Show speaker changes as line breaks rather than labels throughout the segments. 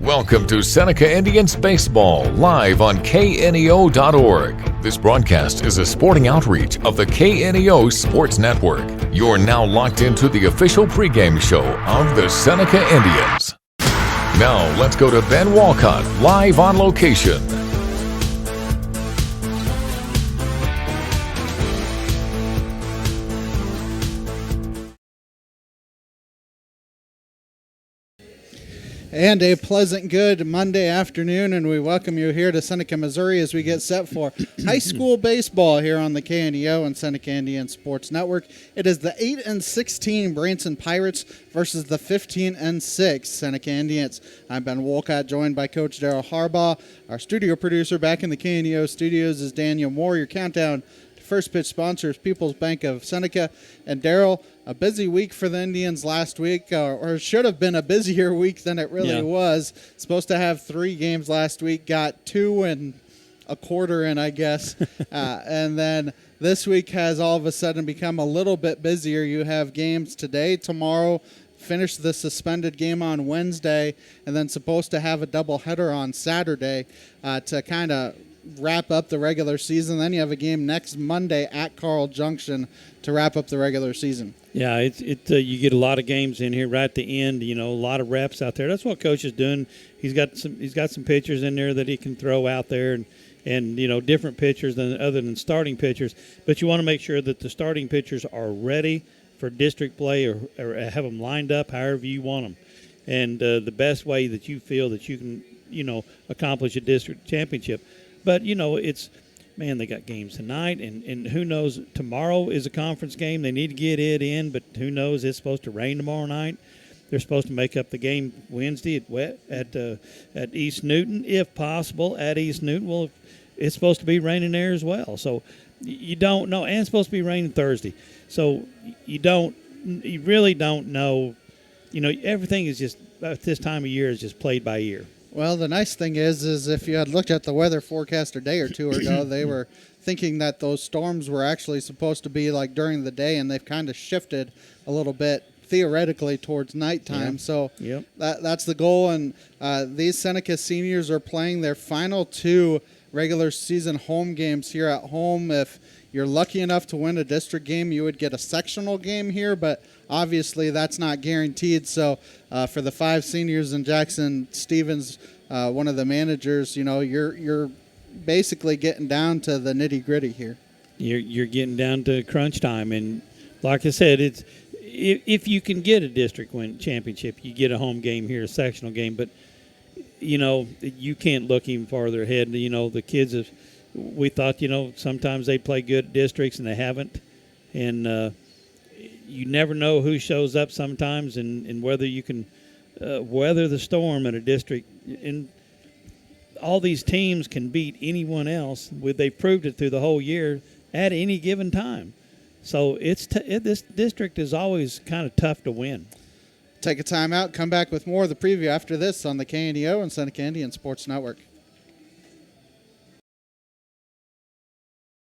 Welcome to Seneca Indians Baseball, live on KNEO.org. This broadcast is a sporting outreach of the KNEO Sports Network. You're now locked into the official pregame show of the Seneca Indians. Now, let's go to Ben Walcott, live on location.
And a pleasant good Monday afternoon, and we welcome you here to Seneca, Missouri as we get set for high school baseball here on the KNEO and Seneca Indian Sports Network. It is the 8-16 Branson Pirates versus the 15-6 Seneca Indians. I'm Ben Wolcott, joined by Coach Daryl Harbaugh. Our studio producer back in the KNEO studios is Daniel Moore. Your countdown to first pitch sponsor is People's Bank of Seneca. And Daryl, a busy week for the Indians last week, or should have been a busier week than it really was. Supposed to have 3 games last week, got 2 1/4 in, I guess. And then this week has all of a sudden become a little bit busier. You have games today, tomorrow, finish the suspended game on Wednesday, and then supposed to have a doubleheader on Saturday to kind of wrap up the regular season. Then you have a game next Monday at Carl Junction to wrap up the regular season.
Yeah, you get a lot of games in here right at the end. You know, a lot of reps out there. That's what Coach is doing. He's got some pitchers in there that he can throw out there, and you know, different pitchers other than starting pitchers. But you want to make sure that the starting pitchers are ready for district play or have them lined up however you want them. And the best way that you feel that you can, you know, accomplish a district championship. But, you know, they got games tonight, and who knows, tomorrow is a conference game. They need to get it in, but who knows, it's supposed to rain tomorrow night. They're supposed to make up the game Wednesday at East Newton, if possible, at East Newton. Well, it's supposed to be raining there as well. So you don't know, and it's supposed to be raining Thursday. So you really don't know. You know, everything is just, at this time of year, is just played by ear.
Well, the nice thing is if you had looked at the weather forecast a day or two ago, they were thinking that those storms were actually supposed to be like during the day, and they've kind of shifted a little bit theoretically towards nighttime. Yeah. So that's the goal. And these Seneca seniors are playing their final 2 regular season home games here at home. If you're lucky enough to win a district game, you would get a sectional game here, but obviously that's not guaranteed. So for the 5 seniors and Jackson Stevens, one of the managers, you know, you're basically getting down to the nitty-gritty here.
You're getting down to crunch time, and like I said, it's if you can get a district win championship, you get a home game here, a sectional game, but you know, you can't look even farther ahead. You know, the kids have. We thought, you know, sometimes they play good at districts and they haven't. And you never know who shows up sometimes and whether you can weather the storm in a district. And all these teams can beat anyone else. They've proved it through the whole year at any given time. So this district is always kind of tough to win.
Take a time out, come back with more of the preview after this on the KNEO and Seneca Indian Sports Network.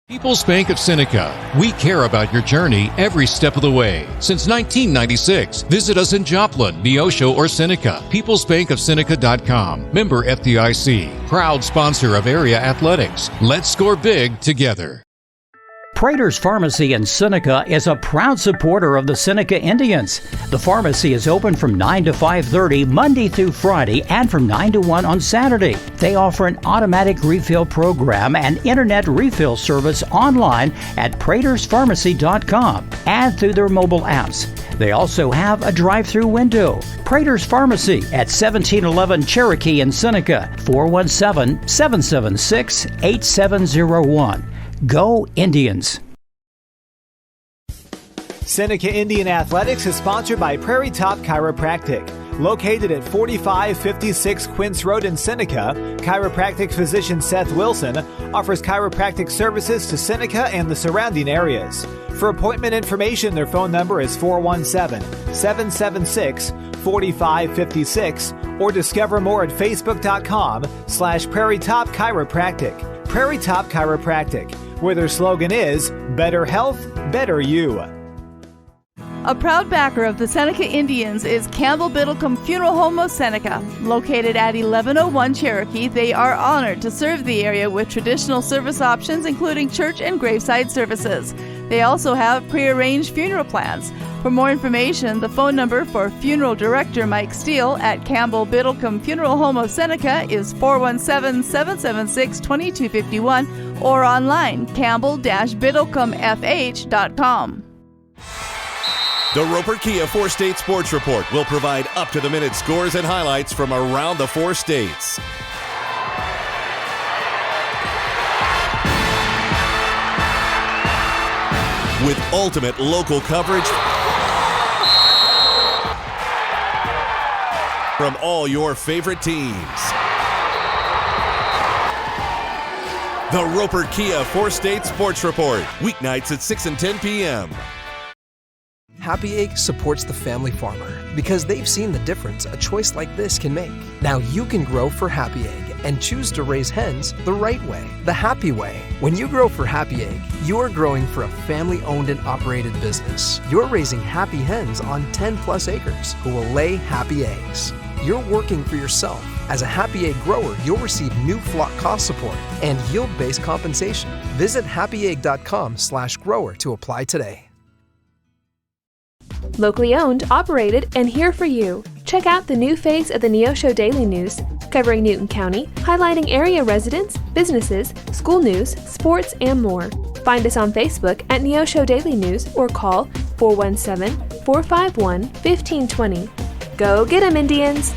People's Bank of Seneca. We care about your journey every step of the way. Since 1996, visit us in Joplin, Neosho, or Seneca. PeoplesBankOfSeneca.com. Member FDIC. Proud sponsor of area athletics. Let's score big together.
Prater's Pharmacy in Seneca is a proud supporter of the Seneca Indians. The pharmacy is open from 9 to 5:30 Monday through Friday and from 9 to 1 on Saturday. They offer an automatic refill program and internet refill service online at praterspharmacy.com and through their mobile apps. They also have a drive-through window. Prater's Pharmacy at 1711 Cherokee in Seneca, 417-776-8701. Go Indians!
Seneca Indian Athletics is sponsored by Prairie Top Chiropractic. Located at 4556 Quince Road in Seneca, chiropractic physician Seth Wilson offers chiropractic services to Seneca and the surrounding areas. For appointment information, their phone number is 417-776-4556 or discover more at facebook.com/Prairie Top Chiropractic. Prairie Top Chiropractic, where their slogan is, better health, better you.
A proud backer of the Seneca Indians is Campbell Biddlecombe Funeral Home of Seneca. Located at 1101 Cherokee, they are honored to serve the area with traditional service options, including church and graveside services. They also have prearranged funeral plans. For more information, the phone number for Funeral Director Mike Steele at Campbell Biddlecombe Funeral Home of Seneca is 417-776-2251 or online, campbell-biddlecomefh.com.
The Roper Kia 4-State Sports Report will provide up-to-the-minute scores and highlights from around the 4 states. With ultimate local coverage from all your favorite teams. The Roper Kia 4-State Sports Report, weeknights at 6 and 10 p.m.
Happy Egg supports the family farmer because they've seen the difference a choice like this can make. Now you can grow for Happy Egg and choose to raise hens the right way, the happy way. When you grow for Happy Egg, you are growing for a family-owned and operated business. You're raising happy hens on 10-plus acres who will lay happy eggs. You're working for yourself. As a Happy Egg grower, you'll receive new flock cost support and yield-based compensation. Visit happyegg.com/grower to apply today.
Locally owned, operated, and here for you. Check out the new face of the Neosho Daily News, covering Newton County, highlighting area residents, businesses, school news, sports, and more. Find us on Facebook at Neosho Daily News or call 417-451-1520. Go get 'em, Indians!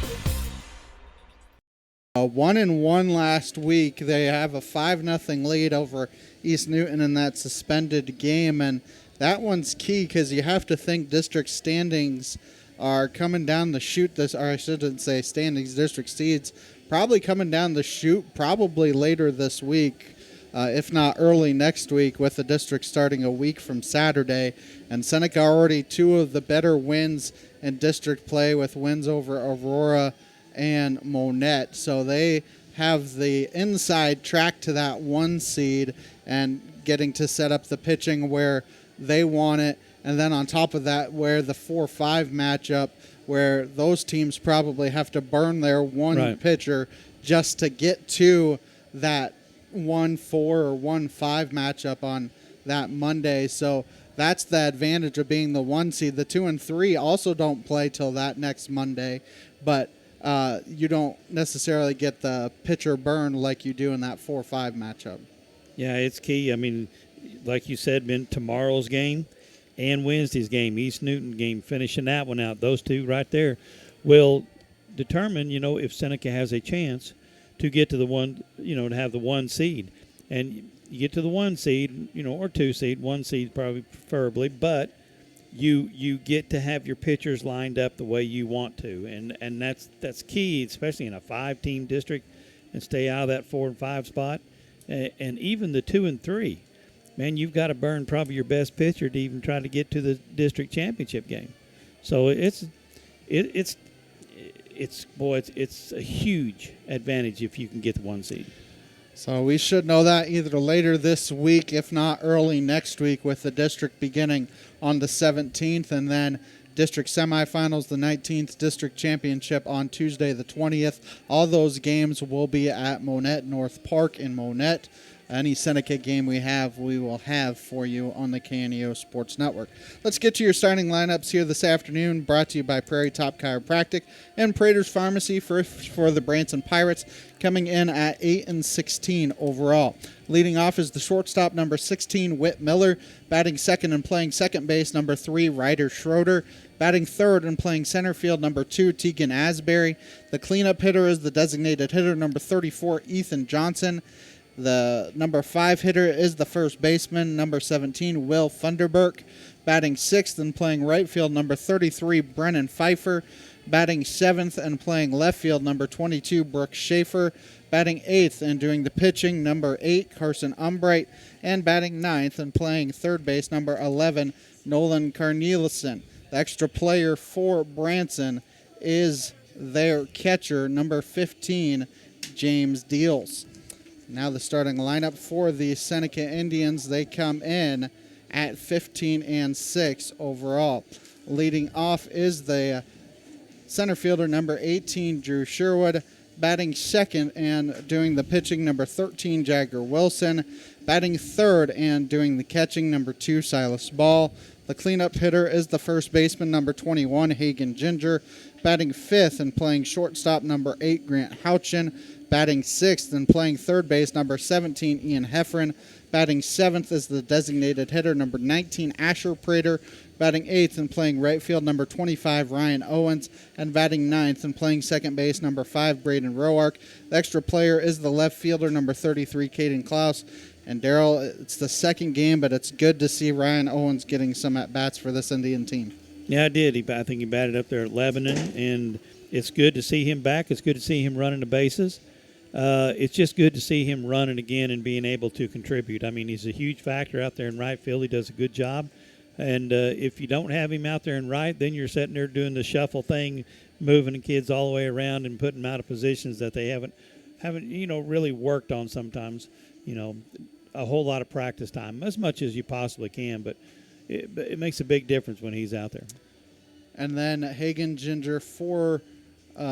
1-1 last week. They have a 5-0 lead over East Newton in that suspended game, and that one's key because you have to think district standings are coming down the chute. Or I shouldn't say standings, district seeds probably coming down the chute probably later this week, if not early next week, with the district starting a week from Saturday. And Seneca already 2 of the better wins in district play with wins over Aurora and Monette. So they have the inside track to that 1 seed and getting to set up the pitching where they want it. And then on top of that, where the 4-5 matchup, where those teams probably have to burn their one pitcher just to get to that 1-4 or 1-5 matchup on that Monday. So that's the advantage of being the 1 seed. The 2 and 3 also don't play till that next Monday, but you don't necessarily get the pitcher burn like you do in that 4-5 matchup.
Yeah, it's key. I mean, like you said, tomorrow's game and Wednesday's game, East Newton game, finishing that one out, those 2 right there will determine, if Seneca has a chance to get to the 1, to have the 1 seed. And you get to the 1 seed, or 2 seed, 1 seed probably preferably, but you get to have your pitchers lined up the way you want to. And that's key, especially in a 5-team district, and stay out of that 4 and 5 spot. And even the 2 and 3. Man, you've got to burn probably your best pitcher to even try to get to the district championship game. So it's a huge advantage if you can get the 1 seed.
So we should know that either later this week, if not early next week, with the district beginning on the 17th, and then district semifinals the 19th, district championship on Tuesday the 20th. All those games will be at Monette North Park in Monette. Any Seneca game we will have for you on the KNEO Sports Network. Let's get to your starting lineups here this afternoon, brought to you by Prairie Top Chiropractic and Prater's Pharmacy for the Branson Pirates, coming in at 8-16 overall. Leading off is the shortstop, number 16, Whit Miller. Batting second and playing second base, number 3, Ryder Schroeder. Batting third and playing center field, number 2, Tegan Asbury. The cleanup hitter is the designated hitter, number 34, Ethan Johnson. The number 5 hitter is the first baseman, number 17, Will Funderburk. Batting sixth and playing right field, number 33, Brennan Pfeiffer. Batting seventh and playing left field, number 22, Brooke Schaefer. Batting eighth and doing the pitching, number 8, Carson Umbright. And batting ninth and playing third base, number 11, Nolan Carnelissen. The extra player for Branson is their catcher, number 15, James Deals. Now the starting lineup for the Seneca Indians, they come in at 15-6 overall. Leading off is the center fielder, number 18, Drew Sherwood. Batting second and doing the pitching, number 13, Jagger Wilson. Batting third and doing the catching, number 2, Silas Ball. The cleanup hitter is the first baseman, number 21, Hagen Ginger. Batting fifth and playing shortstop, number 8, Grant Houchin. Batting sixth and playing third base, number 17, Ian Heffron. Batting seventh is the designated hitter, number 19, Asher Prater. Batting eighth and playing right field, number 25, Ryan Owens. And batting ninth and playing second base, number 5, Braden Roark. The extra player is the left fielder, number 33, Caden Klaus. And Daryl, it's the second game, but it's good to see Ryan Owens getting some at-bats for this Indian team.
Yeah, I did. I think he batted up there at Lebanon, and it's good to see him back. It's good to see him running the bases. It's just good to see him running again and being able to contribute. I mean, he's a huge factor out there in right field. He does a good job. And if you don't have him out there in right, then you're sitting there doing the shuffle thing, moving the kids all the way around and putting them out of positions that they haven't really worked on sometimes. A whole lot of practice time, as much as you possibly can, but it makes a big difference when he's out there.
And then Hagen Ginger, 4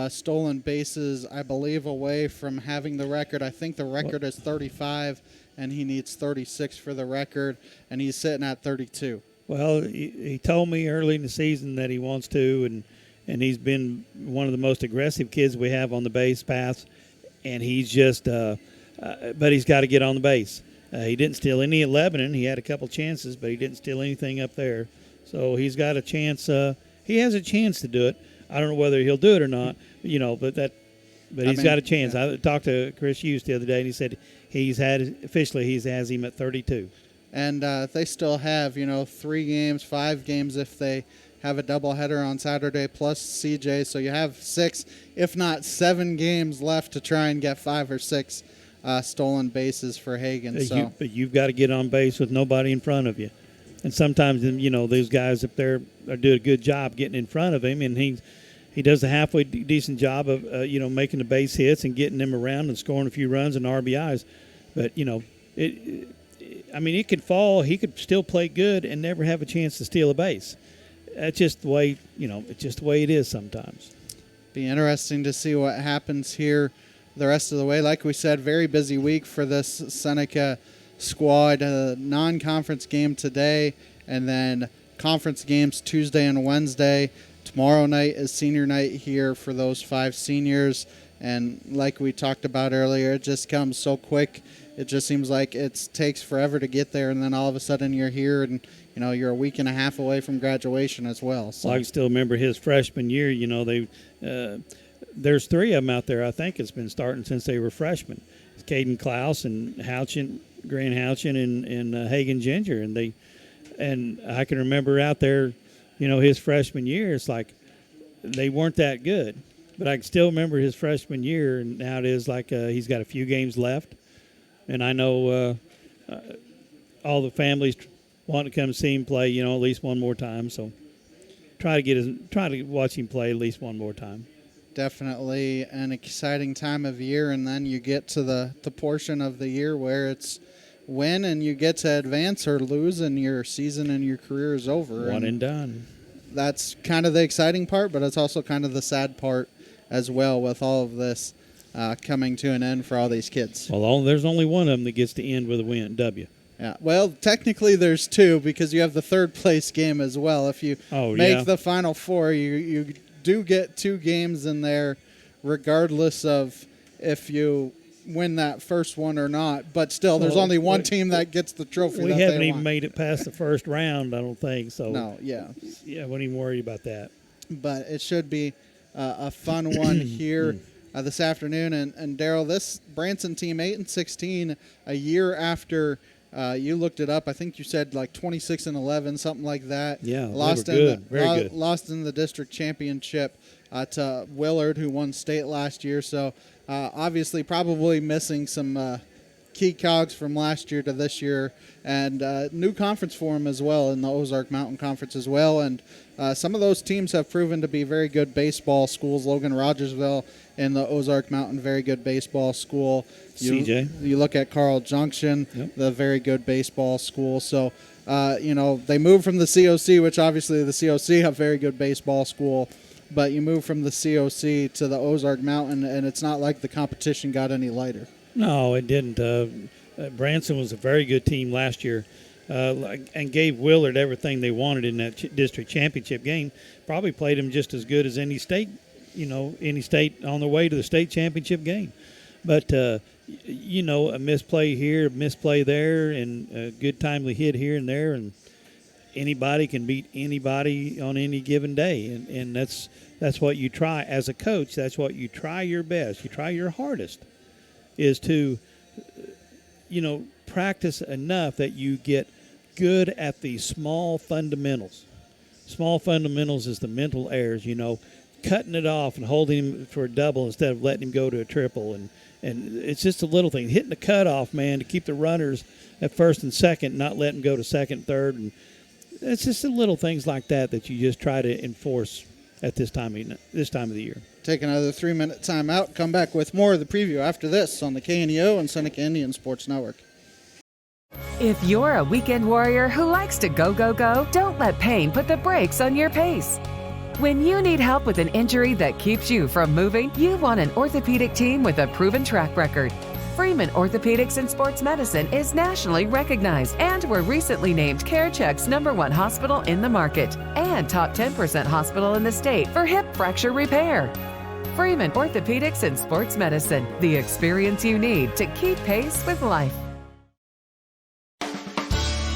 stolen bases, I believe, away from having the record. I think the record is 35, and he needs 36 for the record, and he's sitting at 32.
Well, he told me early in the season that he wants to, and he's been one of the most aggressive kids we have on the base paths, and he's just but he's got to get on the base. He didn't steal any at Lebanon. He had a couple chances, but he didn't steal anything up there. So he's got a chance. He has a chance to do it. I don't know whether he'll do it or not, but he's got a chance. Yeah. I talked to Chris Hughes the other day, and he said he has him at 32.
And they still have, 3 games, 5 games if they have a doubleheader on Saturday plus CJ. So you have 6, if not 7 games left to try and get 5 or 6 stolen bases for Hagen.
But you've got to get on base with nobody in front of you. And sometimes, those guys up there do a good job getting in front of him, and he does a halfway decent job of, making the base hits and getting them around and scoring a few runs and RBIs. But, it could fall. He could still play good and never have a chance to steal a base. That's just the way, it's just the way it is sometimes.
Be interesting to see what happens here the rest of the way. Like we said, very busy week for this Seneca squad. Non-conference game today, and then conference games Tuesday and Wednesday. Tomorrow night is senior night here for those 5 seniors. And like we talked about earlier, it just comes so quick. It just seems like it takes forever to get there, and then all of a sudden you're here, and you're a week and a half away from graduation as well. So
I can still remember his freshman year. There's 3 of them out there. I think it's been starting since they were freshmen. It's Caden Klaus and Grant Houchin and Hagen Ginger, and I can remember out there, his freshman year. It's like they weren't that good, but I can still remember his freshman year. And now it is like he's got a few games left, and I know all the families want to come see him play, at least one more time. So try to watch him play at least one more time.
Definitely an exciting time of year, and then you get to the portion of the year where it's win and you get to advance or lose, and your season and your career is over.
One and done.
That's kind of the exciting part, but it's also kind of the sad part as well with all of this coming to an end for all these kids.
Well, there's only one of them that gets to end with a win, W.
Yeah, well, technically there's 2 because you have the third place game as well. If you make the Final Four, you do get 2 games in there regardless of if you win that first one or not. But still, there's only one team that gets the trophy.
We haven't even made it past the first round, I don't think. So
no, yeah.
Yeah, I wouldn't even worry about that.
But it should be a fun one here this afternoon. And Daryl, this Branson team, 8-16, a year after you looked it up. I think you said like 26-11, something like that.
Yeah, lost good. Very good.
Lost in the district championship to Willard, who won state last year. So obviously, probably missing some key cogs from last year to this year, and new conference for them as well in the Ozark Mountain Conference as well. And some of those teams have proven to be very good baseball schools. Logan Rogersville in the Ozark Mountain, very good baseball school.
CJ.
You look at Carl Junction,
Yep.
the very good baseball school. So, they moved from the COC, which obviously the COC have very good baseball school, but you move from the COC to the Ozark Mountain, and it's not like the competition got any lighter.
No, it didn't. Branson was a very good team last year, and gave Willard everything they wanted in that district championship game. Probably played them just as good as any state on their way to the state championship game. But a misplay here, a misplay there, and a good timely hit here and there, and anybody can beat anybody on any given day, and that's what you try as a coach. That's what you try your best. You try your hardest is to, practice enough that you get good at the small fundamentals. Small fundamentals is the mental errors, cutting it off and holding him for a double instead of letting him go to a triple. And it's just a little thing. Hitting the cutoff, man, to keep the runners at first and second, not let them go to second, third. And it's just the little things like that you just try to enforce at this time of the year.
Take another 3-minute timeout. Come back with more of the preview after this on the KNEO and Seneca Indian Sports Network.
If you're a weekend warrior who likes to go, go, go, don't let pain put the brakes on your pace. When you need help with an injury that keeps you from moving, you want an orthopedic team with a proven track record. Freeman Orthopedics and Sports Medicine is nationally recognized and were recently named CareCheck's #1 hospital in the market and top 10% hospital in the state for hip fracture repair. Freeman Orthopedics and Sports Medicine, the experience you need to keep pace with life.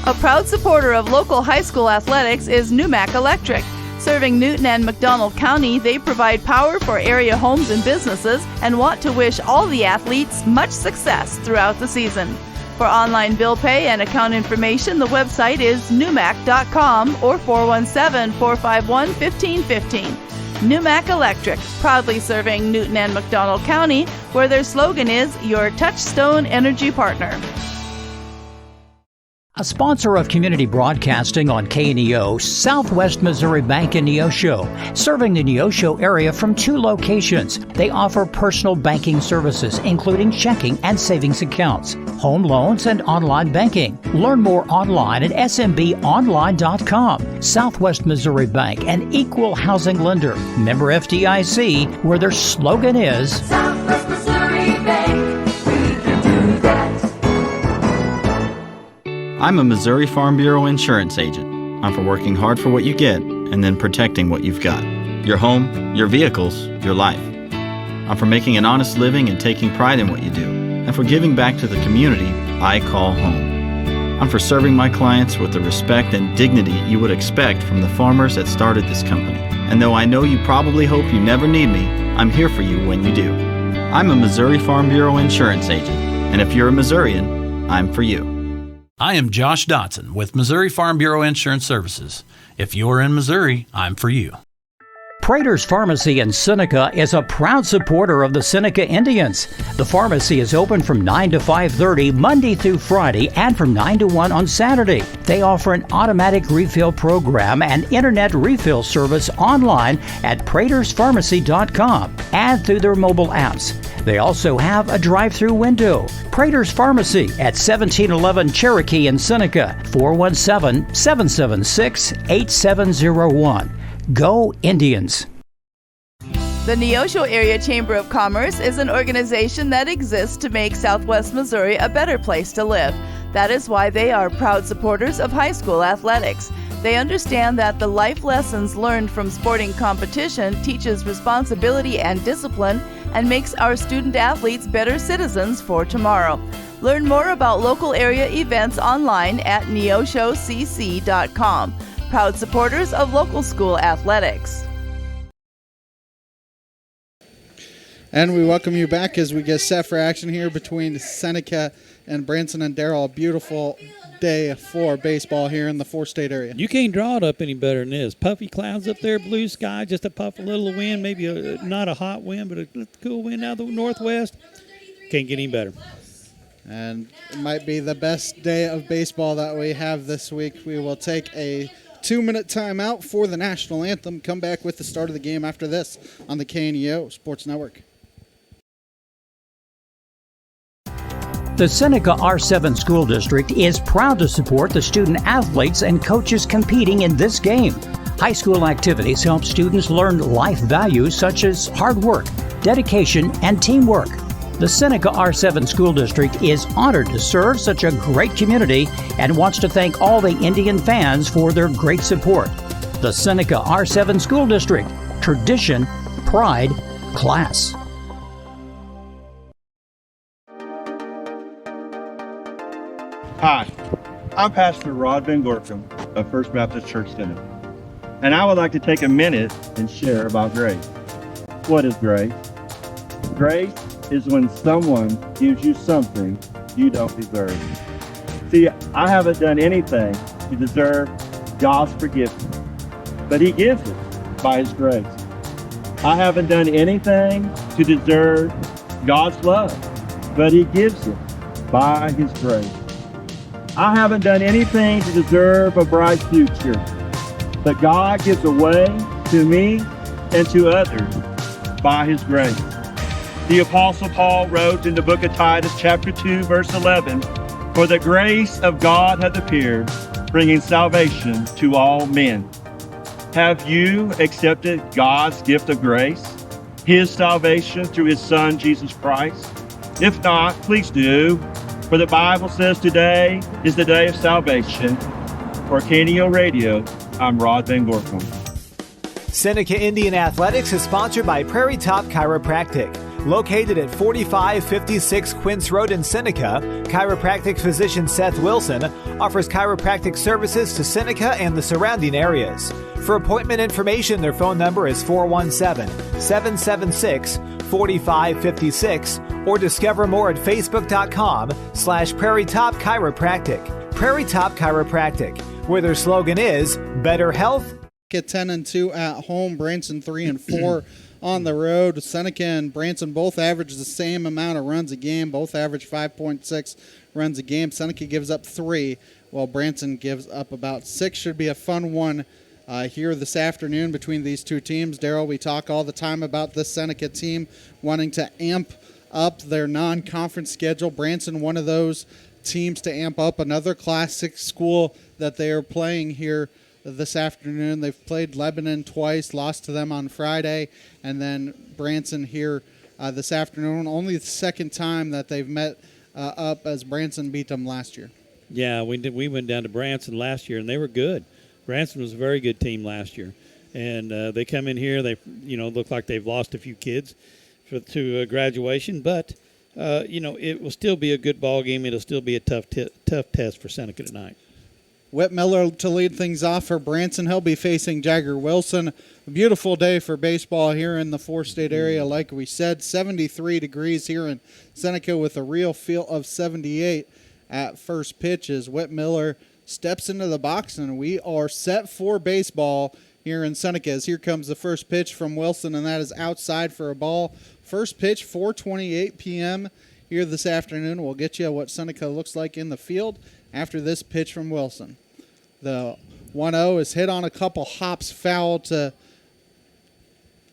A proud supporter of local high school athletics is Numac Electric. Serving Newton and McDonald County, they provide power for area homes and businesses and want to wish all the athletes much success throughout the season. For online bill pay and account information, the website is numac.com or 417-451-1515. Numac Electric, proudly serving Newton and McDonald County, where their slogan is your touchstone energy partner.
A sponsor of community broadcasting on KNEO, Southwest Missouri Bank in Neosho, serving the Neosho area from 2 locations. They offer personal banking services, including checking and savings accounts, home loans, and online banking. Learn more online at smbonline.com. Southwest Missouri Bank, an equal housing lender. Member FDIC, where their slogan is
Southwest Missouri Bank, we can do that.
I'm a Missouri Farm Bureau insurance agent. I'm for working hard for what you get and then protecting what you've got. Your home, your vehicles, your life. I'm for making an honest living and taking pride in what you do, and for giving back to the community I call home. I'm for serving my clients with the respect and dignity you would expect from the farmers that started this company. And though I know you probably hope you never need me, I'm here for you when you do. I'm a Missouri Farm Bureau insurance agent, and if you're a Missourian, I'm for you.
I am Josh Dotson with Missouri Farm Bureau Insurance Services. If you're in Missouri, I'm for you.
Prater's Pharmacy in Seneca is a proud supporter of the Seneca Indians. The pharmacy is open from 9 to 5:30 Monday through Friday and from 9 to 1 on Saturday. They offer an automatic refill program and internet refill service online at praterspharmacy.com and through their mobile apps. They also have a drive-through window. Prater's Pharmacy at 1711 Cherokee in Seneca, 417-776-8701. Go Indians!
The Neosho Area Chamber of Commerce is an organization that exists to make Southwest Missouri a better place to live. That is why they are proud supporters of high school athletics. They understand that the life lessons learned from sporting competition teaches responsibility and discipline and makes our student athletes better citizens for tomorrow. Learn more about local area events online at neoshocc.com. Proud supporters of local school athletics.
And we welcome you back as we get set for action here between Seneca and Branson and Darrell. A beautiful day for baseball here in the 4-state area.
You can't draw it up any better than this. Puffy clouds up there, blue sky, just a puff, a little wind, maybe not a hot wind, but a cool wind out of the northwest. Can't get any better.
And it might be the best day of baseball that we have this week. We will take a 2-minute timeout for the national anthem. Come back with the start of the game after this on the KNEO Sports Network.
The Seneca R7 School District is proud to support the student athletes and coaches competing in this game. High school activities help students learn life values such as hard work, dedication, and teamwork. The Seneca R7 School District is honored to serve such a great community and wants to thank all the Indian fans for their great support. The Seneca R7 School District, tradition, pride, class.
Hi, I'm Pastor Rod Van Gorkum of First Baptist Church Seneca, and I would like to take a minute and share about grace. What is grace? Grace is when someone gives you something you don't deserve. See, I haven't done anything to deserve God's forgiveness, but He gives it by His grace. I haven't done anything to deserve God's love, but He gives it by His grace. I haven't done anything to deserve a bright future, but God gives away to me and to others by His grace. The Apostle Paul wrote in the book of Titus, chapter 2, verse 11, "For the grace of God hath appeared, bringing salvation to all men." Have you accepted God's gift of grace, His salvation through His Son, Jesus Christ? If not, please do. For the Bible says today is the day of salvation. For KNEO Radio, I'm Rod Van Gorkum.
Seneca Indian Athletics is sponsored by Prairie Top Chiropractic. Located at 4556 Quince Road in Seneca, chiropractic physician Seth Wilson offers chiropractic services to Seneca and the surrounding areas. For appointment information, their phone number is 417-776-4556 or discover more at facebook.com/Prairie Top Chiropractic. Prairie Top Chiropractic, where their slogan is better health.
Get 10-2 at home, Branson 3-4 on the road. Seneca and Branson both average the same amount of runs a game. Both average 5.6 runs a game. Seneca gives up 3, while Branson gives up about 6. Should be a fun one here this afternoon between these two teams. Darryl, we talk all the time about this Seneca team wanting to amp up their non-conference schedule. Branson, one of those teams to amp up. Another Class 6 school that they are playing here this afternoon. They've played Lebanon twice, lost to them on Friday, and then Branson here this afternoon. Only the second time that they've met up, as Branson beat them last year.
Yeah, we did. We went down to Branson last year, and they were good. Branson was a very good team last year, and they come in here. They look like they've lost a few kids to graduation, but it will still be a good ball game. It'll still be a tough test for Seneca tonight.
Whit Miller to lead things off for Branson. He'll be facing Jagger Wilson. A beautiful day for baseball here in the four-state area. Like we said, 73 degrees here in Seneca with a real feel of 78 at first pitch as Whit Miller steps into the box, and we are set for baseball here in Seneca. As here comes the first pitch from Wilson, and that is outside for a ball. First pitch, 4:28 p.m. here this afternoon. We'll get you what Seneca looks like in the field after this pitch from Wilson. The 1-0 is hit on a couple hops, foul to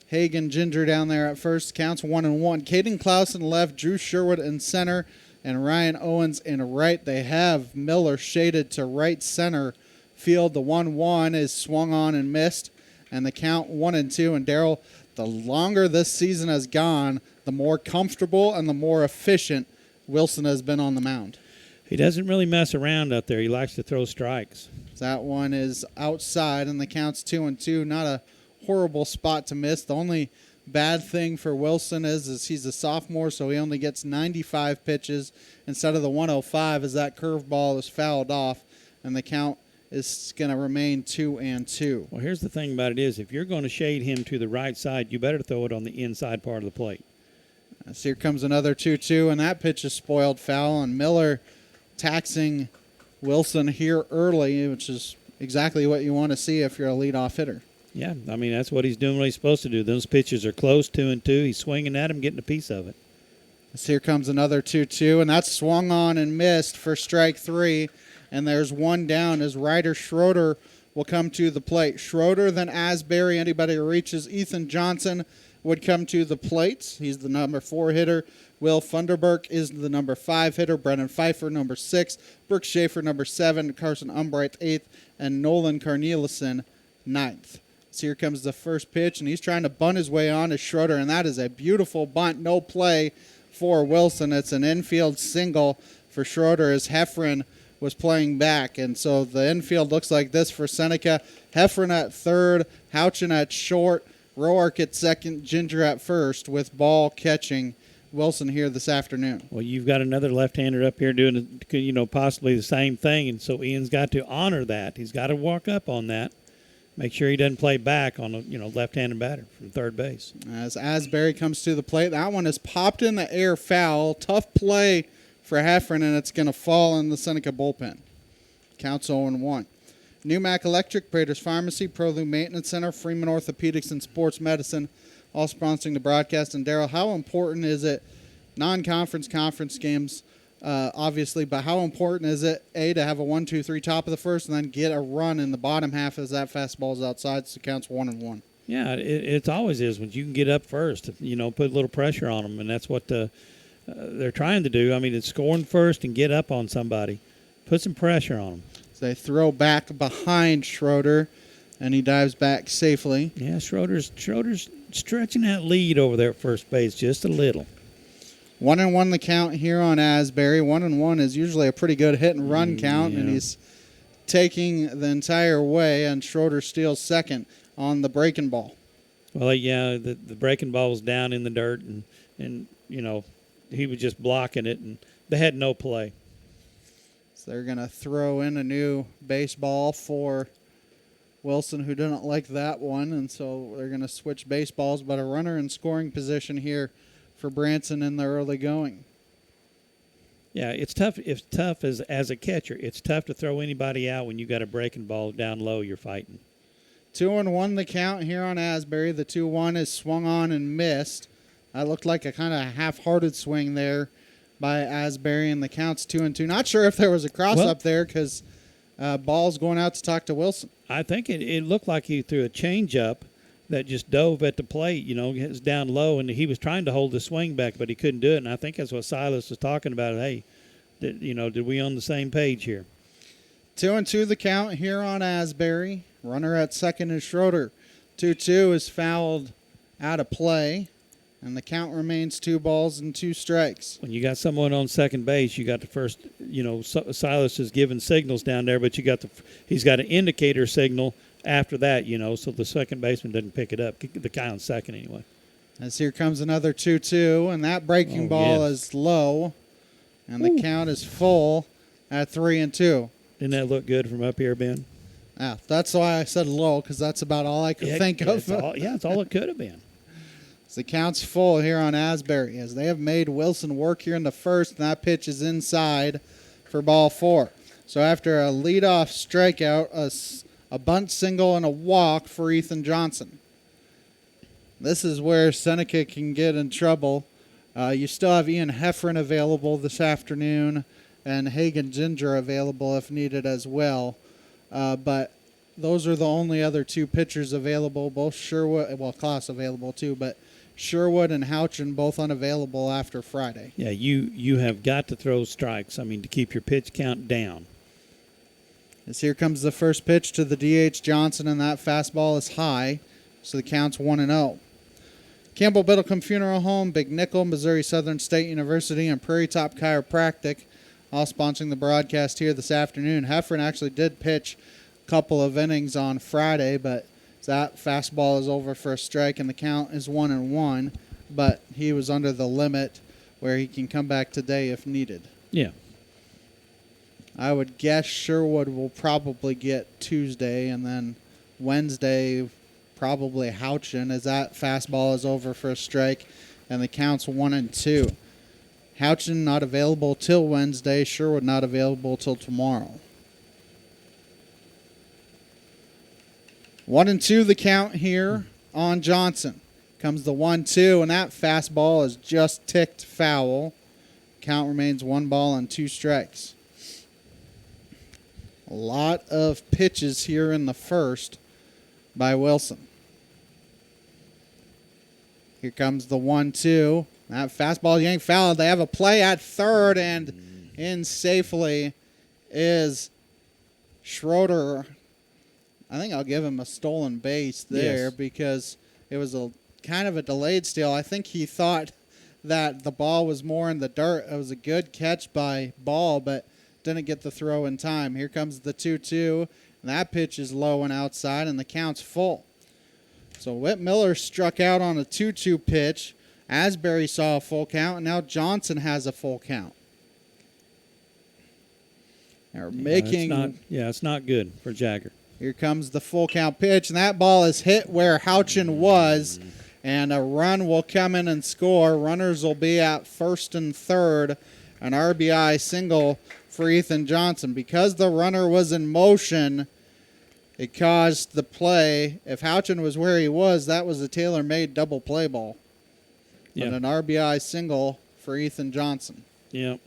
Hagen Ginger down there at first. Counts 1-1. Caden Klaus in left, Drew Sherwood in center, and Ryan Owens in right. They have Miller shaded to right center field. The 1-1 is swung on and missed, and the count 1-2. And Darryl, the longer this season has gone, the more comfortable and the more efficient Wilson has been on the mound.
He doesn't really mess around out there. He likes to throw strikes.
That one is outside, and the count's 2-2. Not a horrible spot to miss. The only bad thing for Wilson is he's a sophomore, so he only gets 95 pitches instead of the 105 as that curveball is fouled off, and the count is going to remain 2-2.
Well, here's the thing about it is if you're going to shade him to the right side, you better throw it on the inside part of the plate.
So here comes another 2-2, and that pitch is spoiled foul, and Miller taxing Wilson here early, which is exactly what you want to see if you're a leadoff hitter.
Yeah, I mean, that's what he's doing what he's supposed to do. Those pitches are close, 2-2. He's swinging at him, getting a piece of it.
So here comes another 2-2, and that's swung on and missed for strike 3. And there's one down as Ryder Schroeder will come to the plate. Schroeder, then Asbury. Anybody who reaches Ethan Johnson would come to the plate. He's the number 4 hitter. Will Funderburk is the number 5 hitter. Brennan Pfeiffer, number 6. Brooks Schaefer, number 7. Carson Umbright, 8th. And Nolan Carnelison, 9th. So here comes the first pitch, and he's trying to bunt his way on to Schroeder, and that is a beautiful bunt. No play for Wilson. It's an infield single for Schroeder as Heffron was playing back. And so the infield looks like this for Seneca. Heffron at third, Houchin at short, Roark at second, Ginger at first, with Ball catching Wilson here this afternoon.
Well, you've got another left-hander up here doing, possibly the same thing, and so Ian's got to honor that. He's got to walk up on that. Make sure he doesn't play back on a left-handed batter from third base.
As Asbury comes to the plate, that one is popped in the air foul. Tough play for Heffron, and it's going to fall in the Seneca bullpen. Counts 0-1. Newmac Electric, Prater's Pharmacy, ProLu Maintenance Center, Freeman Orthopedics and Sports Medicine, all sponsoring the broadcast. And Darryl, how important is it, non-conference, conference games, obviously, but how important is it, A, to have a 1-2-3 top of the first and then get a run in the bottom half as that fastball is outside, so it counts 1-1?
Yeah, it always is when you can get up first, put a little pressure on them, and that's what they're trying to do. I mean, it's scoring first and get up on somebody. Put some pressure on them.
So they throw back behind Schroeder, and he dives back safely.
Yeah, Schroeder's stretching that lead over there at first base just a little.
1-1 the count here on Asbury. 1-1 is usually a pretty good hit and run count, and he's taking the entire way, and Schroeder steals second on the breaking ball.
Well, yeah, the breaking ball was down in the dirt, and he was just blocking it, and they had no play.
So they're going to throw in a new baseball for Wilson, who didn't like that one, and so they're going to switch baseballs, but a runner in scoring position here for Branson in the early going.
Yeah, it's tough. It's tough as a catcher. It's tough to throw anybody out when you got a breaking ball down low you're fighting.
2-1 the count here on Asbury. The 2-1 is swung on and missed. That looked like a kind of half-hearted swing there by Asbury, and the count's 2-2. Not sure if there was a cross up there because Ball's going out to talk to Wilson.
I think it looked like he threw a changeup that just dove at the plate, it's down low, and he was trying to hold the swing back, but he couldn't do it. And I think that's what Silas was talking about. Hey, did we on the same page here?
2-2 the count here on Asbury. Runner at second is Schroeder. 2-2 is fouled out of play, and the count remains 2-2 strikes.
When you got someone on second base, you got the first, Silas is giving signals down there, but he's got an indicator signal after that, so the second baseman doesn't pick it up. The guy on second anyway.
As here comes another 2-2, and that breaking ball is low, and the count is full at 3-2.
Didn't that look good from up here, Ben?
Yeah, that's why I said low, because that's about all I could think of.
It's all it could have been.
So the count's full here on Asbury, as they have made Wilson work here in the first, and that pitch is inside for ball 4. So after a leadoff strikeout, a bunt single and a walk for Ethan Johnson. This is where Seneca can get in trouble. You still have Ian Heffron available this afternoon and Hagen Ginger available if needed as well. But those are the only other two pitchers available, both Sherwood, Klaus available too, but Sherwood and Houchin both unavailable after Friday.
Yeah, you have got to throw strikes, to keep your pitch count down.
As here comes the first pitch to the DH Johnson, and that fastball is high, so the count's 1-0. Campbell Biddlecombe Funeral Home, Big Nickel, Missouri Southern State University, and Prairie Top Chiropractic, all sponsoring the broadcast here this afternoon. Heffron actually did pitch a couple of innings on Friday, but that fastball is over for a strike, and the count is 1-1, but he was under the limit where he can come back today if needed.
Yeah.
I would guess Sherwood will probably get Tuesday, and then Wednesday probably Houchin, as that fastball is over for a strike, and the count's 1-2. Houchin not available till Wednesday. Sherwood not available till tomorrow. 1-2 the count here on Johnson. Comes the 1-2, and that fastball is just ticked foul. Count remains 1 ball and 2 strikes. A lot of pitches here in the first by Wilson. Here comes the 1-2. That fastball yanked foul. They have a play at third, and in safely is Schroeder. I think I'll give him a stolen base there because it was a kind of a delayed steal. I think he thought that the ball was more in the dirt. It was a good catch by Ball, but didn't get the throw in time. Here comes the 2-2. And that pitch is low and outside, and the count's full. So Whit Miller struck out on a 2-2 pitch. Asbury saw a full count, and now Johnson has a full count. They're making...
It's not good for Jagger.
Here comes the full count pitch, and that ball is hit where Houchin was, and a run will come in and score. Runners will be at first and third. An RBI single for Ethan Johnson. Because the runner was in motion, it caused the play. If Houchin was where he was, that was a tailor-made double play ball.
Yep.
And an RBI single for Ethan Johnson.
Yep.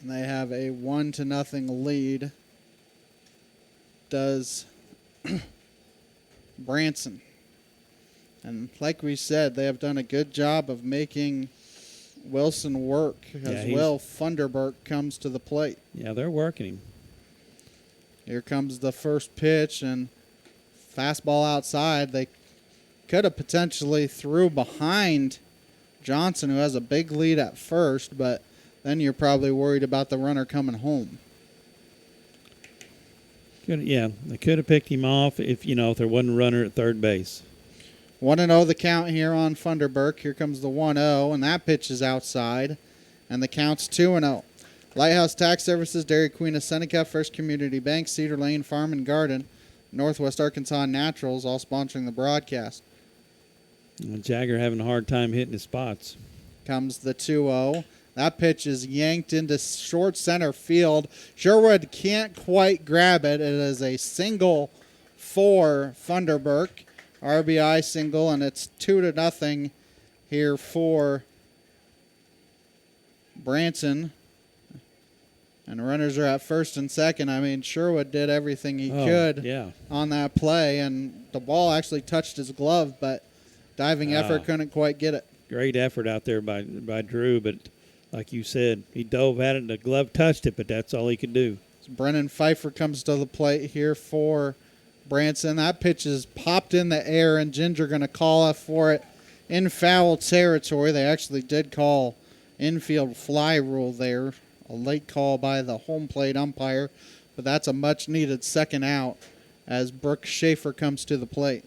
And they have a 1-0 lead. Does Branson. And like we said, they have done a good job of making Wilson work as well. Funderburk comes to the plate.
Yeah, they're working him.
Here comes the first pitch, and fastball outside. They could have potentially threw behind Johnson, who has a big lead at first, but then you're probably worried about the runner coming home.
They could have picked him off if there wasn't a runner at third base.
1-0 the count here on Funderburk. Here comes the 1-0, and that pitch is outside, and the count's 2-0. Lighthouse Tax Services, Dairy Queen of Seneca, First Community Bank, Cedar Lane Farm and Garden, Northwest Arkansas Naturals, all sponsoring the broadcast.
Jagger having a hard time hitting his spots.
Comes the 2-0. That pitch is yanked into short center field. Sherwood can't quite grab it. It is a single for Funderburk. RBI single, and it's 2-0 here for Branson. And runners are at first and second. I mean, Sherwood did everything he could on that play, and the ball actually touched his glove, but diving effort couldn't quite get it.
Great effort out there by Drew, but like you said, he dove at it and the glove touched it, but that's all he could do.
So Brennan Pfeiffer comes to the plate here for Branson. That pitch is popped in the air, and Ginger going to call for it in foul territory. They actually did call infield fly rule there. A late call by the home plate umpire, but that's a much-needed second out as Brooke Schaefer comes to the plate.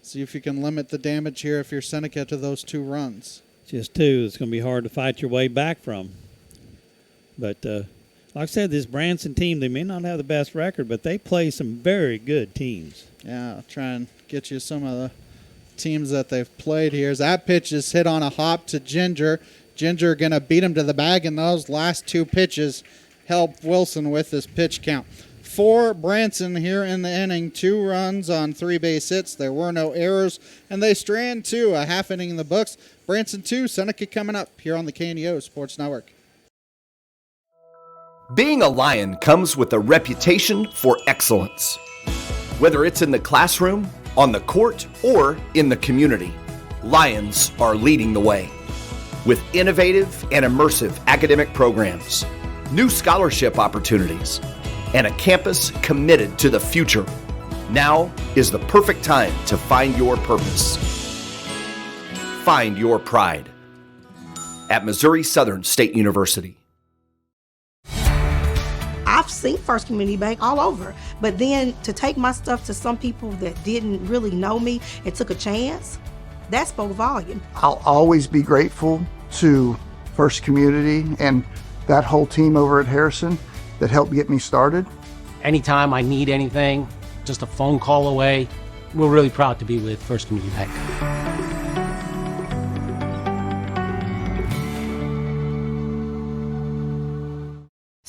See if you can limit the damage here if you're Seneca to those 2 runs.
Just 2. It's going to be hard to fight your way back from. But like I said, this Branson team, they may not have the best record, but they play some very good teams.
Yeah, I'll try and get you some of the teams that they've played here. As that pitch is hit on a hop to Ginger. Ginger going to beat him to the bag, and those last 2 pitches help Wilson with this pitch count. For Branson here in the inning, 2 runs on 3 base hits. There were no errors, and they strand 2, a half inning in the books. Branson 2, Seneca coming up here on the KNEO Sports Network.
Being a Lion comes with a reputation for excellence. Whether it's in the classroom, on the court, or in the community, Lions are leading the way. With innovative and immersive academic programs, new scholarship opportunities, and a campus committed to the future, now is the perfect time to find your purpose. Find your pride at Missouri Southern State University.
I've seen First Community Bank all over, but then to take my stuff to some people that didn't really know me and took a chance, that spoke volume.
I'll always be grateful to First Community and that whole team over at Harrison that helped get me started.
Anytime I need anything, just a phone call away. We're really proud to be with First Community Bank.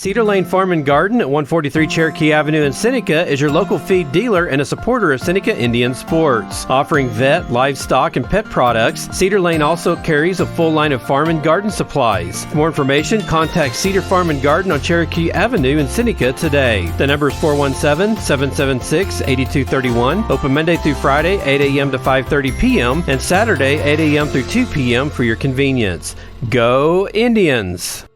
Cedar Lane Farm and Garden at 143 Cherokee Avenue in Seneca is your local feed dealer and a supporter of Seneca Indian sports. Offering vet, livestock, and pet products, Cedar Lane also carries a full line of farm and garden supplies. For more information, contact Cedar Farm and Garden on Cherokee Avenue in Seneca today. The number is 417-776-8231. Open Monday through Friday, 8 a.m. to 5:30 p.m. and Saturday, 8 a.m. through 2 p.m. for your convenience. Go Indians!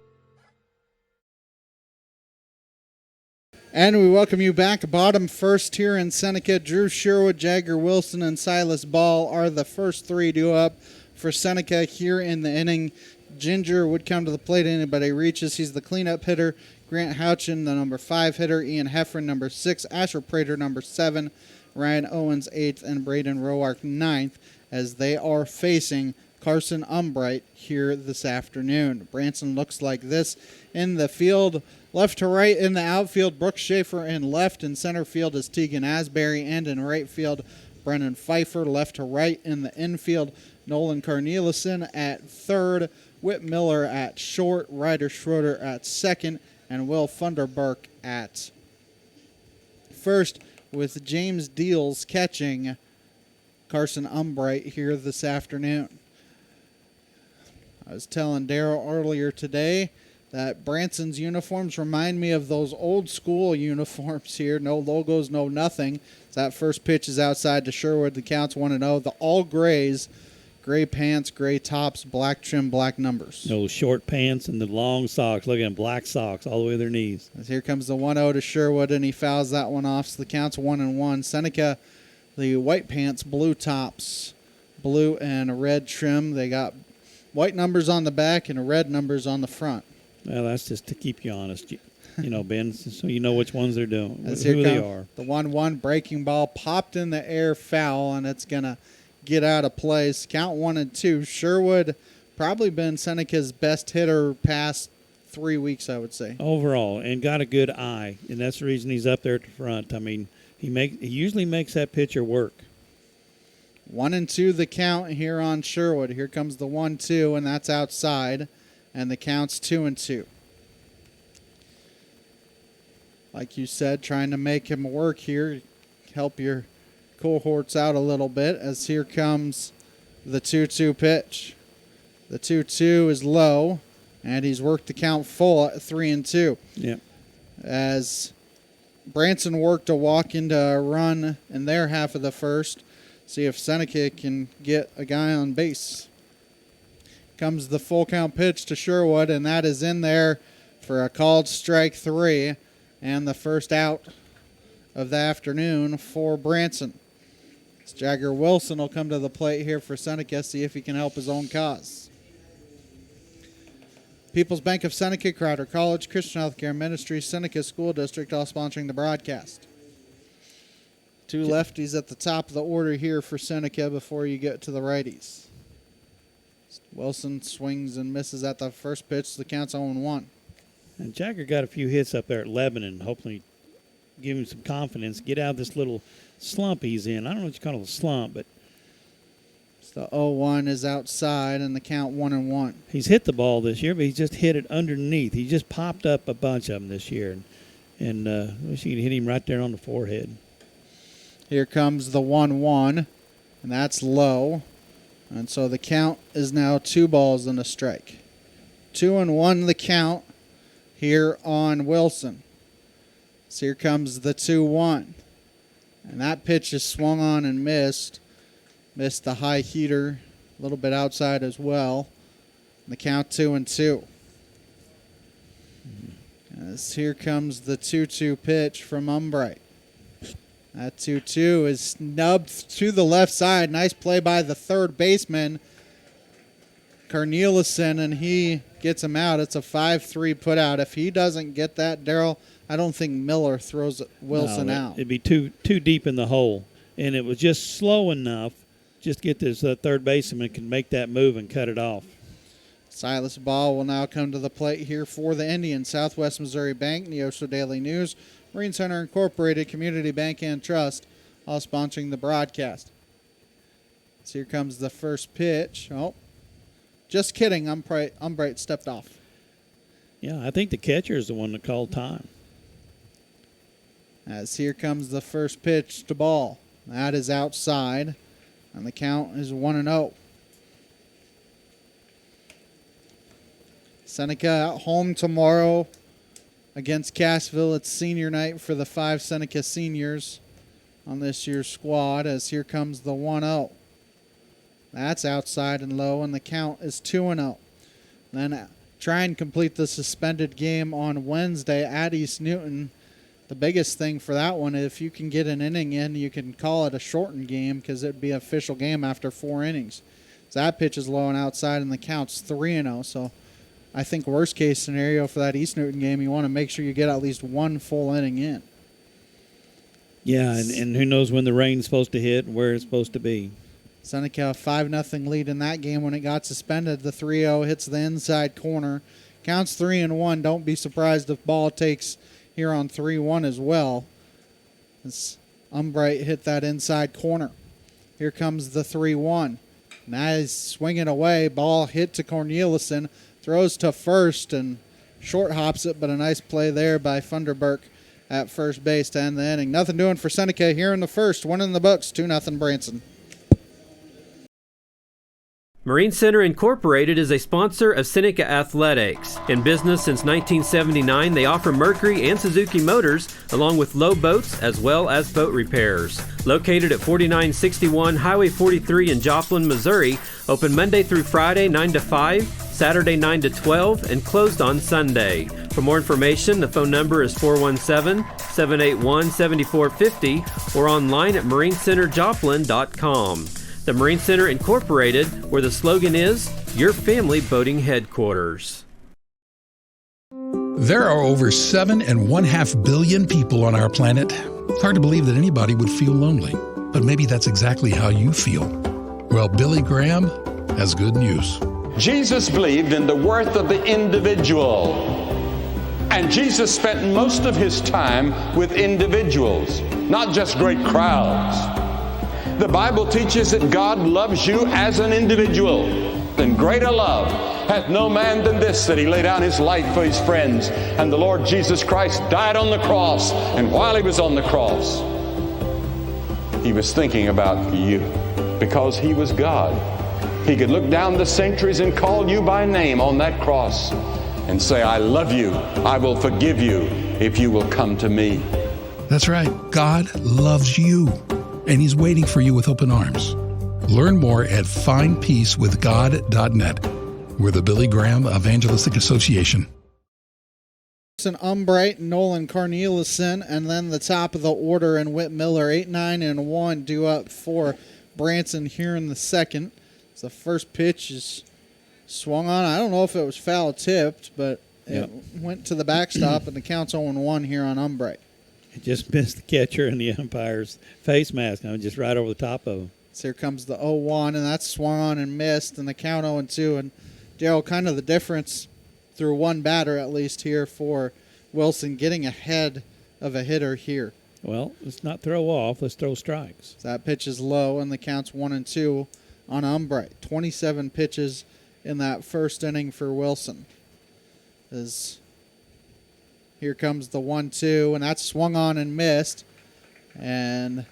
And we welcome you back. Bottom first here in Seneca. Drew Sherwood, Jagger Wilson, and Silas Ball are the first three due up for Seneca here in the inning. Ginger would come to the plate. Anybody reaches. He's the cleanup hitter. Grant Houchin, the number 5 hitter. Ian Heffron, number 6. Asher Prater, number 7. Ryan Owens, 8th. And Braden Roark, 9th, as they are facing Carson Umbright here this afternoon. Branson looks like this in the field. Left to right in the outfield, Brooks Schaefer. In left and center field is Tegan Asbury. And in right field, Brennan Pfeiffer. Left to right in the infield, Nolan Carnelison at third. Whit Miller at short. Ryder Schroeder at second. And Will Funderburk at first, with James Deals catching Carson Umbright here this afternoon. I was telling Darryl earlier today that Branson's uniforms remind me of those old school uniforms here. No logos, no nothing. That first pitch is outside to Sherwood. The count's 1-0. The all grays, gray pants, gray tops, black trim, black numbers.
Those short pants and the long socks. Look at them, black socks all the way to their knees.
As here comes the 1-0 to Sherwood, and he fouls that one off. So the count's 1-1. Seneca, the white pants, blue tops, blue and red trim. They got white numbers on the back and red numbers on the front.
Well, that's just to keep you honest, you know, Ben, so you know which ones they're doing,
As
who they
come
are.
The 1-1 breaking ball popped in the air, foul, and it's going to get out of place. Count 1-2. Sherwood probably been Seneca's best hitter past 3 weeks, I would say.
Overall, and got a good eye, and that's the reason he's up there at the front. I mean, he usually makes that pitcher work.
1-2 the count here on Sherwood. Here comes the 1-2, and that's outside. And the count's 2-2. Like you said, trying to make him work here. Help your cohorts out a little bit, as here comes the 2-2 pitch. The 2-2 is low, and he's worked the count full at 3-2.
Yep.
As Branson worked a walk into a run in their half of the first. See if Seneca can get a guy on base. Comes the full count pitch to Sherwood, and that is in there for a called strike 3 and the first out of the afternoon for Branson. Jagger Wilson will come to the plate here for Seneca, see if he can help his own cause. People's Bank of Seneca, Crowder College, Christian Healthcare Ministry, Seneca School District, all sponsoring the broadcast. Two lefties at the top of the order here for Seneca before you get to the righties. Wilson swings and misses at the first pitch. The count's 0-1.
And Jagger got a few hits up there at Lebanon, hopefully give him some confidence, get out of this little slump he's in. I don't know what you call it, a slump, but
the 0-1 is outside, and the count 1-1.
He's hit the ball this year, but he's just hit it underneath. He just popped up a bunch of them this year, and wish he could hit him right there on the forehead.
Here comes the 1-1, and that's low. And so the count is now 2 balls and a strike. 2-1 the count here on Wilson. So here comes the 2-1. And that pitch is swung on and missed. Missed the high heater, a little bit outside as well. And the count 2-2. As here comes the 2-2 pitch from Umbright. That 2-2 is snubbed to the left side. Nice play by the third baseman, Carnelison, and he gets him out. It's a 5-3 put out. If he doesn't get that, Darryl, I don't think Miller throws Wilson out.
It'd be too deep in the hole, and it was just slow enough. Just get this third baseman can make that move and cut it off.
Silas Ball will now come to the plate here for the Indians. Southwest Missouri Bank, Neosho Daily News, Marine Center Incorporated, Community Bank and Trust, all sponsoring the broadcast. So here comes the first pitch. Oh, just kidding. Umbright stepped off.
Yeah, I think the catcher is the one that called time.
As here comes the first pitch to ball. That is outside, and the count is 1-0. Seneca at home tomorrow against Cassville. It's senior night for the 5 Seneca seniors on this year's squad, as here comes the 1-0. That's outside and low, and the count is 2-0. Then try and complete the suspended game on Wednesday at East Newton. The biggest thing for that one, if you can get an inning in, you can call it a shortened game because it'd be an official game after 4 innings. So that pitch is low and outside, and the count's 3-0. So I think worst case scenario for that East Newton game, you want to make sure you get at least 1 full inning in.
Yeah, and who knows when the rain's supposed to hit and where it's supposed to be.
Seneca 5-0 lead in that game when it got suspended. The 3-0 hits the inside corner. Counts 3-1. Don't be surprised if ball takes here on 3-1 as well. As Umbright hit that inside corner. Here comes the 3-1. Now he's swinging away. Ball hit to Cornelison. Throws to first and short hops it, but a nice play there by Funderburk at first base to end the inning. Nothing doing for Seneca here in the first. 1 in the books, 2-0 Branson.
Marine Center Incorporated is a sponsor of Seneca Athletics. In business since 1979, they offer Mercury and Suzuki motors, along with low boats as well as boat repairs. Located at 4961 Highway 43 in Joplin, Missouri, open Monday through Friday 9 to 5, Saturday 9 to 12, and closed on Sunday. For more information, the phone number is 417-781-7450 or online at marinecenterjoplin.com. The Marine Center Incorporated, where the slogan is, your family boating headquarters.
There are over 7.5 billion people on our planet. It's hard to believe that anybody would feel lonely, but maybe that's exactly how you feel. Well, Billy Graham has good news.
Jesus believed in the worth of the individual. And Jesus spent most of his time with individuals, not just great crowds. The Bible teaches that God loves you as an individual. And greater love hath no man than this, that he lay down his life for his friends. And the Lord Jesus Christ died on the cross. And while he was on the cross, he was thinking about you, because he was God. He could look down the centuries and call you by name on that cross and say, I love you. I will forgive you if you will come to me.
That's right. God loves you, and he's waiting for you with open arms. Learn more at findpeacewithgod.net. We're the Billy Graham Evangelistic Association.
Umbright, Nolan Cornelison, and then the top of the order and Whit Miller, 8, 9, and 1 due up for Branson here in the second. So the first pitch is swung on. I don't know if it was foul tipped, but it went to the backstop, and the count's 0-1 here on Umbright.
It just missed the catcher and the umpire's face mask. Just right over the top of him.
So here comes the 0-1, and that's swung on and missed, and the count 0-2. And Daryl, kind of the difference through one batter at least here for Wilson, getting ahead of a hitter here.
Well, let's not throw off. Let's throw strikes.
So that pitch is low, and the count's 1-2 on Umbright. 27 pitches in that first inning for Wilson. Here comes the 1-2, and that's swung on and missed. And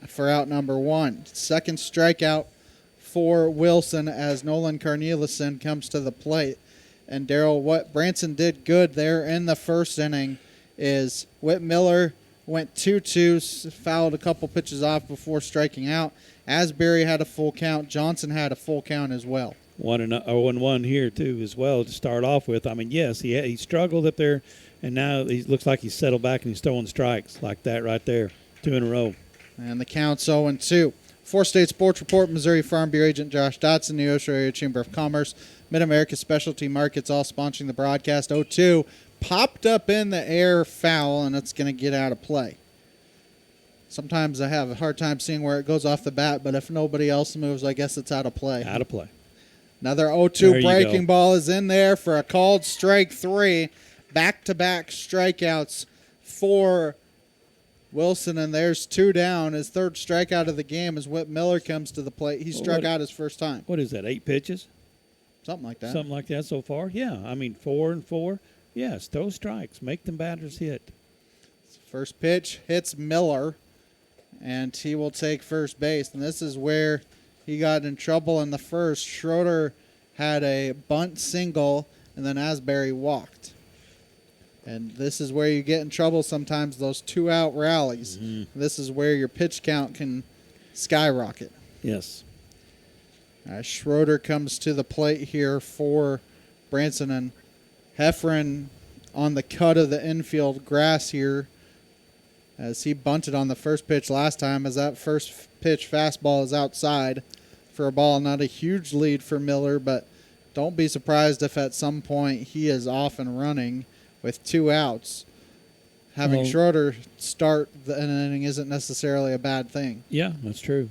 for out number 1. Second strikeout for Wilson as Nolan Cornelison comes to the plate. And Daryl, what Branson did good there in the first inning is Whit Miller went 2-2, fouled a couple pitches off before striking out. Asbury had a full count. Johnson had a full count as well.
1-1 here, too, as well, to start off with. Yes, he struggled up there, and now he looks like he's settled back and he's throwing strikes like that right there, 2 in a row.
And the count's 0-2. Four-State Sports Report, Missouri Farm Bureau Agent Josh Dotson, Neosho Area Chamber of Commerce, Mid-America Specialty Markets, all sponsoring the broadcast. 0-2, popped up in the air, foul, and it's going to get out of play. Sometimes I have a hard time seeing where it goes off the bat, but if nobody else moves, I guess it's out of play.
Out of play.
Another 0-2 breaking ball is in there for a called strike 3. Back-to-back strikeouts for Wilson, and there's 2 down. His third strikeout of the game as Whit Miller comes to the plate. He struck out his first time.
What is that, 8 pitches?
Something like that.
Something like that so far? Yeah, 4 and 4. Yes, throw strikes. Make them batters hit.
First pitch hits Miller, and he will take first base. And this is where he got in trouble in the first. Schroeder had a bunt single, and then Asbury walked. And this is where you get in trouble sometimes, those two-out rallies. This is where your pitch count can skyrocket.
Yes.
Schroeder comes to the plate here for Branson, and Heffron on the cut of the infield grass here as he bunted on the first pitch last time, as that first pitch fastball is outside for a ball. Not a huge lead for Miller, but don't be surprised if at some point he is off and running with 2 outs. Having Schroeder start the inning isn't necessarily a bad thing.
Yeah, that's true.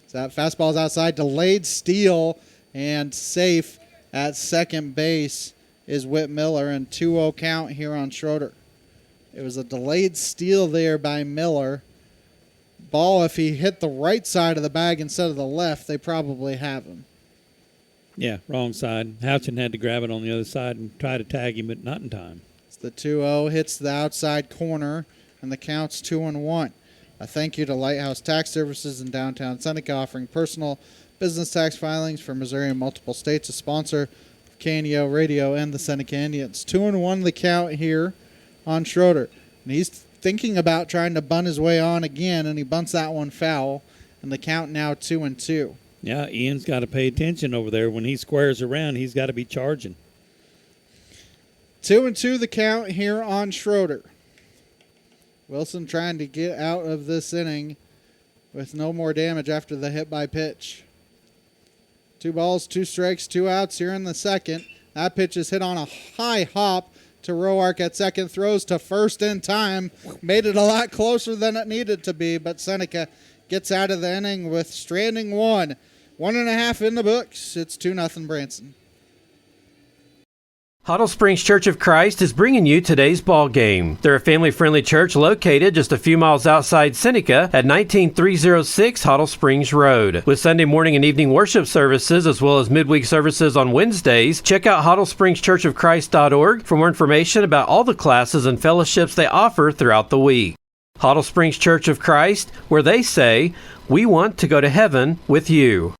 So that fastball's outside, delayed steal, and safe at second base is Whit Miller, and 2-0 count here on Schroeder. It was a delayed steal there by Miller. Ball, if he hit the right side of the bag instead of the left, they probably have him.
Yeah, wrong side. Houchin had to grab it on the other side and try to tag him, but not in time.
The 2-0 hits the outside corner, and the count's 2-1. A thank you to Lighthouse Tax Services in downtown Seneca, offering personal business tax filings for Missouri and multiple states. A sponsor of KNEO Radio and the Seneca Indians. 2-1 the count here on Schroeder. And he's thinking about trying to bunt his way on again, and he bunts that one foul, and the count now 2-2.
Yeah, Ian's got to pay attention over there. When he squares around, he's got to be charging.
2-2 the count here on Schroeder. Wilson trying to get out of this inning with no more damage after the hit by pitch. 2 balls, 2 strikes, 2 outs here in the second. That pitch is hit on a high hop to Roark at second. Throws to first in time. Made it a lot closer than it needed to be, but Seneca gets out of the inning with stranding 1. 1.5 in the books. It's 2-0 Branson.
Huddle Springs Church of Christ is bringing you today's ball game. They're a family-friendly church located just a few miles outside Seneca at 19306 Huddle Springs Road. With Sunday morning and evening worship services as well as midweek services on Wednesdays, check out huddlespringschurchofchrist.org for more information about all the classes and fellowships they offer throughout the week. Huddle Springs Church of Christ, where they say, "We want to go to heaven with you."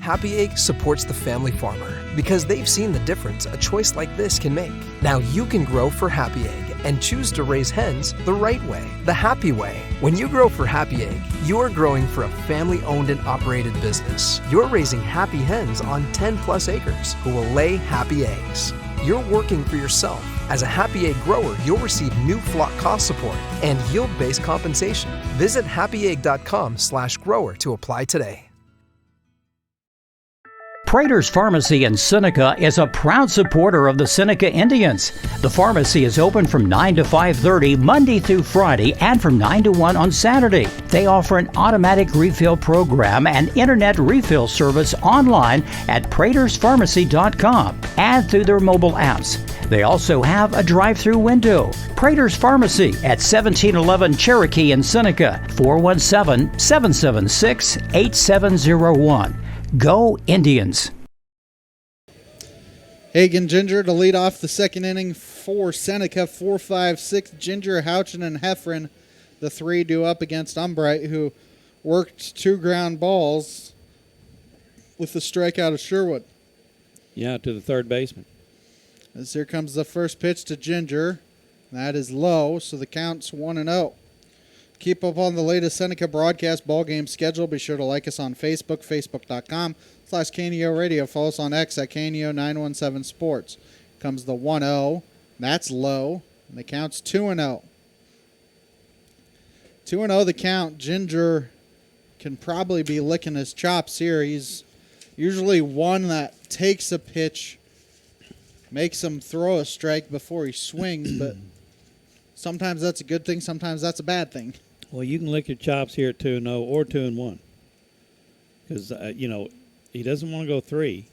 Happy Egg supports the family farmer because they've seen the difference a choice like this can make. Now you can grow for Happy Egg and choose to raise hens the right way, the happy way. When you grow for Happy Egg, you're growing for a family-owned and operated business. You're raising happy hens on 10+ acres who will lay happy eggs. You're working for yourself. As a Happy Egg grower, you'll receive new flock cost support and yield-based compensation. Visit happyegg.com/grower to apply today.
Prater's Pharmacy in Seneca is a proud supporter of the Seneca Indians. The pharmacy is open from 9 to 5:30 Monday through Friday and from 9 to 1 on Saturday. They offer an automatic refill program and internet refill service online at praterspharmacy.com and through their mobile apps. They also have a drive-through window. Prater's Pharmacy at 1711 Cherokee in Seneca, 417-776-8701. Go Indians.
Hagen Ginger to lead off the second inning for Seneca. 4-5-6. Ginger, Houchin, and Heffron, the 3 due up against Umbright, who worked 2 ground balls with the strikeout of Sherwood.
Yeah, to the third baseman.
As here comes the first pitch to Ginger. That is low, so the count's 1-0. Keep up on the latest Seneca broadcast ball game schedule. Be sure to like us on Facebook, facebook.com/KNEO Radio. Follow us on X at KNEO917 Sports. Comes the 1-0. That's low. And the count's 2-0. 2-0 the count. Ginger can probably be licking his chops here. He's usually one that takes a pitch, makes him throw a strike before he swings, but sometimes that's a good thing, sometimes that's a bad thing.
Well, you can lick your chops here at 2-0 or 2-1. Because, he doesn't want to go 3.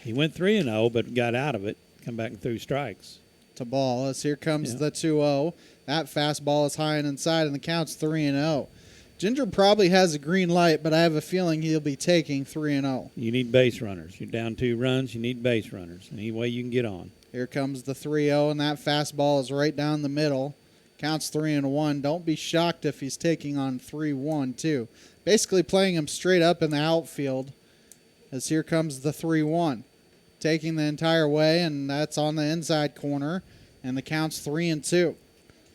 He went 3-0, but got out of it, come back and threw strikes.
To ball, as here comes the 2-0. That fastball is high and inside, and the count's 3-0. Ginger probably has a green light, but I have a feeling he'll be taking 3-0.
You need base runners. You're down 2 runs, you need base runners. Any way you can get on.
Here comes the 3-0, and that fastball is right down the middle. Counts 3-1. Don't be shocked if he's taking on 3-1 too. Basically playing him straight up in the outfield. As here comes the 3-1. Taking the entire way, and that's on the inside corner. And the count's 3-2.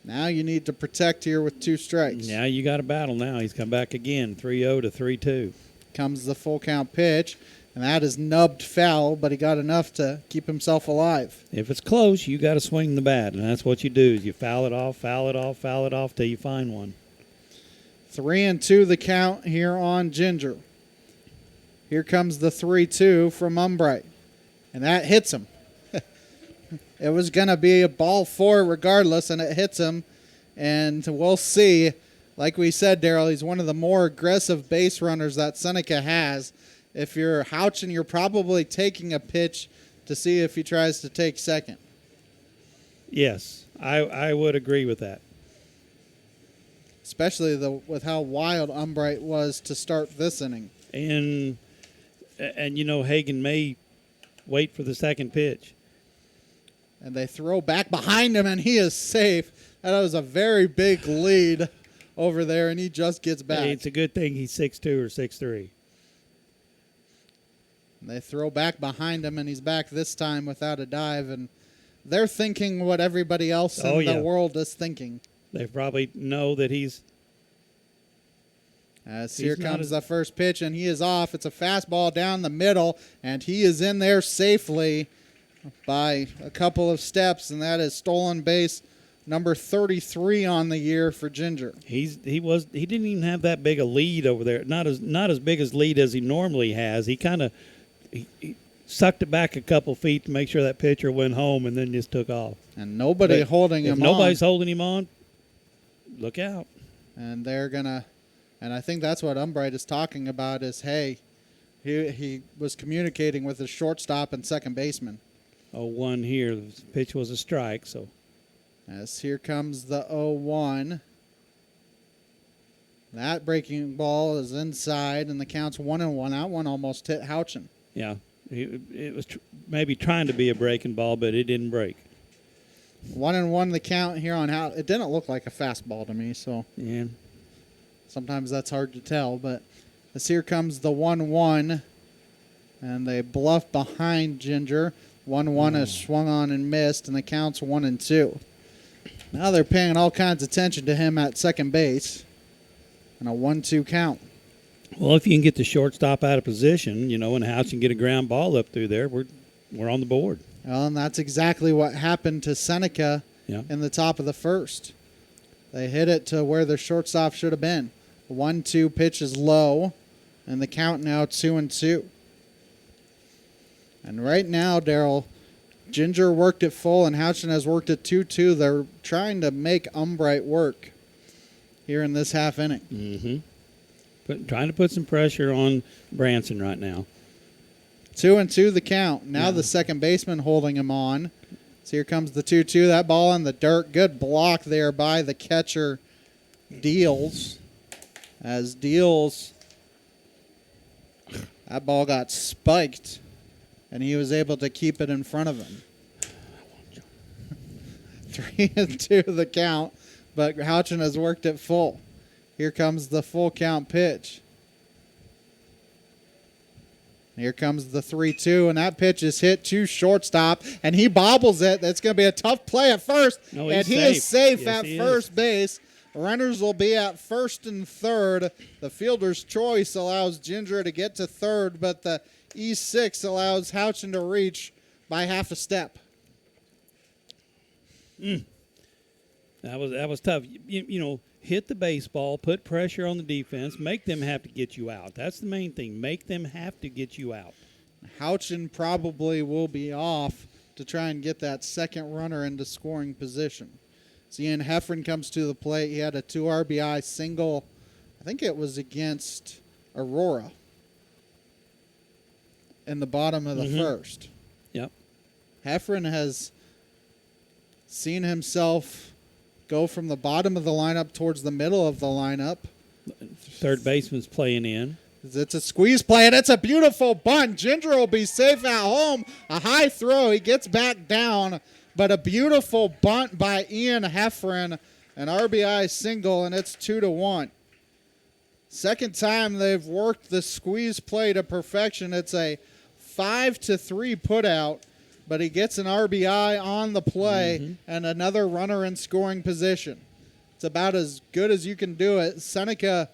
Now you need to protect here with 2 strikes.
Now you got a battle now. He's come back again, 3-0 to 3-2.
Comes the full count pitch, and that is nubbed foul, but he got enough to keep himself alive.
If it's close, you got to swing the bat, and that's what you do. Is you foul it off, foul it off, foul it off till you find one.
3-2 the count here on Ginger. Here comes the 3-2 from Umbright, and that hits him. It was going to be a ball 4 regardless, and it hits him. And we'll see. Like we said, Daryl, he's one of the more aggressive base runners that Seneca has. If you're Houchin, you're probably taking a pitch to see if he tries to take second.
Yes, I would agree with that.
Especially with how wild Umbright was to start this inning.
And Hagan may wait for the second pitch.
And they throw back behind him, and he is safe. That was a very big lead over there, and he just gets back.
Hey, it's a good thing he's 6'2" or 6'3".
They throw back behind him, and he's back this time without a dive. And they're thinking what everybody else in the world is thinking.
They probably know that he's...
Here comes the first pitch, and he is off. It's a fastball down the middle, and he is in there safely by a couple of steps, and that is stolen base number 33 on the year for Ginger.
He didn't even have that big a lead over there. Not as big as lead as he normally has. He kind of he sucked it back a couple feet to make sure that pitcher went home, and then just took off.
And nobody holding him on.
If nobody's holding him on, look out.
And they're gonna, and I think that's what Umbright is talking about. Is hey, he was communicating with his shortstop and second baseman.
0-1 here. The pitch was a strike, so.
As here comes the 0-1. That breaking ball is inside, and the count's 1-1. That one almost hit Houchin.
Yeah, it was maybe trying to be a breaking ball, but it didn't break.
1-1 the count here on how it didn't look like a fastball to me, so
yeah.
Sometimes that's hard to tell, but as here comes the 1-1, and they bluff behind Ginger. 1-1 is swung on and missed, and the count's 1-2. Now they're paying all kinds of attention to him at second base, and a 1-2 count.
Well, if you can get the shortstop out of position, and House can get a ground ball up through there, we're on the board.
Well, and that's exactly what happened to Seneca in the top of the first. They hit it to where the shortstop should have been. The 1-2 pitch is low, and the count now 2-2. And right now, Daryl, Ginger worked it full, and Houchin has worked it 2-2. They're trying to make Umbright work here in this half inning.
Mm-hmm. Trying to put some pressure on Branson right now.
2-2 the count. Now the second baseman holding him on. So here comes the 2-2. That ball in the dirt. Good block there by the catcher, Deals. As Deals, that ball got spiked, and he was able to keep it in front of him. 3-2 the count, but Houchin has worked it full. Here comes the full count pitch. Here comes the 3-2, and that pitch is hit to shortstop, and he bobbles it. That's going to be a tough play at first, and he is safe at first base. Runners will be at first and third. The fielder's choice allows Ginger to get to third, but the E6 allows Houchin to reach by half a step.
That was tough. Hit the baseball, put pressure on the defense, make them have to get you out. That's the main thing. Make them have to get you out.
Houchin probably will be off to try and get that second runner into scoring position. So Ian Heffron comes to the plate. He had a 2 RBI single. I think it was against Aurora in the bottom of the first.
Yep.
Heffron has seen himself go from the bottom of the lineup towards the middle of the lineup.
Third baseman's playing in.
It's a squeeze play, and it's a beautiful bunt. Ginger will be safe at home. A high throw. He gets back down, but a beautiful bunt by Ian Heffron, an RBI single, and it's 2-1. Second time they've worked the squeeze play to perfection. It's a 5-3 putout, but he gets an RBI on the play and another runner in scoring position. It's about as good as you can do it. Seneca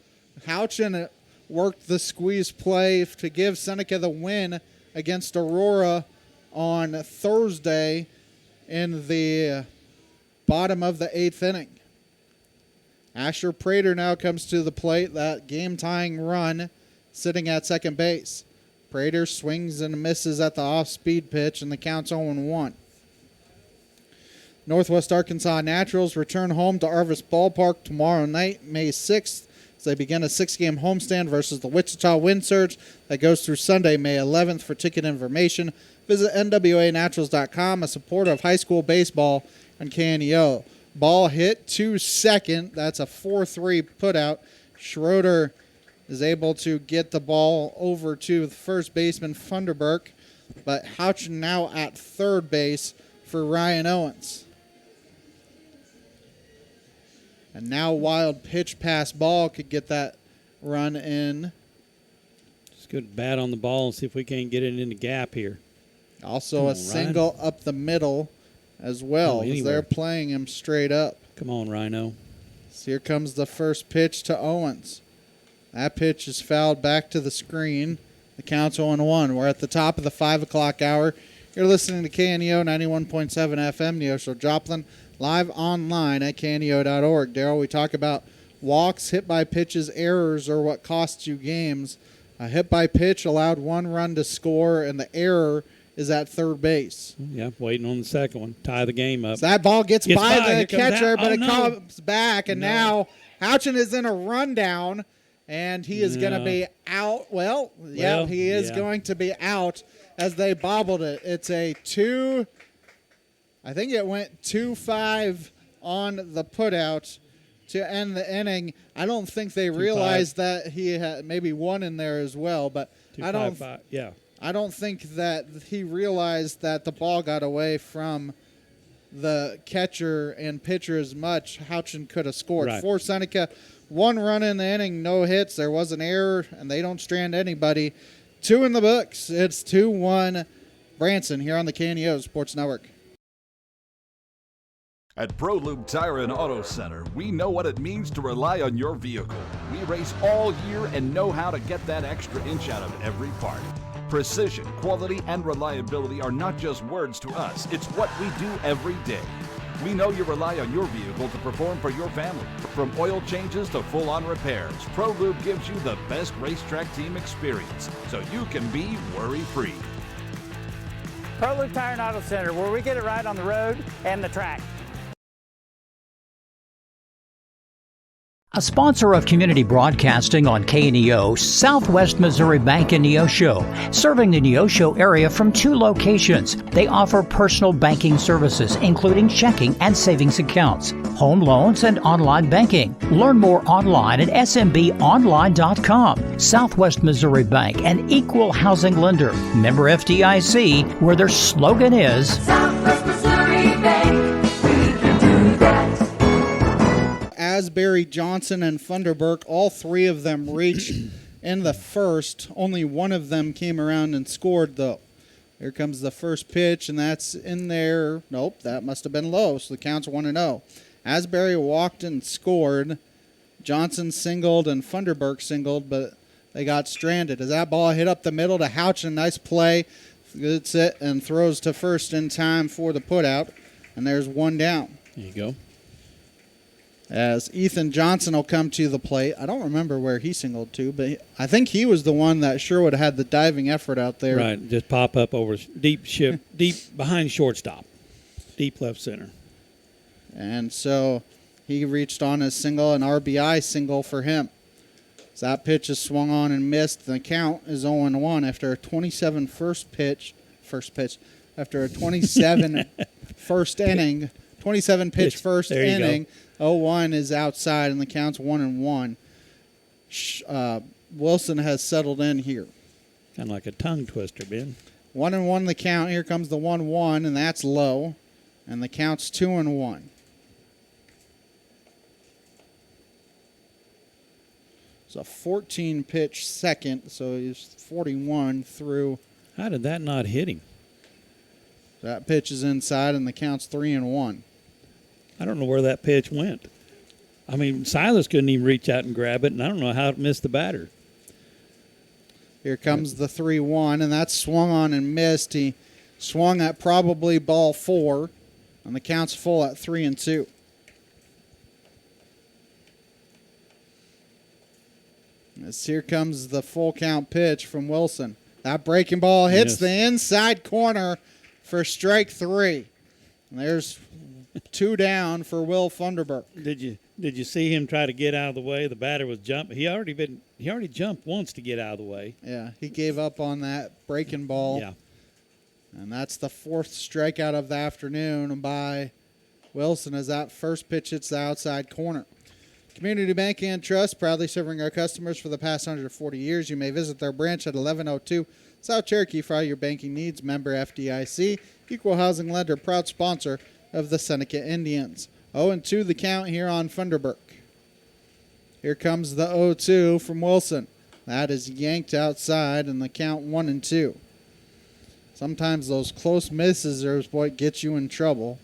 Houchin worked the squeeze play to give Seneca the win against Aurora on Thursday in the bottom of the 8th inning. Asher Prater now comes to the plate, that game-tying run sitting at second base. Prater swings and misses at the off-speed pitch, and the count's 0-1. Northwest Arkansas Naturals return home to Arvis Ballpark tomorrow night, May 6th, as they begin a 6-game homestand versus the Wichita Wind Surge that goes through Sunday, May 11th. For ticket information, visit nwanaturals.com, a supporter of high school baseball and KNEO. Ball hit to second. That's a 4-3 putout. Schroeder is able to get the ball over to the first baseman, Funderburk, but Houchin now at third base for Ryan Owens. And now wild pitch pass ball could get that run in.
Just go to bat on the ball and see if we can't get it in the gap here.
Also a single up the middle as well, as they're playing him straight up.
Come on, Rhino.
So here comes the first pitch to Owens. That pitch is fouled back to the screen. The count's 0-1. We're at the top of the 5 o'clock hour. You're listening to KNEO 91.7 FM, Neosho Joplin, live online at kneo.org. Daryl, we talk about walks, hit by pitches, errors, or what costs you games. A hit by pitch allowed one run to score, and the error is at third base.
Yeah, waiting on the second one. Tie the game up.
So that ball gets by the catcher, but it
no.
comes back, and now Houchin is in a rundown, and he is going to be out. Well, he is going to be out as they bobbled it. It's a 2, I think it went 2-5 on the putout to end the inning. I don't think they realized that he had maybe one in there as well, but I don't think that he realized that the ball got away from the catcher and pitcher as much. Houchin could have scored.
Right.
For Seneca, 1 run in the inning, no hits. There was an error, and they don't strand anybody. 2 in the books. It's 2-1 Branson here on the KNEO Sports Network.
At ProLube Tire and Auto Center, we know what it means to rely on your vehicle. We race all year and know how to get that extra inch out of every part. Precision, quality, and reliability are not just words to us. It's what we do every day. We know you rely on your vehicle to perform for your family. From oil changes to full-on repairs, ProLube gives you the best racetrack team experience, so you can be worry-free.
ProLube Tire and Auto Center, where we get it right on the road and the track.
A sponsor of community broadcasting on KNEO, Southwest Missouri Bank in Neosho, serving the Neosho area from 2 locations. They offer personal banking services, including checking and savings accounts, home loans, and online banking. Learn more online at smbonline.com. Southwest Missouri Bank, an equal housing lender. Member FDIC, where their slogan is
Southwest Missouri Bank, we can do that.
Asbury, Johnson, and Funderburk, all 3 of them reached in the first. Only one of them came around and scored, though. Here comes the first pitch, and that's in there. Nope, that must have been low, so the count's 1-0. Asbury walked and scored. Johnson singled and Funderburk singled, but they got stranded. As that ball hit up the middle to Houchin, nice play. Gets it and throws to first in time for the putout, and there's 1 down.
There you go.
As Ethan Johnson will come to the plate. I don't remember where he singled to, but I think he was the one that Sherwood had the diving effort out there.
Right, just pop up over deep behind shortstop, deep left center.
And so he reached on his single, an RBI single for him. So that pitch is swung on and missed. The count is 0-1 after a 27 after a 27 first inning, 27 pitch first inning. 0-1 is outside, and the count's 1-1. Wilson has settled in here.
Kind of like a tongue twister, Ben.
1-1 the count. Here comes the 1-1, and that's low. And the count's 2-1. It's a 14-pitch second, so he's 41 through.
How did that not hit him?
That pitch is inside, and the count's 3-1.
I don't know where that pitch went. I mean, Silas couldn't even reach out and grab it, and I don't know how it missed the batter.
Here comes the 3-1, and that's swung on and missed. He swung at probably ball 4, and the count's full at 3-2. As here comes the full count pitch from Wilson. That breaking ball hits the inside corner for strike 3. And there's 2 down for Will Funderburk.
Did you see him try to get out of the way? The batter was jumping. He already jumped once to get out of the way.
Yeah, he gave up on that breaking ball.
Yeah.
And that's the 4th strikeout of the afternoon by Wilson as that first pitch hits the outside corner. Community Bank and Trust, proudly serving our customers for the past 140 years. You may visit their branch at 1102 South Cherokee for all your banking needs. Member FDIC, equal housing lender, proud sponsor of the Seneca Indians. 0-2 the count here on Funderburk. Here comes the 0-2 from Wilson. That is yanked outside, and the count 1-2. Sometimes those close misses are what gets you in trouble.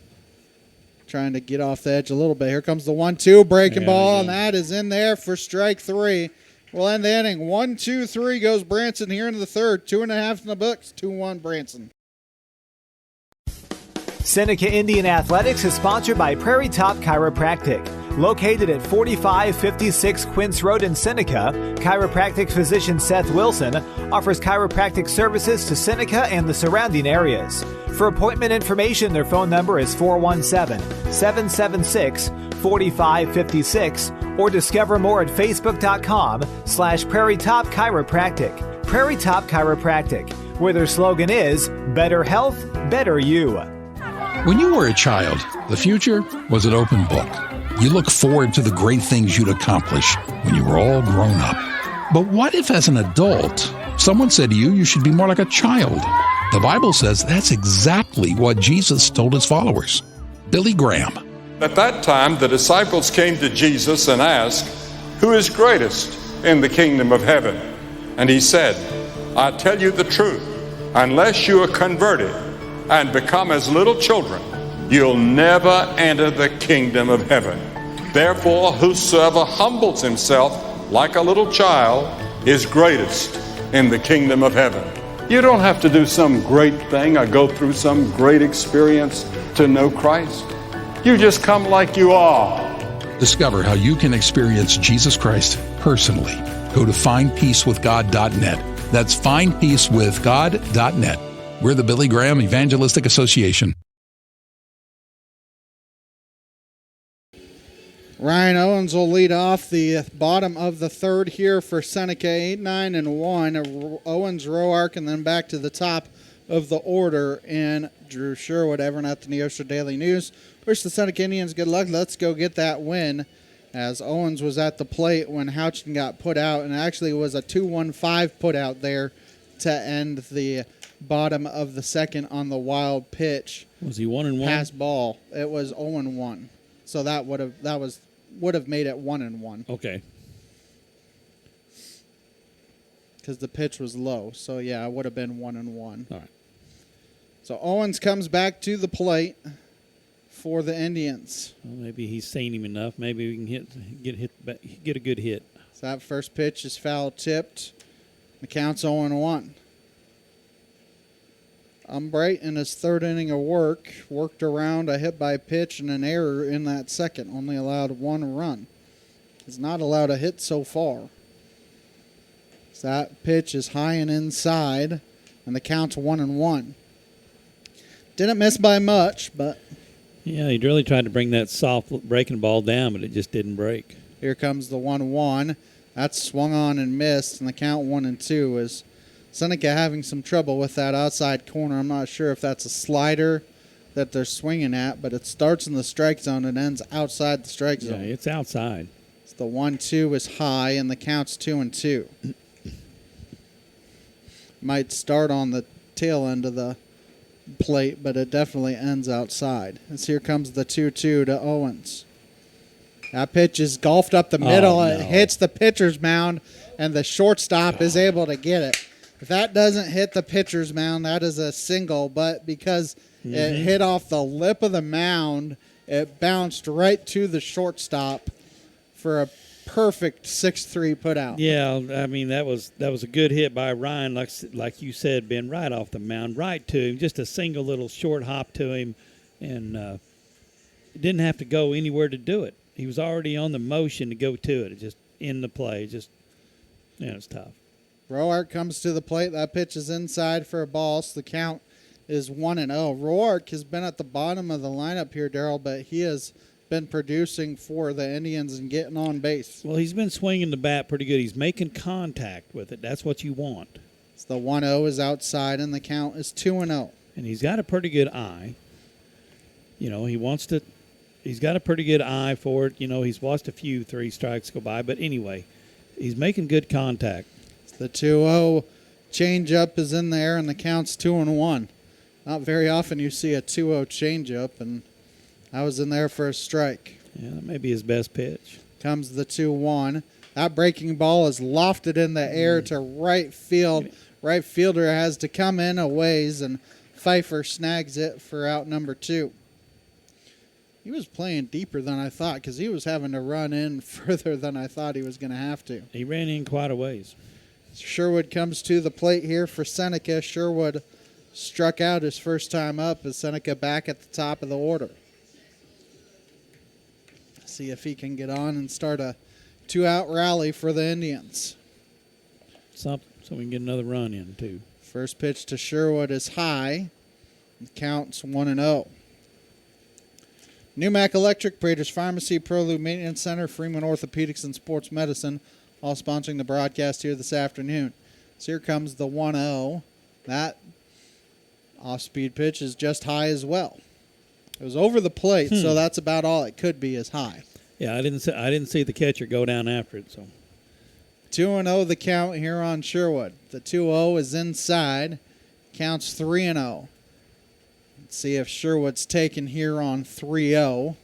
Trying to get off the edge a little bit. Here comes the 1-2 breaking ball, and that is in there for strike 3. We'll end the inning. 1-2-3 goes Branson here into the third. 2.5 in the books. 2-1 Branson.
Seneca Indian Athletics is sponsored by Prairie Top Chiropractic. Located at 4556 Quince Road in Seneca, chiropractic physician Seth Wilson offers chiropractic services to Seneca and the surrounding areas. For appointment information, their phone number is 417-776-4556 or discover more at facebook.com/Prairie Top Chiropractic. Prairie Top Chiropractic, where their slogan is Better Health, Better You.
When you were a child, the future was an open book. You look forward to the great things you'd accomplish when you were all grown up. But what if as an adult, someone said to you, you should be more like a child? The Bible says that's exactly what Jesus told his followers. Billy Graham.
At that time, the disciples came to Jesus and asked, "Who is greatest in the kingdom of heaven?" And he said, "I tell you the truth, unless you are converted and become as little children, you'll never enter the kingdom of heaven. Therefore, whosoever humbles himself like a little child is greatest in the kingdom of heaven." You don't have to do some great thing or go through some great experience to know Christ. You just come like you are.
Discover how you can experience Jesus Christ personally. Go to findpeacewithgod.net. That's findpeacewithgod.net. We're the Billy Graham Evangelistic Association.
Ryan Owens will lead off the bottom of the third here for Seneca, 8-9-1. Owens, Roark, and then back to the top of the order. And Drew Sherwood, Everett at the Neosho Daily News. Wish the Seneca Indians good luck. Let's go get that win, as Owens was at the plate when Houchin got put out, and actually it was a 2-1-5 put out there to end the bottom of the second on the wild pitch.
Was he 1-1?
Pass ball. It was 0-1. So that would have made it 1-1.
Okay.
Because the pitch was low. So yeah, it would have been 1-1.
All right.
So Owens comes back to the plate for the Indians.
Well, maybe he's seen him enough. Maybe we can get a good hit.
So that first pitch is foul tipped. The count's 0-1. Umbright in his third inning of work worked around a hit by pitch and an error in that second. Only allowed 1 run. He's not allowed a hit so far. So that pitch is high and inside, and the count's 1-1. Didn't miss by much, but
yeah, he really tried to bring that soft breaking ball down, but it just didn't break.
Here comes the 1-1. That's swung on and missed, and the count 1-2 is Seneca having some trouble with that outside corner. I'm not sure if that's a slider that they're swinging at, but it starts in the strike zone and ends outside the strike zone.
Yeah, it's outside.
So the 1-2 is high, and the count's 2-2. Might start on the tail end of the plate, but it definitely ends outside. As here comes the 2-2 to Owens. That pitch is golfed up the middle.
No.
It hits the pitcher's mound, and the shortstop is able to get it. If that doesn't hit the pitcher's mound, that is a single, but because it hit off the lip of the mound, it bounced right to the shortstop for a perfect 6-3 put out.
Yeah, I mean, that was a good hit by Ryan, like you said, Ben, right off the mound, right to him, just a single little short hop to him, and didn't have to go anywhere to do it. He was already on the motion to go to it. It just in the play. It's tough.
Roark comes to the plate. That pitch is inside for a ball, so the count is 1-0. Roark has been at the bottom of the lineup here, Darryl, but he has been producing for the Indians and getting on base.
Well, he's been swinging the bat pretty good. He's making contact with it. That's what you want.
So the 1-0 is outside, and the count is 2-0.
And he's got a pretty good eye. He's got a pretty good eye for it. He's watched a few 3 strikes go by. But anyway, he's making good contact.
The 2-0 changeup is in there, and the count's 2-1. Not very often you see a 2-0 changeup, and I was in there for a strike.
Yeah, that may be his best pitch.
Comes the 2-1. That breaking ball is lofted in the air to right field. Right fielder has to come in a ways, and Pfeiffer snags it for out number 2. He was playing deeper than I thought because he was having to run in further than I thought he was going to have to.
He ran in quite a ways.
Sherwood comes to the plate here for Seneca. Sherwood struck out his first time up as Seneca back at the top of the order. See if he can get on and start a 2-out rally for the Indians.
So we can get another run in, too.
First pitch to Sherwood is high. The count's 1-0. Newmac Electric, Prater's Pharmacy, ProLube Maintenance Center, Freeman Orthopedics and Sports Medicine, all sponsoring the broadcast here this afternoon. So here comes the 1-0. That off-speed pitch is just high as well. It was over the plate, so that's about all it could be is high.
Yeah, I didn't see the catcher go down after it. So
2-0 the count here on Sherwood. The 2-0 is inside. Counts 3-0. Let's see if Sherwood's taken here on 3-0.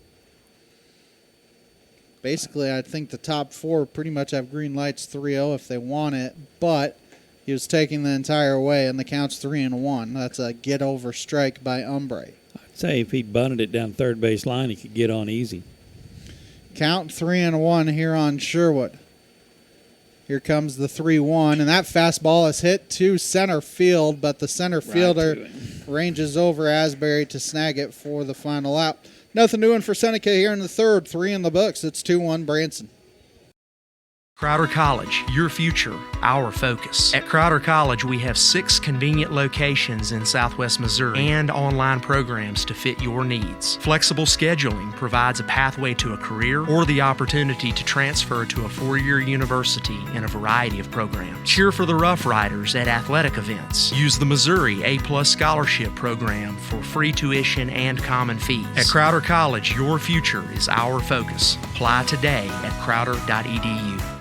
Basically, I think the top 4 pretty much have green lights 3-0 if they want it, but he was taking the entire way, and the count's 3-1. That's a get-over strike by Umbre.
I'd say if he bunted it down third base line, he could get on easy.
Count 3-1 here on Sherwood. Here comes the 3-1, and that fastball is hit to center field, but the center fielder ranges over Asbury to snag it for the final out. Nothing doing for Seneca here in the third. 3 in the books. It's 2-1 Branson.
Crowder College, your future, our focus. At Crowder College, we have 6 convenient locations in Southwest Missouri and online programs to fit your needs. Flexible scheduling provides a pathway to a career or the opportunity to transfer to a 4-year university in a variety of programs. Cheer for the Rough Riders at athletic events. Use the Missouri A+ Scholarship Program for free tuition and common fees. At Crowder College, your future is our focus. Apply today at crowder.edu.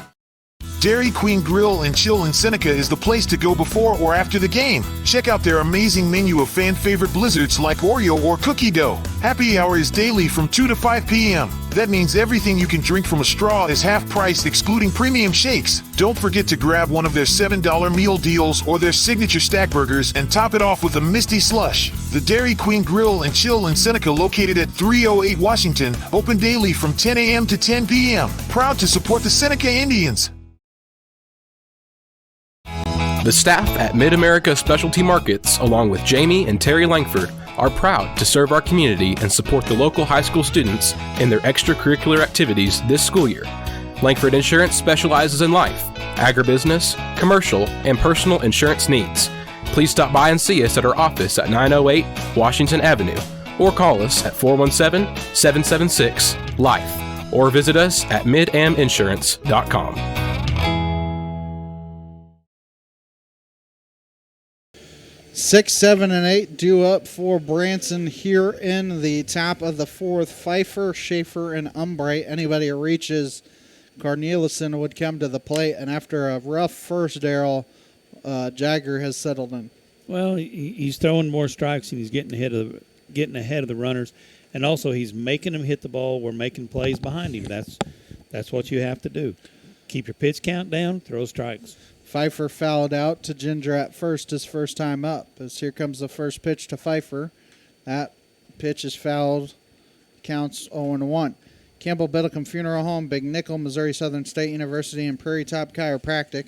Dairy Queen Grill and Chill in Seneca is the place to go before or after the game. Check out their amazing menu of fan-favorite blizzards like Oreo or cookie dough. Happy hour is daily from 2 to 5 p.m. That means everything you can drink from a straw is half price, excluding premium shakes. Don't forget to grab one of their $7 meal deals or their signature stack burgers and top it off with a Misty Slush. The Dairy Queen Grill and Chill in Seneca, located at 308 Washington, open daily from 10 a.m. to 10 p.m. Proud to support the Seneca Indians.
The staff at Mid-America Specialty Markets, along with Jamie and Terry Langford, are proud to serve our community and support the local high school students in their extracurricular activities this school year. Langford Insurance specializes in life, agribusiness, commercial, and personal insurance needs. Please stop by and see us at our office at 908 Washington Avenue, or call us at 417-776-LIFE, or visit us at midaminsurance.com.
6, 7, and 8 due up for Branson here in the top of the 4th. Pfeiffer, Schaefer, and Umbre. Anybody who reaches Corneliuson would come to the plate, and after a rough first, Darryl, Jagger has settled in.
Well, he's throwing more strikes and he's getting ahead of the runners, and also he's making them hit the ball. We're making plays behind him. That's what you have to do. Keep your pitch count down. Throw strikes.
Pfeiffer fouled out to Ginger at first, his first time up. As here comes the first pitch to Pfeiffer. That pitch is fouled. Counts 0-1. Campbell Biddlecombe Funeral Home, Big Nickel, Missouri Southern State University, and Prairie Top Chiropractic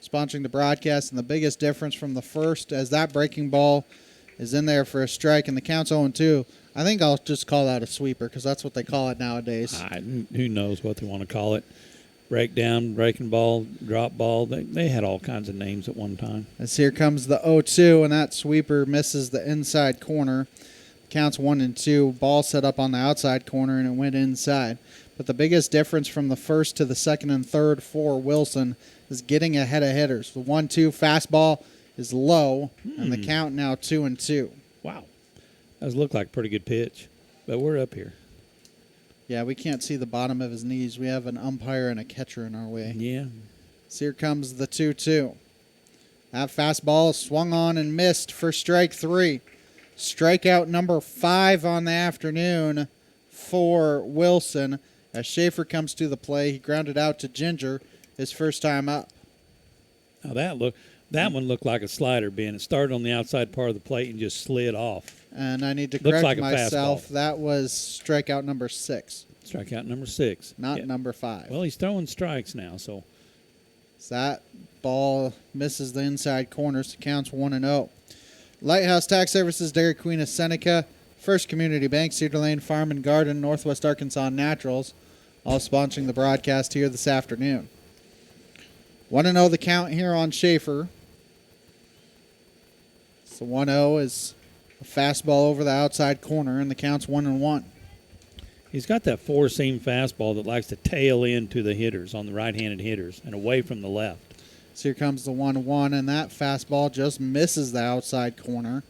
sponsoring the broadcast. And the biggest difference from the first, as that breaking ball is in there for a strike and the count's 0-2. I think I'll just call that a sweeper because that's what they call it nowadays.
Who knows what they want to call it. Breakdown, breaking ball, drop ball. They had all kinds of names at one time.
As here comes the 0-2, and that sweeper misses the inside corner. Counts 1-2. Ball set up on the outside corner, and it went inside. But the biggest difference from the first to the second and third for Wilson is getting ahead of hitters. The 1-2 fastball is low, and the count now 2-2.
Wow. That looked like a pretty good pitch, but we're up here.
Yeah, we can't see the bottom of his knees. We have an umpire and a catcher in our way.
Yeah.
So here comes the 2-2. That fastball swung on and missed for strike 3. Strikeout number 5 on the afternoon for Wilson. As Schaefer comes to the play, he grounded out to Ginger, his first time up.
Now that one looked like a slider, Ben. It started on the outside part of the plate and just slid off.
And I need to
Looks
correct
like a
myself.
fastball.
That was strikeout number 6.
Strikeout number 6.
Not number 5.
Well, he's throwing strikes now, so.
That ball misses the inside corner, so counts 1-0. Lighthouse Tax Services, Dairy Queen of Seneca, First Community Bank, Cedar Lane Farm and Garden, Northwest Arkansas Naturals, all sponsoring the broadcast here this afternoon. 1-0 the count here on Schaefer. So 1-0 is a fastball over the outside corner, and the count's 1-1.
He's got that four-seam fastball that likes to tail into the hitters, on the right-handed hitters, and away from the left.
So here comes the 1-1, and that fastball just misses the outside corner.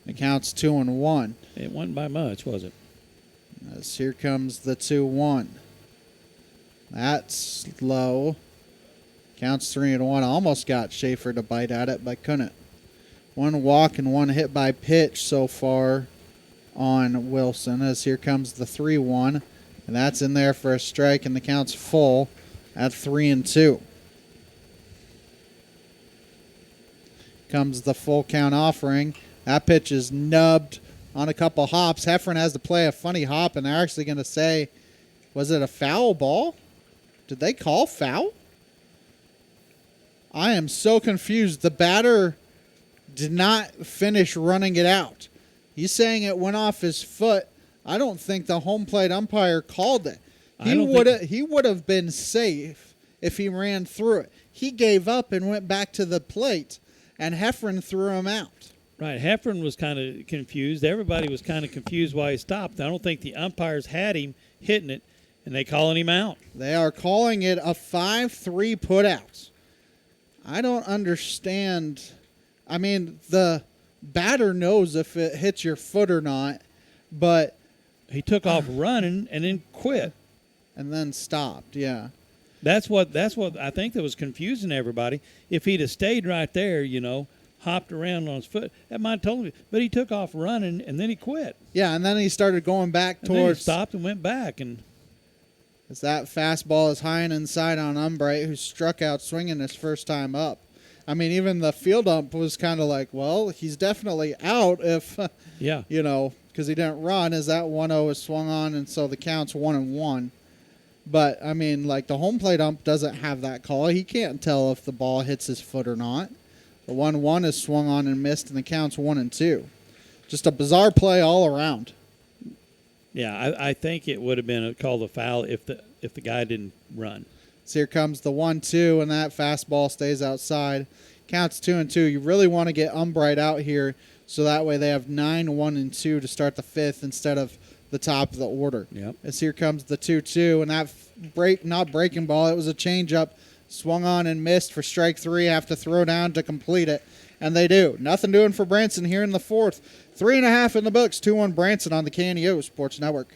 The count's 2-1.
It wasn't by much, was it?
As here comes the 2-1. That's low. Counts 3-1. Almost got Schaefer to bite at it, but couldn't. One walk and one hit by pitch so far on Wilson. As here comes the 3-1, and that's in there for a strike, and the count's full at 3-2. Comes the full count offering. That pitch is nubbed on a couple hops. Heffron has to play a funny hop, and they're actually going to say, was it a foul ball? Did they call foul? I am so confused. The batter did not finish running it out. He's saying it went off his foot. I don't think the home plate umpire called it. He would have been safe if he ran through it. He gave up and went back to the plate, and Heffron threw him out.
Right, Heffron was kind of confused. Everybody was kind of confused why he stopped. I don't think the umpires had him hitting it, and they calling him out.
They are calling it a 5-3 putout. I don't understand. I mean, the batter knows if it hits your foot or not, but
he took off running and then quit.
And then stopped, yeah.
That's what I think that was confusing everybody. If he'd have stayed right there, hopped around on his foot, that might have told him. But he took off running, and then he quit.
Yeah, and then he started going back
and then
towards.
He stopped and went back. And
as that fastball is high and inside on Umbright, who struck out swinging his first time up. I mean, even the field ump was kind of like, well, he's definitely out if,
yeah,
because he didn't run, as that 1-0 is swung on, and so the count's 1-1. But, I mean, like, the home plate ump doesn't have that call. He can't tell if the ball hits his foot or not. The 1-1 is swung on and missed, and the count's 1-2. Just a bizarre play all around.
Yeah, I think it would have been called a foul if the guy didn't run.
So here comes the 1-2, and that fastball stays outside. Counts 2-2. You really want to get Umbright out here so that way they have 9-1-2 to start the fifth instead of the top of the order.
Yep.
As here comes the 2-2, and that not breaking ball, it was a changeup. Swung on and missed for strike 3. Have to throw down to complete it. And they do. Nothing doing for Branson here in the fourth. 3.5 in the books. 2-1 Branson on the KNEO Sports Network.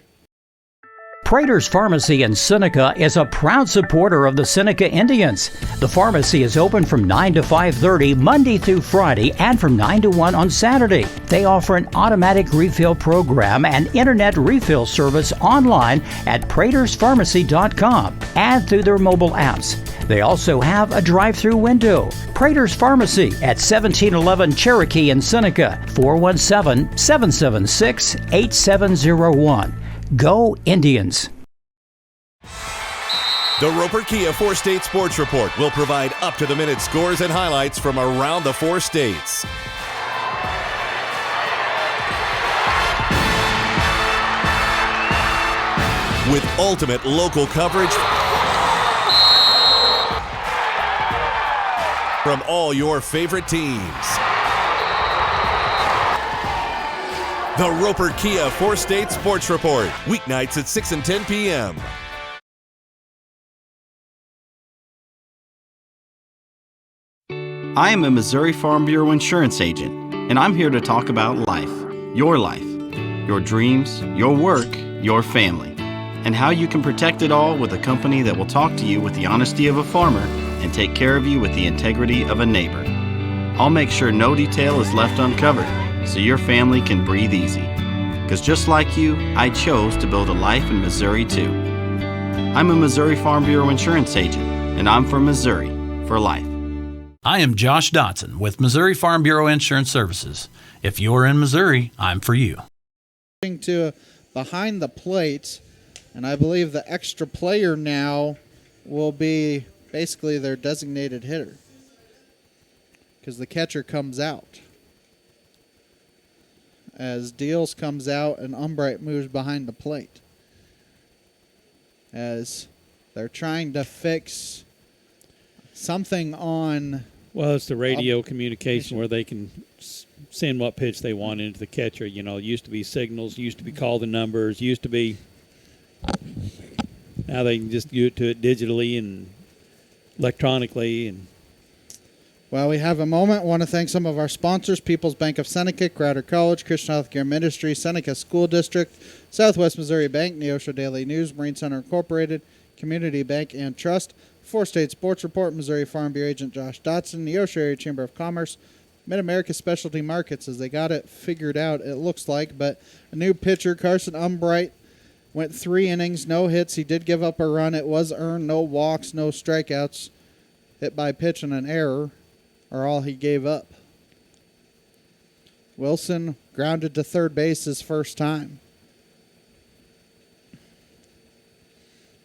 Prater's Pharmacy in Seneca is a proud supporter of the Seneca Indians. The pharmacy is open from 9 to 5:30 Monday through Friday and from 9 to 1 on Saturday. They offer an automatic refill program and internet refill service online at praterspharmacy.com and through their mobile apps. They also have a drive-through window. Prater's Pharmacy at 1711 Cherokee in Seneca, 417-776-8701. Go Indians!
The Roper Kia 4-State Sports Report will provide up-to-the-minute scores and highlights from around the 4 states. With ultimate local coverage from all your favorite teams. The Roper Kia 4-State Sports Report, weeknights at 6 and 10 p.m.
I am a Missouri Farm Bureau insurance agent, and I'm here to talk about life, your dreams, your work, your family, and how you can protect it all with a company that will talk to you with the honesty of a farmer and take care of you with the integrity of a neighbor. I'll make sure no detail is left uncovered, so your family can breathe easy. Because just like you, I chose to build a life in Missouri too. I'm a Missouri Farm Bureau insurance agent, and I'm from Missouri for life.
I am Josh Dotson with Missouri Farm Bureau Insurance Services. If you're in Missouri, I'm for you.
To behind the plate, and I believe the extra player now will be basically their designated hitter because the catcher comes out. As Deals comes out and Umbright moves behind the plate. As they're trying to fix something on...
Well, it's the radio communication where they can send what pitch they want into the catcher. You know, it used to be signals, used to be call the numbers, used to be... Now they can just do it to it digitally and electronically and...
Well, we have a moment. I want to thank some of our sponsors, People's Bank of Seneca, Crowder College, Christian Healthcare Ministry, Seneca School District, Southwest Missouri Bank, Neosho Daily News, Marine Center Incorporated, Community Bank and Trust, 4-State Sports Report, Missouri Farm Bureau Agent Josh Dotson, Neosho Area Chamber of Commerce, Mid-America Specialty Markets, as they got it figured out, it looks like. But a new pitcher, Carson Umbright, went 3 innings, no hits. He did give up a run. It was earned, no walks, no strikeouts. Hit by pitch and an error are all he gave up. Wilson grounded to third base his first time.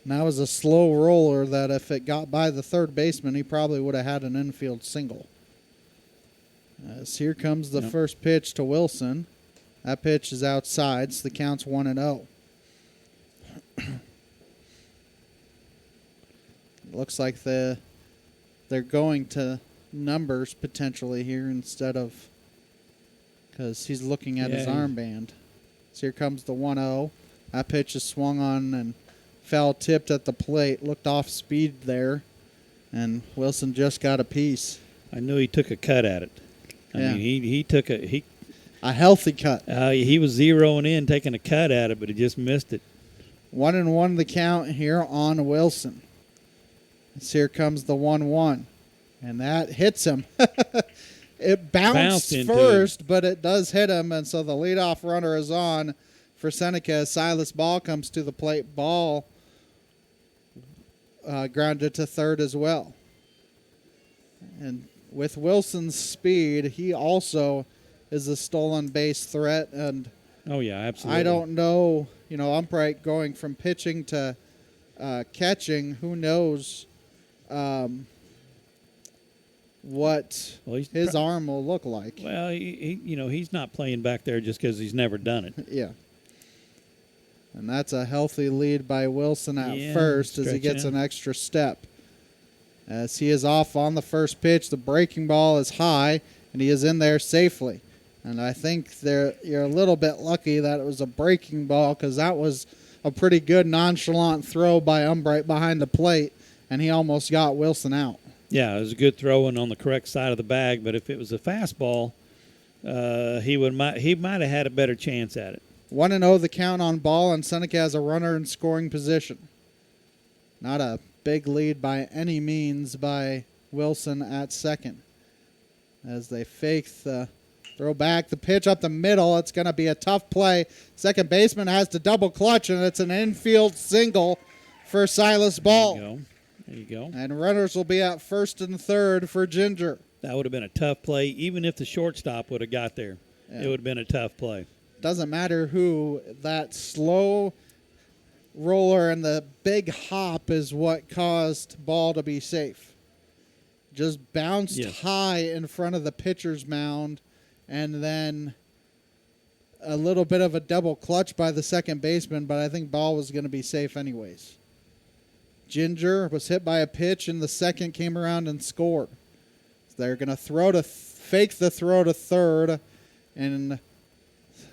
And that was a slow roller that if it got by the third baseman, he probably would have had an infield single. As here comes the first pitch to Wilson. That pitch is outside, so the count's 1-0. Looks like they're going to numbers potentially here instead of, because he's looking at his armband. So here comes the 1-0. That pitch is swung on and foul tipped at the plate. Looked off speed there, and Wilson just got a piece.
I knew he took a cut at it. I mean, he took a
healthy cut.
He was zeroing in, taking a cut at it, but he just missed it.
1-1 the count here on Wilson. So here comes the 1-1. And that hits him. It bounced first, but it does hit him. And so the leadoff runner is on for Seneca. Silas Ball comes to the plate. Ball grounded to third as well. And with Wilson's speed, he also is a stolen base threat. And
oh, yeah, absolutely.
I don't know, Umbright going from pitching to catching, who knows what his arm will look like.
Well, he's not playing back there just because he's never done it.
Yeah. And that's a healthy lead by Wilson at first as he gets an extra step. As he is off on the first pitch, the breaking ball is high, and he is in there safely. And I think you're a little bit lucky that it was a breaking ball because that was a pretty good nonchalant throw by Umbright behind the plate, and he almost got Wilson out.
Yeah, it was a good throw and on the correct side of the bag, but if it was a fastball, he might have had a better chance at it.
1-0 the count on ball, and Seneca has a runner in scoring position. Not a big lead by any means by Wilson at second. As they fake the throw back, the pitch up the middle. It's going to be a tough play. Second baseman has to double clutch, and it's an infield single for Silas Ball.
There you go.
And runners will be at first and third for Ginger.
That would have been a tough play. Even if the shortstop would have got there, it would have been a tough play.
Doesn't matter who, that slow roller and the big hop is what caused Ball to be safe. Just bounced high in front of the pitcher's mound, and then a little bit of a double clutch by the second baseman, but I think Ball was going to be safe anyways. Ginger was hit by a pitch in the second, came around and scored. So they're going to fake the throw to third and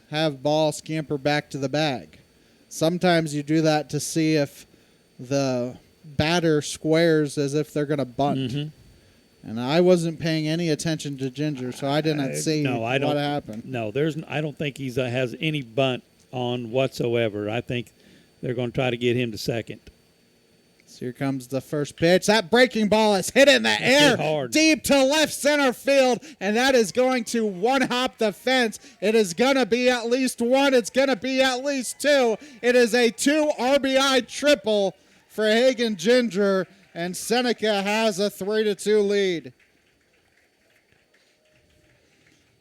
have Ball scamper back to the bag. Sometimes you do that to see if the batter squares as if they're going to bunt. And I wasn't paying any attention to Ginger, so I didn't see what happened.
No, I don't think he has any bunt on whatsoever. I think they're going to try to get him to second.
So here comes the first pitch. That breaking ball is hit in the air deep to left center field, and that is going to one-hop the fence. It is going to be at least one. It's going to be at least two. It is a 2 RBI triple for Hagen Ginger, and Seneca has a 3-2 lead.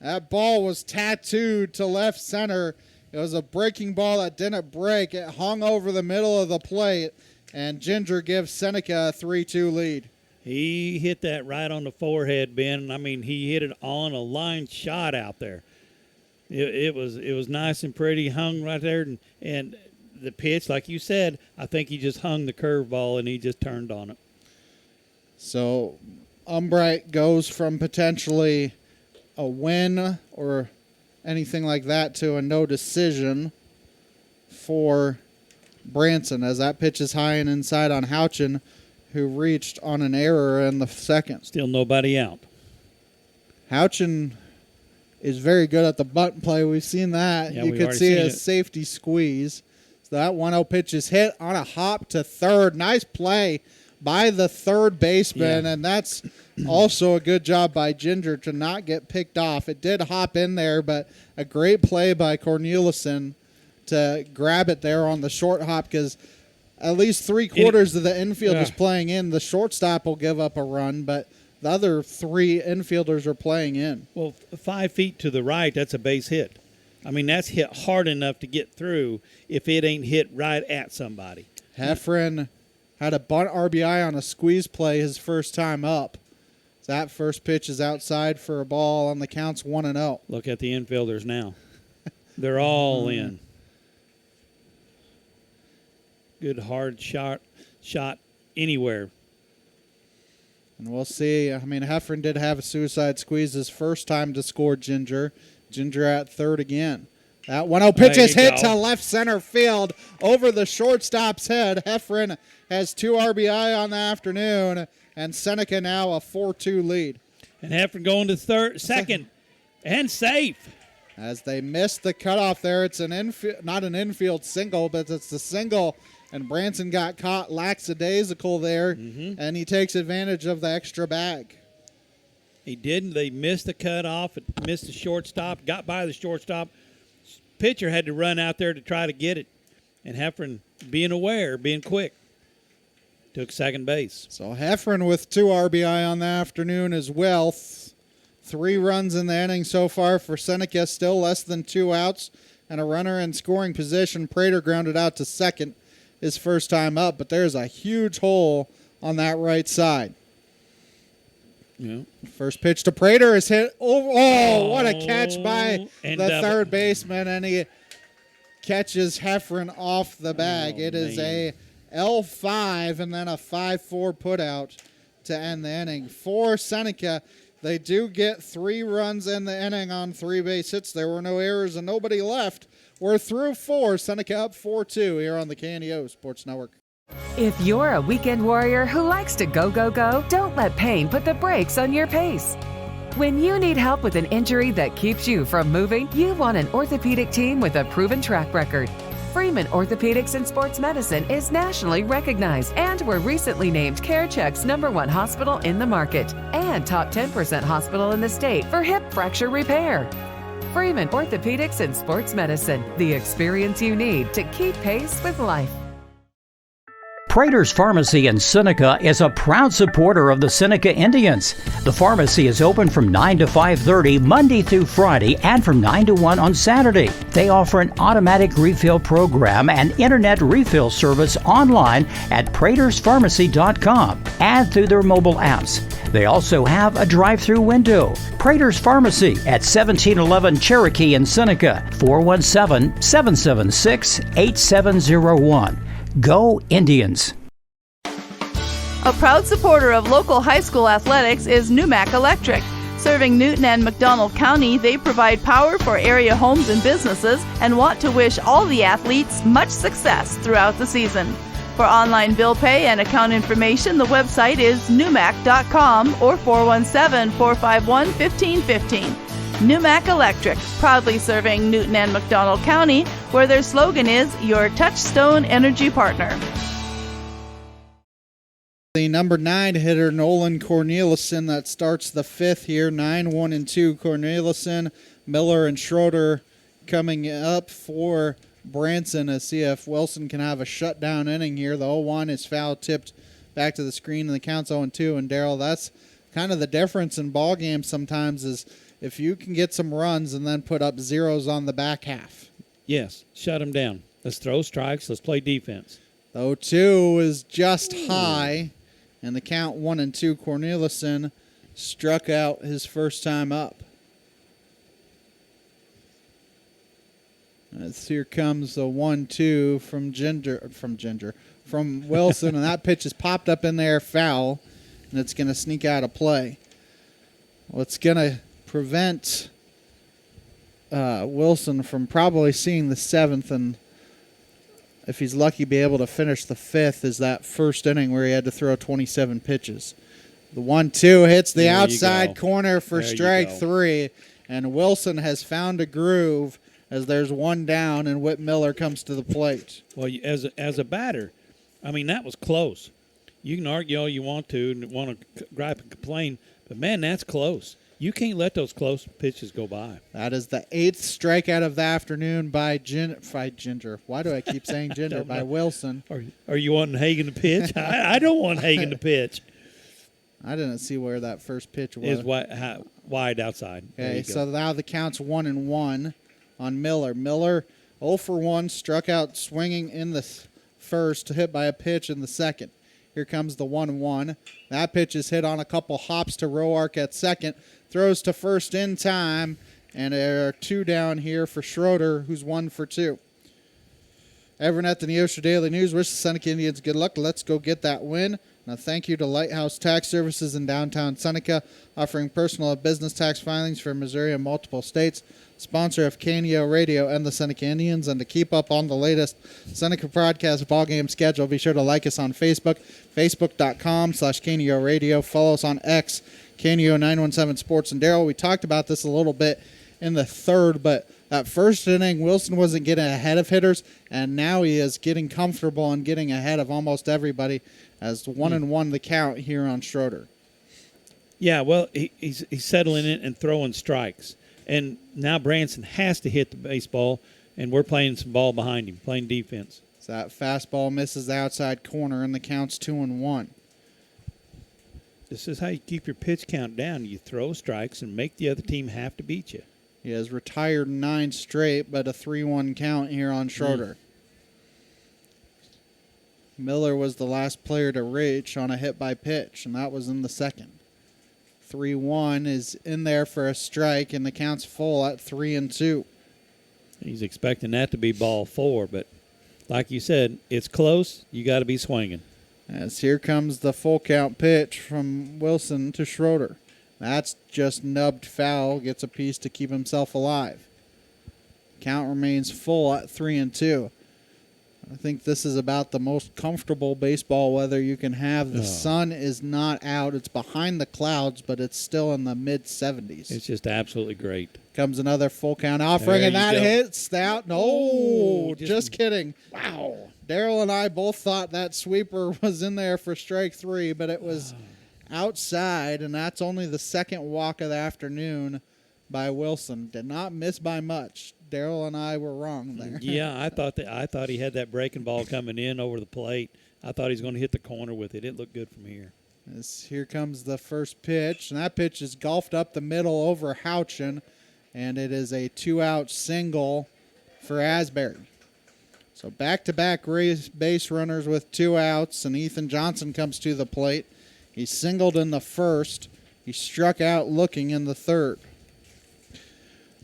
That ball was tattooed to left center. It was a breaking ball that didn't break. It hung over the middle of the plate. And Ginger gives Seneca a 3-2 lead.
He hit that right on the forehead, Ben. I mean, he hit it on a line shot out there. It was nice and pretty, hung right there. And the pitch, like you said, I think he just hung the curveball and he just turned on it.
So Umbright goes from potentially a win or anything like that to a no decision for Branson, as that pitch is high and inside on Houchin, who reached on an error in the second.
Still nobody out.
Houchin is very good at the bunt play. We've seen that.
Yeah,
you could see a safety squeeze. So that 1-0 pitch is hit on a hop to third. Nice play by the third baseman, and that's also a good job by Ginger to not get picked off. It did hop in there, but a great play by Cornelison to grab it there on the short hop, because at least 3/4 of the infield is playing in. The shortstop will give up a run, but the other 3 infielders are playing in.
Well, 5 feet to the right, that's a base hit. I mean, that's hit hard enough to get through if it ain't hit right at somebody.
Heffron had a bunt RBI on a squeeze play his first time up. That first pitch is outside for a ball on the count's 1-0.
Look at the infielders now. They're all in. Good hard shot anywhere.
And we'll see. I mean, Heffron did have a suicide squeeze his first time to score Ginger. Ginger at third again. That 1-0 pitch is hit to left center field over the shortstop's head. Heffron has 2 RBI on the afternoon, and Seneca now a 4-2 lead.
And Heffron going to second, and safe.
As they missed the cutoff there, it's not an infield single, but it's the single. And Branson got caught lackadaisical there, and he takes advantage of the extra bag.
He didn't. They missed the cutoff, missed the shortstop, got by the shortstop. Pitcher had to run out there to try to get it. And Heffron, being aware, being quick, took second base.
So Heffron with 2 RBI on the afternoon as well. 3 runs in the inning so far for Seneca, still less than 2 outs, and a runner in scoring position. Prater grounded out to second his first time up, but there's a huge hole on that right side.
Yeah.
First pitch to Prater is hit. Oh, what a catch by the third baseman, and he catches Heffron off the bag. It is a L5 and then a 5-4 putout to end the inning. For Seneca, they do get 3 runs in the inning on 3 base hits. There were no errors and nobody left. We're through 4. Seneca up 4-2 here on the KNEO Sports Network.
If you're a weekend warrior who likes to go, go, go, don't let pain put the brakes on your pace. When you need help with an injury that keeps you from moving, you want an orthopedic team with a proven track record. Freeman Orthopedics and Sports Medicine is nationally recognized, and were recently named CareCheck's #1 hospital in the market and top 10% hospital in the state for hip fracture repair. Freeman Orthopedics and Sports Medicine, the experience you need to keep pace with life.
Prater's Pharmacy in Seneca is a proud supporter of the Seneca Indians. The pharmacy is open from 9 to 5:30 Monday through Friday and from 9 to 1 on Saturday. They offer an automatic refill program and internet refill service online at praterspharmacy.com and through their mobile apps. They also have a drive-through window. Prater's Pharmacy at 1711 Cherokee in Seneca, 417-776-8701. Go Indians!
A proud supporter of local high school athletics is Numac Electric. Serving Newton and McDonald County, they provide power for area homes and businesses and want to wish all the athletes much success throughout the season. For online bill pay and account information, the website is numac.com or 417-451-1515. Numac Electric, proudly serving Newton and McDonald County, where their slogan is your touchstone energy partner.
The number 9 hitter, Nolan Corneliuson, that starts the 5th here, 9-1-2. Corneliuson, Miller, and Schroeder coming up for Branson to see if Wilson can have a shutdown inning here. The 0-1 is foul tipped back to the screen, and the count's 0-2. And, Darryl, that's kind of the difference in ball games sometimes is if you can get some runs and then put up zeros on the back half.
Yes, shut them down. Let's throw strikes. Let's play defense.
The 0-2 is just high, and the count 1-2. Corneliuson struck out his first time up. As here comes the 1-2 from Wilson, and that pitch is popped up in there, foul, and it's going to sneak out of play. Well, it's going to prevent Wilson from probably seeing the 7th, and if he's lucky, be able to finish the 5th, is that first inning where he had to throw 27 pitches. The 1-2 hits the outside corner for strike 3, and Wilson has found a groove as there's one down, and Whit Miller comes to the plate.
Well, as a batter, I mean, that was close. You can argue all you want to and want to gripe and complain, but, man, that's close. You can't let those close pitches go by.
That is the 8th strikeout of the afternoon by Ginger. Why do I keep saying Ginger? By Wilson.
Are you wanting Hagen to pitch? I don't want Hagen to pitch.
I didn't see where that first pitch was.
Is wide outside.
Okay, so now the count's 1-1 on Miller. Miller 0 for 1, struck out swinging in the first, hit by a pitch in the second. Here comes the 1-1. That pitch is hit on a couple hops to Roark at second. Throws to first in time, and there are 2 down here for Schroeder, who's 1 for 2. Everyone at the Neosho Daily News wishes the Seneca Indians good luck. Let's go get that win. Now, thank you to Lighthouse Tax Services in downtown Seneca, offering personal and business tax filings for Missouri and multiple states. Sponsor of KNEO Radio and the Seneca Indians. And to keep up on the latest Seneca broadcast ball game schedule, be sure to like us on Facebook, facebook.com/KNEO Radio. Follow us on X, KNEO 917 Sports. And Darryl, we talked about this a little bit in the third, but that first inning, Wilson wasn't getting ahead of hitters, and now he is getting comfortable and getting ahead of almost everybody as 1-1 the count here on Schroeder.
Yeah, well, he's settling it and throwing strikes. And now Branson has to hit the baseball, and we're playing some ball behind him, playing defense.
So that fastball misses the outside corner, and the count's 2-1.
This is how you keep your pitch count down. You throw strikes and make the other team have to beat you.
He has retired 9 straight, but a 3-1 count here on Schroeder. Miller was the last player to reach on a hit by pitch, and that was in the second. 3-1 is in there for a strike, and the count's full at 3-2.
He's expecting that to be ball 4, but like you said, it's close. You got to be swinging.
As here comes the full count pitch from Wilson to Schroeder. That's just nubbed foul, gets a piece to keep himself alive. Count remains full at 3-2. I think this is about the most comfortable baseball weather you can have. The sun is not out. It's behind the clouds, but it's still in the mid-70s.
It's just absolutely great.
Comes another full count offering, and that hits out. No, just kidding. Wow. Daryl and I both thought that sweeper was in there for strike 3, but it was outside, and that's only the second walk of the afternoon by Wilson. Did not miss by much. Daryl and I were wrong there.
Yeah, I thought he had that breaking ball coming in over the plate. I thought he was going to hit the corner with it. It looked good from here.
Here comes the first pitch, and that pitch is golfed up the middle over Houchin, and it is a 2-out single for Asbury. So back-to-back base runners with 2 outs, and Ethan Johnson comes to the plate. He singled in the first. He struck out looking in the third.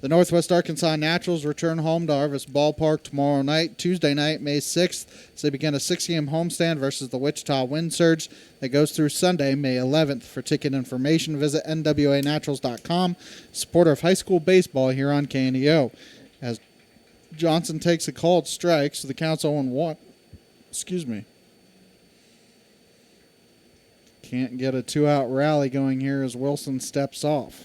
The Northwest Arkansas Naturals return home to Harvest Ballpark tomorrow night, Tuesday night, May 6th, as they begin a 6 p.m. homestand versus the Wichita Wind Surge that goes through Sunday, May 11th. For ticket information, visit nwanaturals.com, supporter of high school baseball here on KNEO. As Johnson takes a called strike, so the count's 0-1. Excuse me. Can't get a 2-out rally going here as Wilson steps off.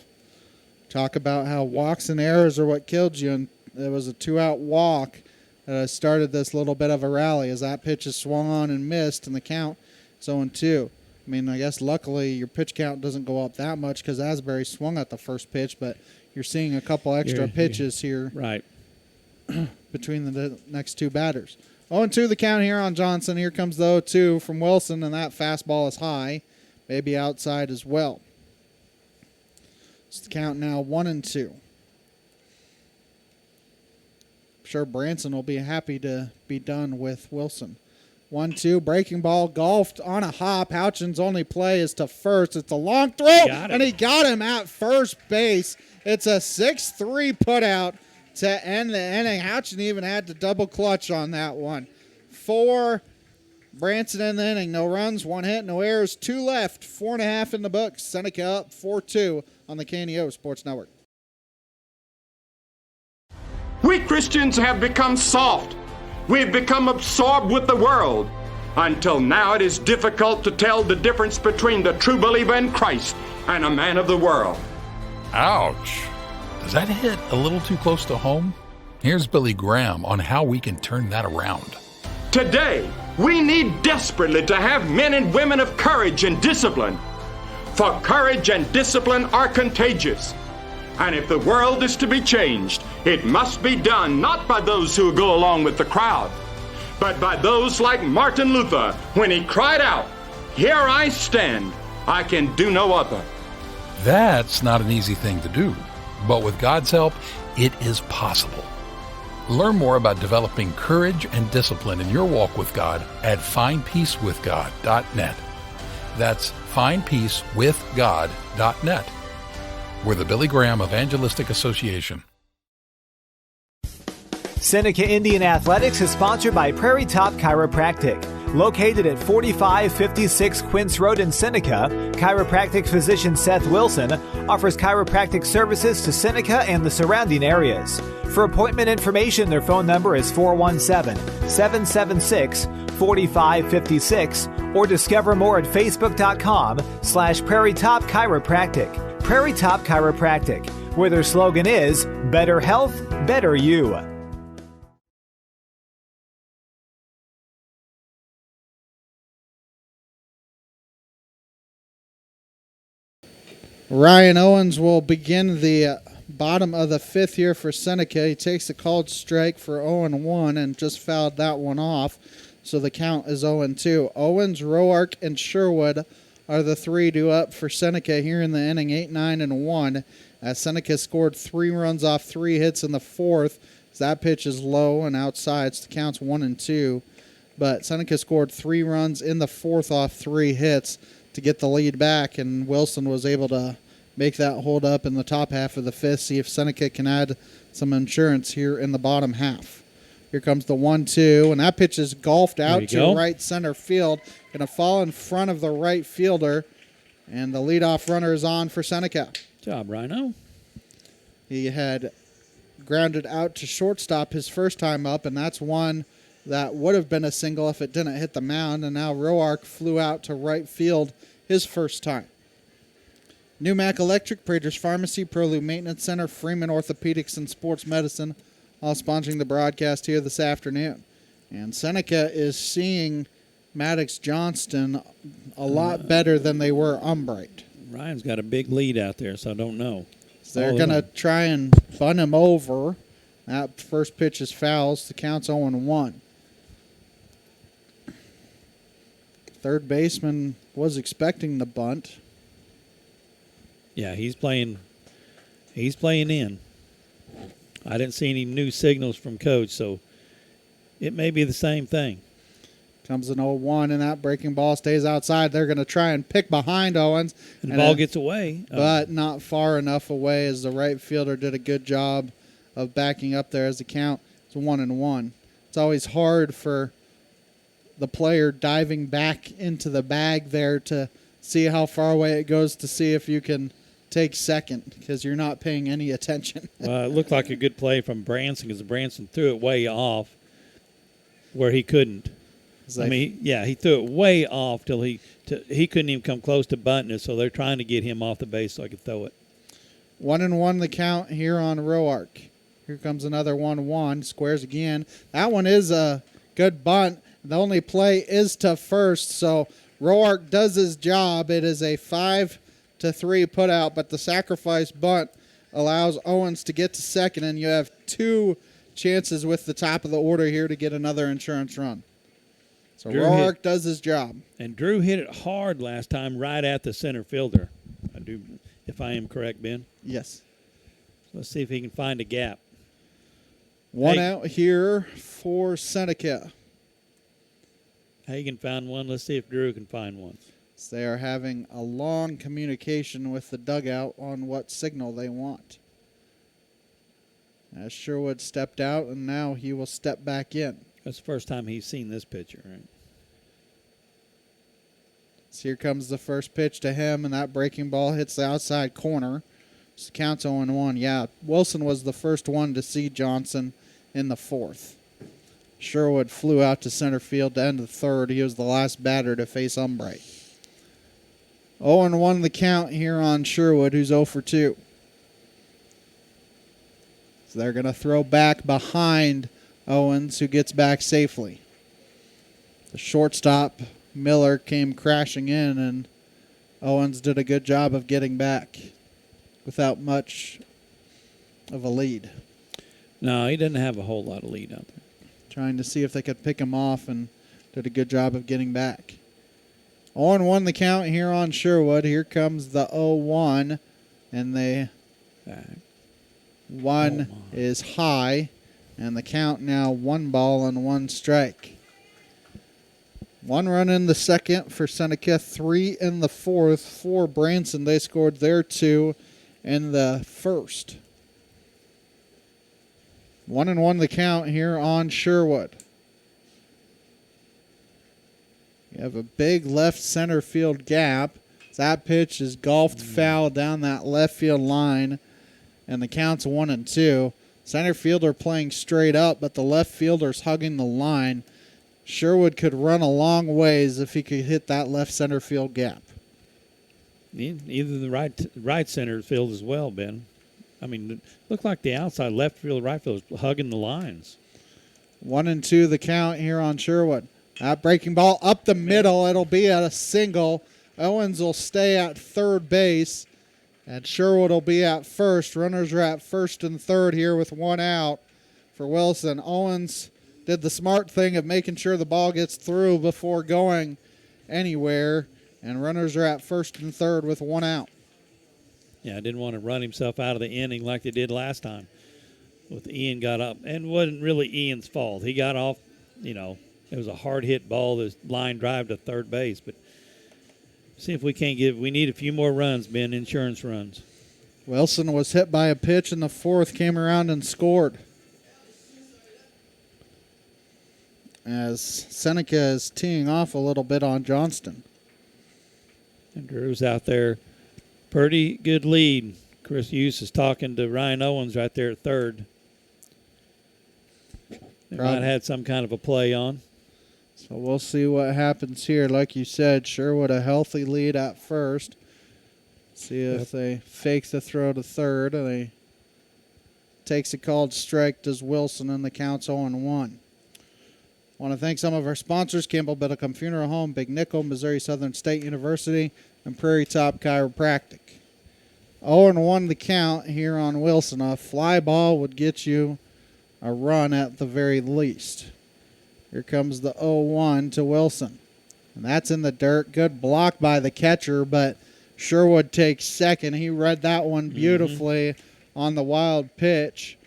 Talk about how walks and errors are what killed you, and there was a 2-out walk that started this little bit of a rally as that pitch is swung on and missed, and the count is 0-2. I mean, I guess luckily your pitch count doesn't go up that much because Asbury swung at the first pitch, but you're seeing a couple extra pitches here
right
between the next two batters. 0-2 the count here on Johnson. Here comes the 0-2 from Wilson, and that fastball is high, maybe outside as well. It's the count now 1-2. I'm sure Branson will be happy to be done with Wilson. 1-2, breaking ball, golfed on a hop. Houchin's only play is to first. It's a long throw, and he got him at first base. It's a 6-3 putout to end the inning. Houchin even had to double clutch on that one. 4, Branson in the inning. No runs, 1 hit, no errors, 2 left, 4.5 in the books. Seneca up 4-2 on the KNEO Sports Network.
We Christians have become soft. We've become absorbed with the world. Until now, it is difficult to tell the difference between the true believer in Christ and a man of the world.
Ouch. Does that hit a little too close to home? Here's Billy Graham on how we can turn that around.
Today, we need desperately to have men and women of courage and discipline. For courage and discipline are contagious. And if the world is to be changed, it must be done not by those who go along with the crowd, but by those like Martin Luther when he cried out, "Here I stand, I can do no other."
That's not an easy thing to do, but with God's help, it is possible. Learn more about developing courage and discipline in your walk with God at findpeacewithgod.net. That's findpeacewithgod.net. We're the Billy Graham Evangelistic Association.
Seneca Indian Athletics is sponsored by Prairie Top Chiropractic. Located at 4556 Quince Road in Seneca, chiropractic physician Seth Wilson offers chiropractic services to Seneca and the surrounding areas. For appointment information, their phone number is 417-776-4556 or discover more at facebook.com/Prairie Top Chiropractic. Prairie Top Chiropractic, where their slogan is better health, better you.
Ryan Owens will begin the bottom of the 5th here for Seneca. He takes a called strike for 0-1 and just fouled that one off. So the count is 0-2. Owens, Roark, and Sherwood are the 3 due up for Seneca here in the inning, 8-9-1. As Seneca scored 3 runs off 3 hits in the 4th. That pitch is low and outside, so the count's 1-2. But Seneca scored 3 runs in the 4th off 3 hits to get the lead back, and Wilson was able to make that hold up in the top half of the 5th, see if Seneca can add some insurance here in the bottom half. Here comes the 1-2, and that pitch is golfed out to right center field. Going to fall in front of the right fielder, and the leadoff runner is on for Seneca.
Good job, Rhino.
He had grounded out to shortstop his first time up, and that's one That would have been a single if it didn't hit the mound, and now Roark flew out to right field his first time. New Mac Electric, Prater's Pharmacy, Prelude Maintenance Center, Freeman Orthopedics and Sports Medicine, all sponsoring the broadcast here this afternoon. And Seneca is seeing Maddox Johnston a lot better than they were Umbright.
Ryan's got a big lead out there, so I don't know.
So they're going to try and bun him over. That first pitch is foul. The count's 0-1. Third baseman was expecting the bunt.
Yeah, he's playing in. I didn't see any new signals from Coach, so it may be the same thing.
Comes an 0-1, and that breaking ball stays outside. They're going to try and pick behind Owens.
And the ball gets away.
But not far enough away, as the right fielder did a good job of backing up there as the count is 1-1. It's always hard for the player diving back into the bag there to see how far away it goes to see if you can take second, because you're not paying any attention.
Well, it looked like a good play from Branson, because Branson threw it way off where he couldn't. He threw it way off till he couldn't even come close to bunting it, so they're trying to get him off the base so I could throw it.
1-1 the count here on Roark. Here comes another 1-1. Squares again. That one is a good bunt. The only play is to first, so Roark does his job. It is a 5-3 putout, but the sacrifice bunt allows Owens to get to second, and you have two chances with the top of the order here to get another insurance run. So Roark does his job.
And Drew hit it hard last time right at the center fielder. I do, if I am correct, Ben.
Yes.
So let's see if he can find a gap.
One out here for Seneca.
Hagan found one. Let's see if Drew can find one.
So they are having a long communication with the dugout on what signal they want. As Sherwood stepped out, and now he will step back in.
That's the first time he's seen this pitcher, right?
So here comes the first pitch to him, and that breaking ball hits the outside corner. So the count's 0-1. Yeah, Wilson was the first one to see Johnson in the fourth. Sherwood flew out to center field to end the third. He was the last batter to face Umbright. 0-1 the count here on Sherwood, who's 0-2. So they're going to throw back behind Owens, who gets back safely. The shortstop, Miller, came crashing in, and Owens did a good job of getting back without much of a lead.
No, he didn't have a whole lot of lead out there.
Trying to see if they could pick him off, and did a good job of getting back. 0-1 the count here on Sherwood. Here comes the 0-1, and the one is high, and the count now 1 ball and 1 strike. 1 run in the second for Seneca, 3 in the fourth for Branson. They scored their 2 in the first. 1-1 the count here on Sherwood. You have a big left center field gap. That pitch is golfed foul down that left field line, and the count's 1-2. Center fielder playing straight up, but the left fielder's hugging the line. Sherwood could run a long ways if he could hit that left center field gap.
Either the right center field as well, Ben. I mean, it looked like the outside left field, right field was hugging the lines.
1-2 the count here on Sherwood. That breaking ball up the middle. It'll be at a single. Owens will stay at third base, and Sherwood will be at first. Runners are at first and third here with 1 out for Wilson. Owens did the smart thing of making sure the ball gets through before going anywhere, and runners are at first and third with 1 out.
Yeah, didn't want to run himself out of the inning like they did last time. With Ian got up, and it wasn't really Ian's fault. He got off, it was a hard hit ball, this line drive to third base. But see if we can't we need a few more runs, Ben, insurance runs.
Wilson was hit by a pitch in the fourth, came around and scored. As Seneca is teeing off a little bit on Johnston.
And Drew's out there. Pretty good lead. Chris Hughes is talking to Ryan Owens right there at third. They might have had some kind of a play on.
So we'll see what happens here. Like you said, Sherwood a healthy lead at first. See if they fake the throw to third, and he takes a called strike, does Wilson, and the count's 0-1. Want to thank some of our sponsors, Campbell Biddlecombe Funeral Home, Big Nickel, Missouri Southern State University, and Prairie Top Chiropractic. 0-1 the count here on Wilson. A fly ball would get you a run at the very least. Here comes the 0-1 to Wilson. And that's in the dirt. Good block by the catcher, but Sherwood takes second. He read that one beautifully on the wild pitch.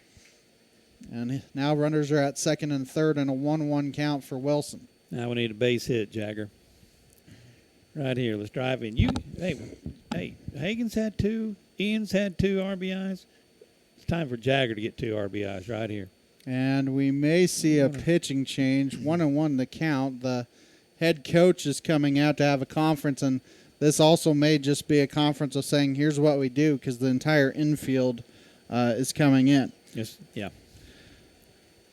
And now runners are at second and third and a 1-1 count for Wilson.
Now we need a base hit, Jagger. Right here. Let's drive in. Hey, Hagen's had 2. Ian's had 2 RBIs. It's time for Jagger to get 2 RBIs right here.
And we may see a pitching change. 1-1 the count. The head coach is coming out to have a conference, and this also may just be a conference of saying, here's what we do, because the entire infield is coming in.
Yes, yeah.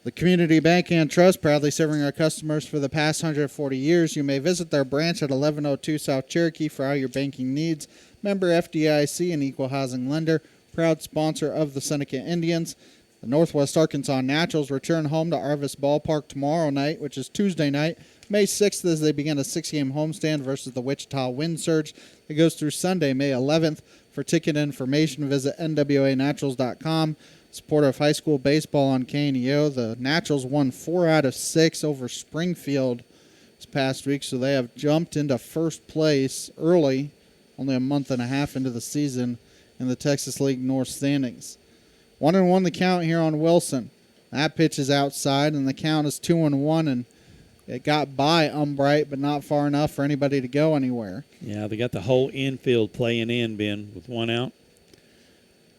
The Community Bank and Trust, proudly serving our customers for the past 140 years. You may visit their branch at 1102 South Cherokee for all your banking needs. Member FDIC and equal housing lender, proud sponsor of the Seneca Indians. The Northwest Arkansas Naturals return home to Arvis Ballpark tomorrow night, which is Tuesday night, May 6th, as they begin a 6-game homestand versus the Wichita Wind Surge. It goes through Sunday, May 11th. For ticket information, visit nwanaturals.com. Supporter of high school baseball on KNEO. The Naturals won 4 out of 6 over Springfield this past week, so they have jumped into first place early, only a month and a half into the season, in the Texas League North standings. 1-1 the count here on Wilson. That pitch is outside, and the count is 2-1, and it got by Umbright, but not far enough for anybody to go anywhere.
Yeah, they got the whole infield playing in, Ben, with 1 out.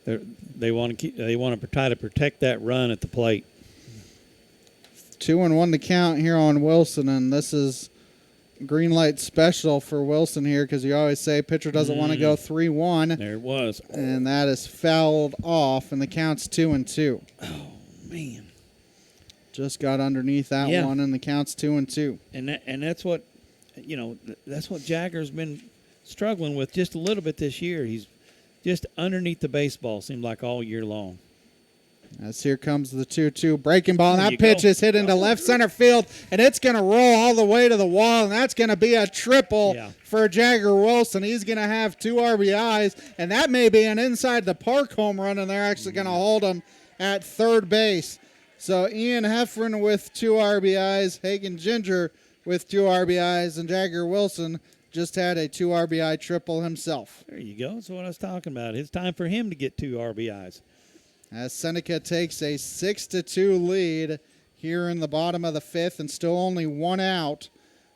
They want to try to protect that run at the plate.
2-1 the count here on Wilson, and this is green light special for Wilson here, because you always say pitcher doesn't want to go 3-1.
There it was.
And that is fouled off, and the count's 2-2.
Oh, man.
Just got underneath that one, and the count's 2-2.
And that's what, that's what Jagger's been struggling with just a little bit this year. He's just underneath the baseball, seemed like all year long.
As here comes the 2-2 breaking ball, and that pitch is hit into left center field, and it's going to roll all the way to the wall, and that's going to be a triple for Jagger Wilson. He's going to have 2 RBIs, and that may be an inside the park home run, and they're actually going to hold him at third base. So Ian Heffron with 2 RBIs, Hagen Ginger with 2 RBIs, and Jagger Wilson just had a 2 RBI triple himself.
There you go. That's what I was talking about. It's time for him to get 2 RBIs.
As Seneca takes a 6-2 lead here in the bottom of the 5th, and still only 1 out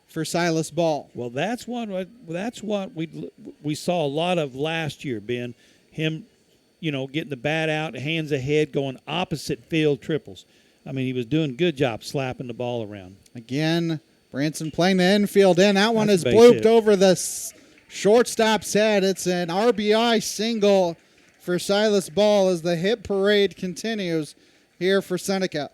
for Silas Ball.
Well, that's what we saw a lot of last year, Ben. Him, getting the bat out, hands ahead, going opposite field triples. I mean, he was doing a good job slapping the ball around.
Again, Branson playing the infield in. That one is blooped over the shortstop's head. It's an RBI single for Silas Ball as the hit parade continues here for Seneca.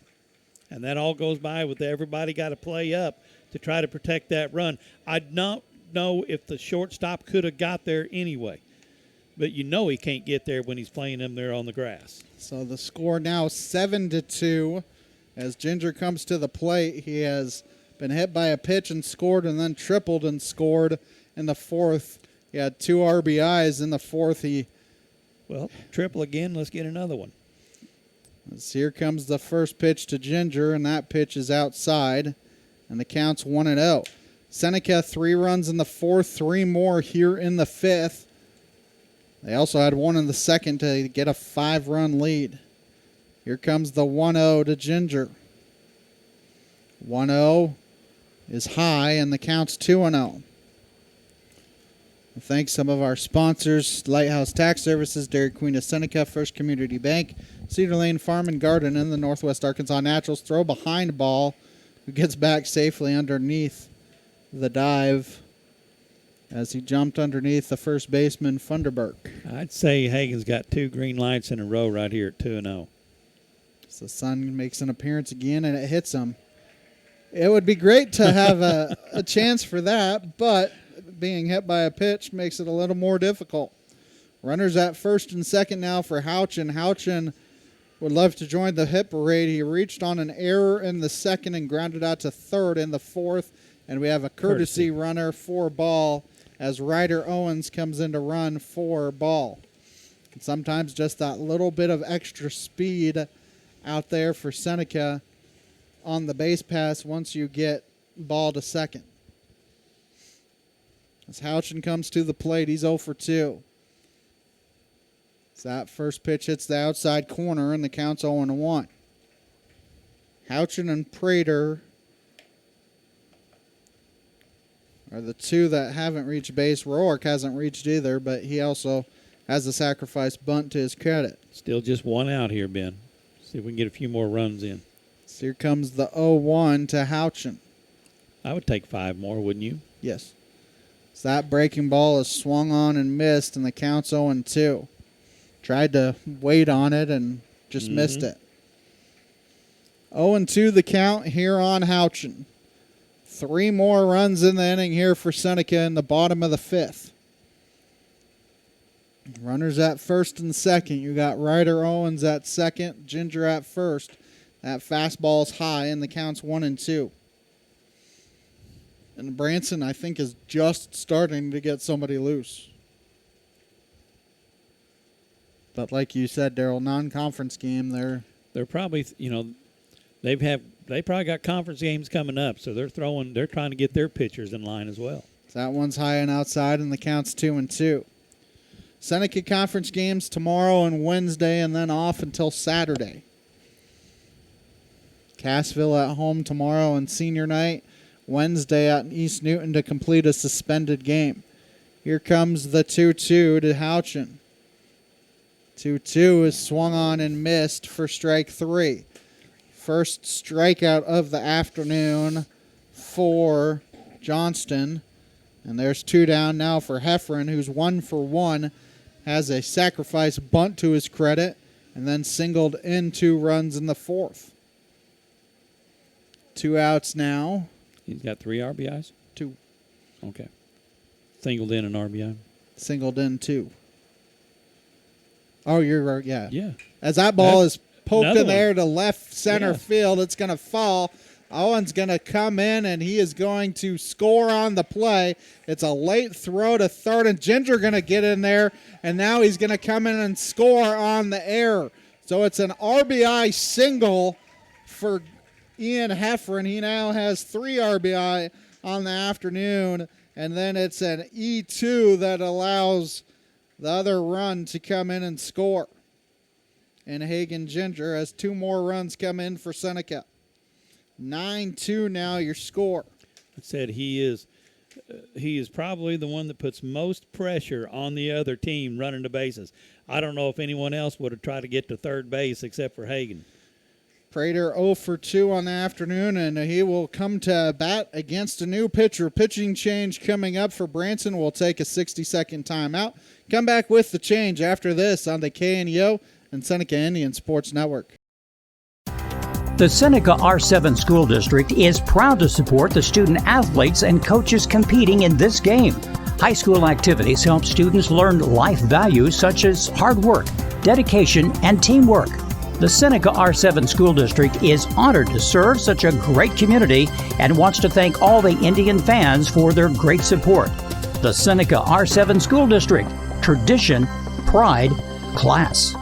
And that all goes by with everybody got to play up to try to protect that run. I don't know if the shortstop could have got there anyway, but he can't get there when he's playing them there on the grass.
So the score now 7-2 as Ginger comes to the plate. He has been hit by a pitch and scored, and then tripled and scored in the 4th. He had 2 RBIs in the 4th.
Well, triple again. Let's get another one.
As here comes the first pitch to Ginger, and that pitch is outside, and the count's 1-0. Seneca 3 runs in the 4th, 3 more here in the 5th. They also had 1 in the 2nd to get a 5-run lead. Here comes the 1-0 to Ginger. 1-0 is high, and the count's 2-0. Thanks some of our sponsors: Lighthouse Tax Services, Dairy Queen of Seneca, First Community Bank, Cedar Lane Farm and Garden, and the Northwest Arkansas Naturals. Throw behind ball, who gets back safely underneath the dive as he jumped underneath the first baseman, Funderburk.
I'd say Hagen's got 2 green lights in a row right here at 2-0.
So the sun makes an appearance again, and it hits him. It would be great to have a chance for that, but being hit by a pitch makes it a little more difficult. Runners at first and second now for Houchin. Houchin would love to join the hit parade. He reached on an error in the second and grounded out to third in the fourth, and we have a courtesy runner for ball as Ryder Owens comes in to run for ball. And sometimes just that little bit of extra speed out there for Seneca on the base pass once you get ball to second. As Houchin comes to the plate, he's 0 for 2. So that first pitch hits the outside corner, and the count's 0-1. Houchin and Prater are the two that haven't reached base. Rourke hasn't reached either, but he also has a sacrifice bunt to his credit.
Still just one out here, Ben. See if we can get a few more runs in.
So here comes the 0-1 to Houchin.
I would take 5 more, wouldn't you?
Yes. So that breaking ball is swung on and missed, and the count's 0-2. Tried to wait on it and just missed it. 0-2 the count here on Houchin. 3 more runs in the inning here for Seneca in the bottom of the 5th. Runners at first and second. You got Ryder Owens at second, Ginger at first. That fastball's high, and the count's 1-2. And Branson, I think, is just starting to get somebody loose. But like you said, Daryl, non-conference game,
they're probably, they probably got conference games coming up, so they're trying to get their pitchers in line as well.
So that one's high and outside, and the count's 2-2. Seneca conference games tomorrow and Wednesday, and then off until Saturday. Cassville at home tomorrow and senior night. Wednesday at East Newton to complete a suspended game. Here comes the 2-2 to Houchin. 2-2 is swung on and missed for strike 3. First strikeout of the afternoon for Johnston. And there's 2 down now for Heffron, who's 1 for 1. Has a sacrifice bunt to his credit, and then singled in 2 runs in the 4th. 2 outs now.
He's got 3 RBIs?
2.
Okay. Singled in an RBI?
Singled in 2. Oh, you're right, yeah.
Yeah.
As that ball is poked in the air
one.
to left center field, it's going to fall. Owen's going to come in, and he is going to score on the play. It's a late throw to third, and Ginger going to get in there, and now he's going to come in and score on the error. So it's an RBI single for Ian Heffron. He now has 3 RBI on the afternoon, and then it's an E2 that allows the other run to come in and score. And Hagen Ginger has 2 more runs come in for Seneca. 9-2 now your score.
I said he is probably the one that puts most pressure on the other team running the bases. I don't know if anyone else would have tried to get to third base except for Hagen.
Prater 0 for 2 on the afternoon, and he will come to bat against a new pitcher. Pitching change coming up for Branson. We'll take a 60-second timeout. Come back with the change after this on the KNEO and Seneca Indian Sports Network.
The Seneca R7 School District is proud to support the student athletes and coaches competing in this game. High school activities help students learn life values such as hard work, dedication, and teamwork. The Seneca R7 School District is honored to serve such a great community and wants to thank all the Indian fans for their great support. The Seneca R7 School District. Tradition, pride, class.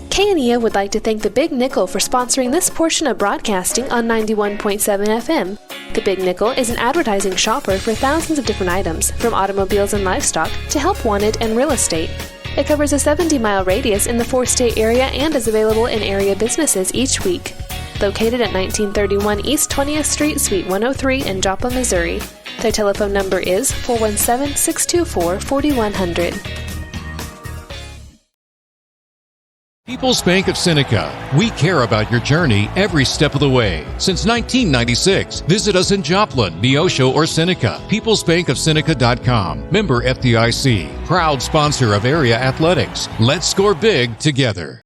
KNEO would like to thank the Big Nickel for sponsoring this portion of broadcasting on 91.7 FM. The Big Nickel is an advertising shopper for thousands of different items, from automobiles and livestock to help wanted and real estate. It covers a 70-mile radius in the 4-state area and is available in area businesses each week. Located at 1931 East 20th Street, Suite 103 in Joplin, Missouri. Their telephone number is 417-624-4100.
People's Bank of Seneca. We care about your journey every step of the way. Since 1996, visit us in Joplin, Neosho, or Seneca. PeoplesBankOfSeneca.com. Member FDIC. Proud sponsor of area athletics. Let's score big together.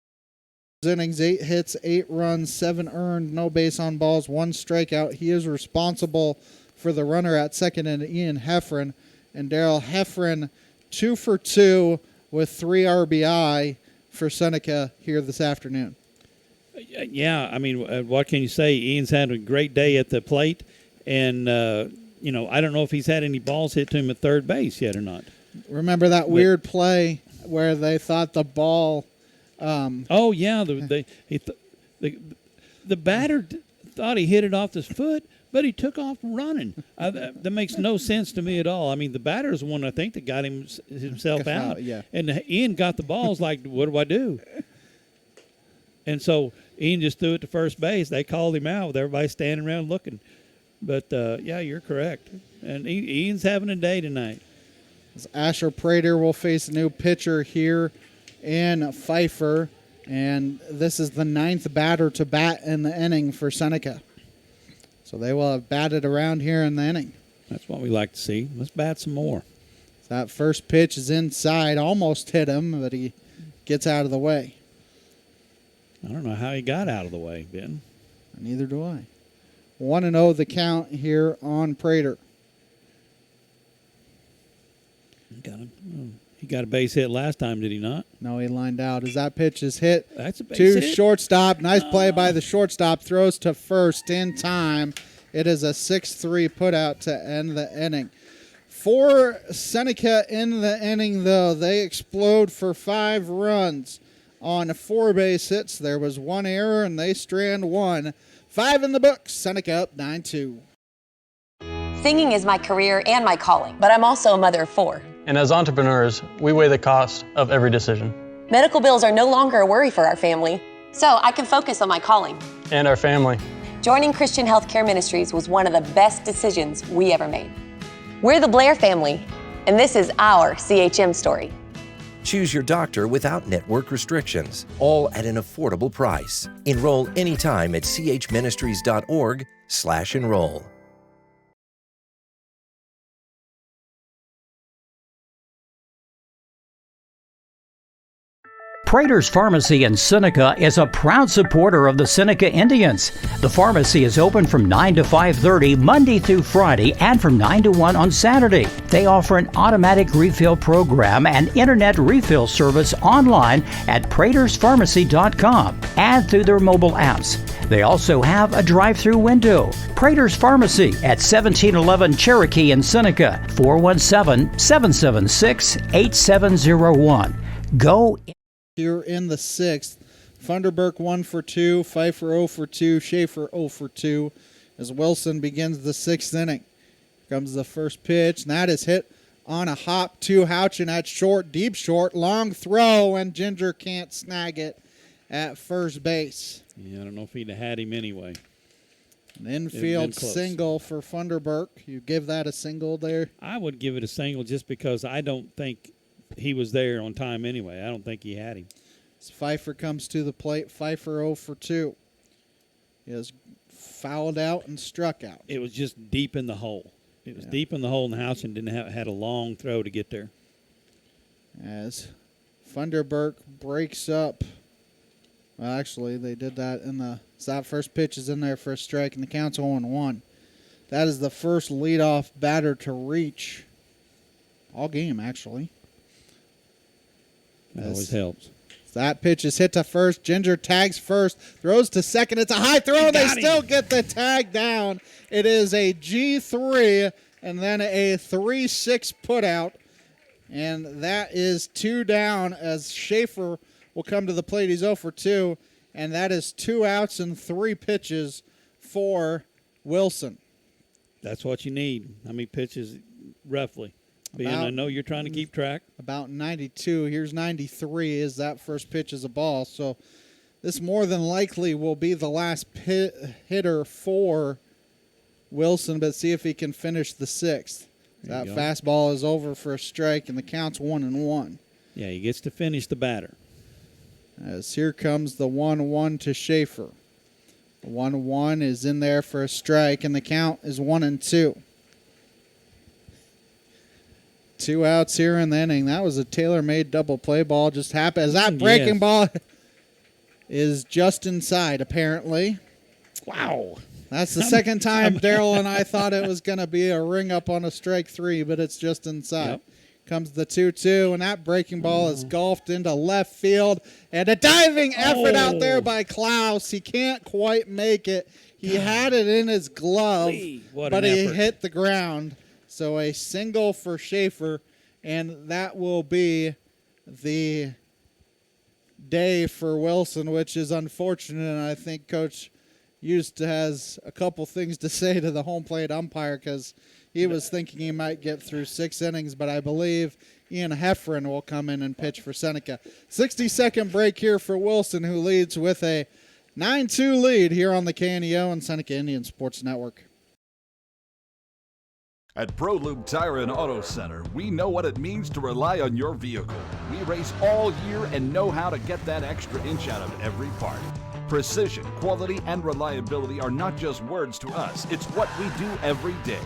Innings, 8 hits, 8 runs, 7 earned, no base on balls, 1 strikeout. He is responsible for the runner at second and Ian Heffron. And Daryl Heffron, 2 for 2 with 3 RBI for Seneca here this afternoon.
Yeah, I mean, what can you say? Ian's had a great day at the plate, and, I don't know if he's had any balls hit to him at third base yet or not.
Remember that weird play where they thought the ball...
the batter thought he hit it off his foot, but he took off running. That makes no sense to me at all. I mean, the batter is the one, I think, that got himself out.
Yeah.
And Ian got the balls like, what do I do? And so Ian just threw it to first base. They called him out with everybody standing around looking. But, you're correct. And Ian's having a day tonight.
Asher Prater will face a new pitcher here in Pfeiffer, and this is the 9th batter to bat in the inning for Seneca. So they will have batted around here in the inning.
That's what we like to see. Let's bat some more.
That first pitch is inside, almost hit him, but he gets out of the way.
I don't know how he got out of the way, Ben.
Neither do I. 1-0 the count here on Prater.
He got a base hit last time, did he not?
No, he lined out. As that pitch is hit
That's a base
to
hit.
shortstop. Nice play by the shortstop. Throws to first in time. It is a 6-3 putout to end the inning. For Seneca in the inning, though, they explode for 5 runs on 4 base hits. There was 1 error, and they strand 1. 5 in the books. Seneca up 9-2.
Singing is my career and my calling, but I'm also a mother of 4.
And as entrepreneurs, we weigh the cost of every decision.
Medical bills are no longer a worry for our family, so I can focus on my calling.
And our family.
Joining Christian Healthcare Ministries was one of the best decisions we ever made. We're the Blair family, and this is our CHM story.
Choose your doctor without network restrictions, all at an affordable price. Enroll anytime at chministries.org/enroll.
Prater's Pharmacy in Seneca is a proud supporter of the Seneca Indians. The pharmacy is open from 9 to 5:30 Monday through Friday and from 9 to 1 on Saturday. They offer an automatic refill program and internet refill service online at praterspharmacy.com and through their mobile apps. They also have a drive-through window. Prater's Pharmacy at 1711 Cherokee in Seneca, 417-776-8701. Go
here in the 6th. Funderburk 1 for 2, Pfeiffer 0 for 2, Schaefer 0 for 2 as Wilson begins the 6th inning. Here comes the first pitch, and that is hit on a hop to Houchin at short, deep short, long throw, and Ginger can't snag it at first base.
Yeah, I don't know if he'd have had him anyway.
An infield single for Funderburk. You give that a single there?
I would give it a single just because I don't think he was there on time anyway. I don't think he had him.
As Pfeiffer comes to the plate, Pfeiffer 0 for 2. He is fouled out and struck out.
It was just deep in the hole. It was deep in the hole, and Houchin had a long throw to get there.
As Funderburk breaks up. Well, actually, they did that so that first pitch is in there for a strike, and the count's 0-1. That is the first leadoff batter to reach all game, actually.
That always helps.
That pitch is hit to first. Ginger tags first, throws to second. It's a high throw. They still get the tag down. It is a G3 and then a 3-6 putout. And that is 2 down as Schaefer will come to the plate. He's 0 for 2. And that is 2 outs and 3 pitches for Wilson.
That's what you need. How many pitches roughly? I know you're trying to keep track.
About 92. Here's 93 as that first pitch is a ball. So this more than likely will be the last hitter for Wilson, but see if he can finish the 6th. That fastball is over for a strike, and the count's 1-1.
Yeah, he gets to finish the batter.
As here comes the 1-1 to Schaefer. The 1-1 is in there for a strike, and the count is 1-2. 2 outs here in the inning. That was a tailor-made double play ball. Just happened as that breaking ball is just inside, apparently.
Wow.
That's the second time Daryl and I thought it was going to be a ring up on a strike 3, but it's just inside.
Yep.
Comes the 2-2, and that breaking ball is golfed into left field. And a diving effort out there by Klaus. He can't quite make it. He had it in his glove, but he hit the ground. So a single for Schaefer, and that will be the day for Wilson, which is unfortunate. And I think Coach Used has a couple things to say to the home plate umpire because he was thinking he might get through 6 innings, but I believe Ian Heffron will come in and pitch for Seneca. 60-second break here for Wilson, who leads with a 9-2 lead here on the KNEO and Seneca Indian Sports Network.
At ProLube Tire and Auto Center, we know what it means to rely on your vehicle. We race all year and know how to get that extra inch out of every part. Precision, quality, and reliability are not just words to us. It's what we do every day.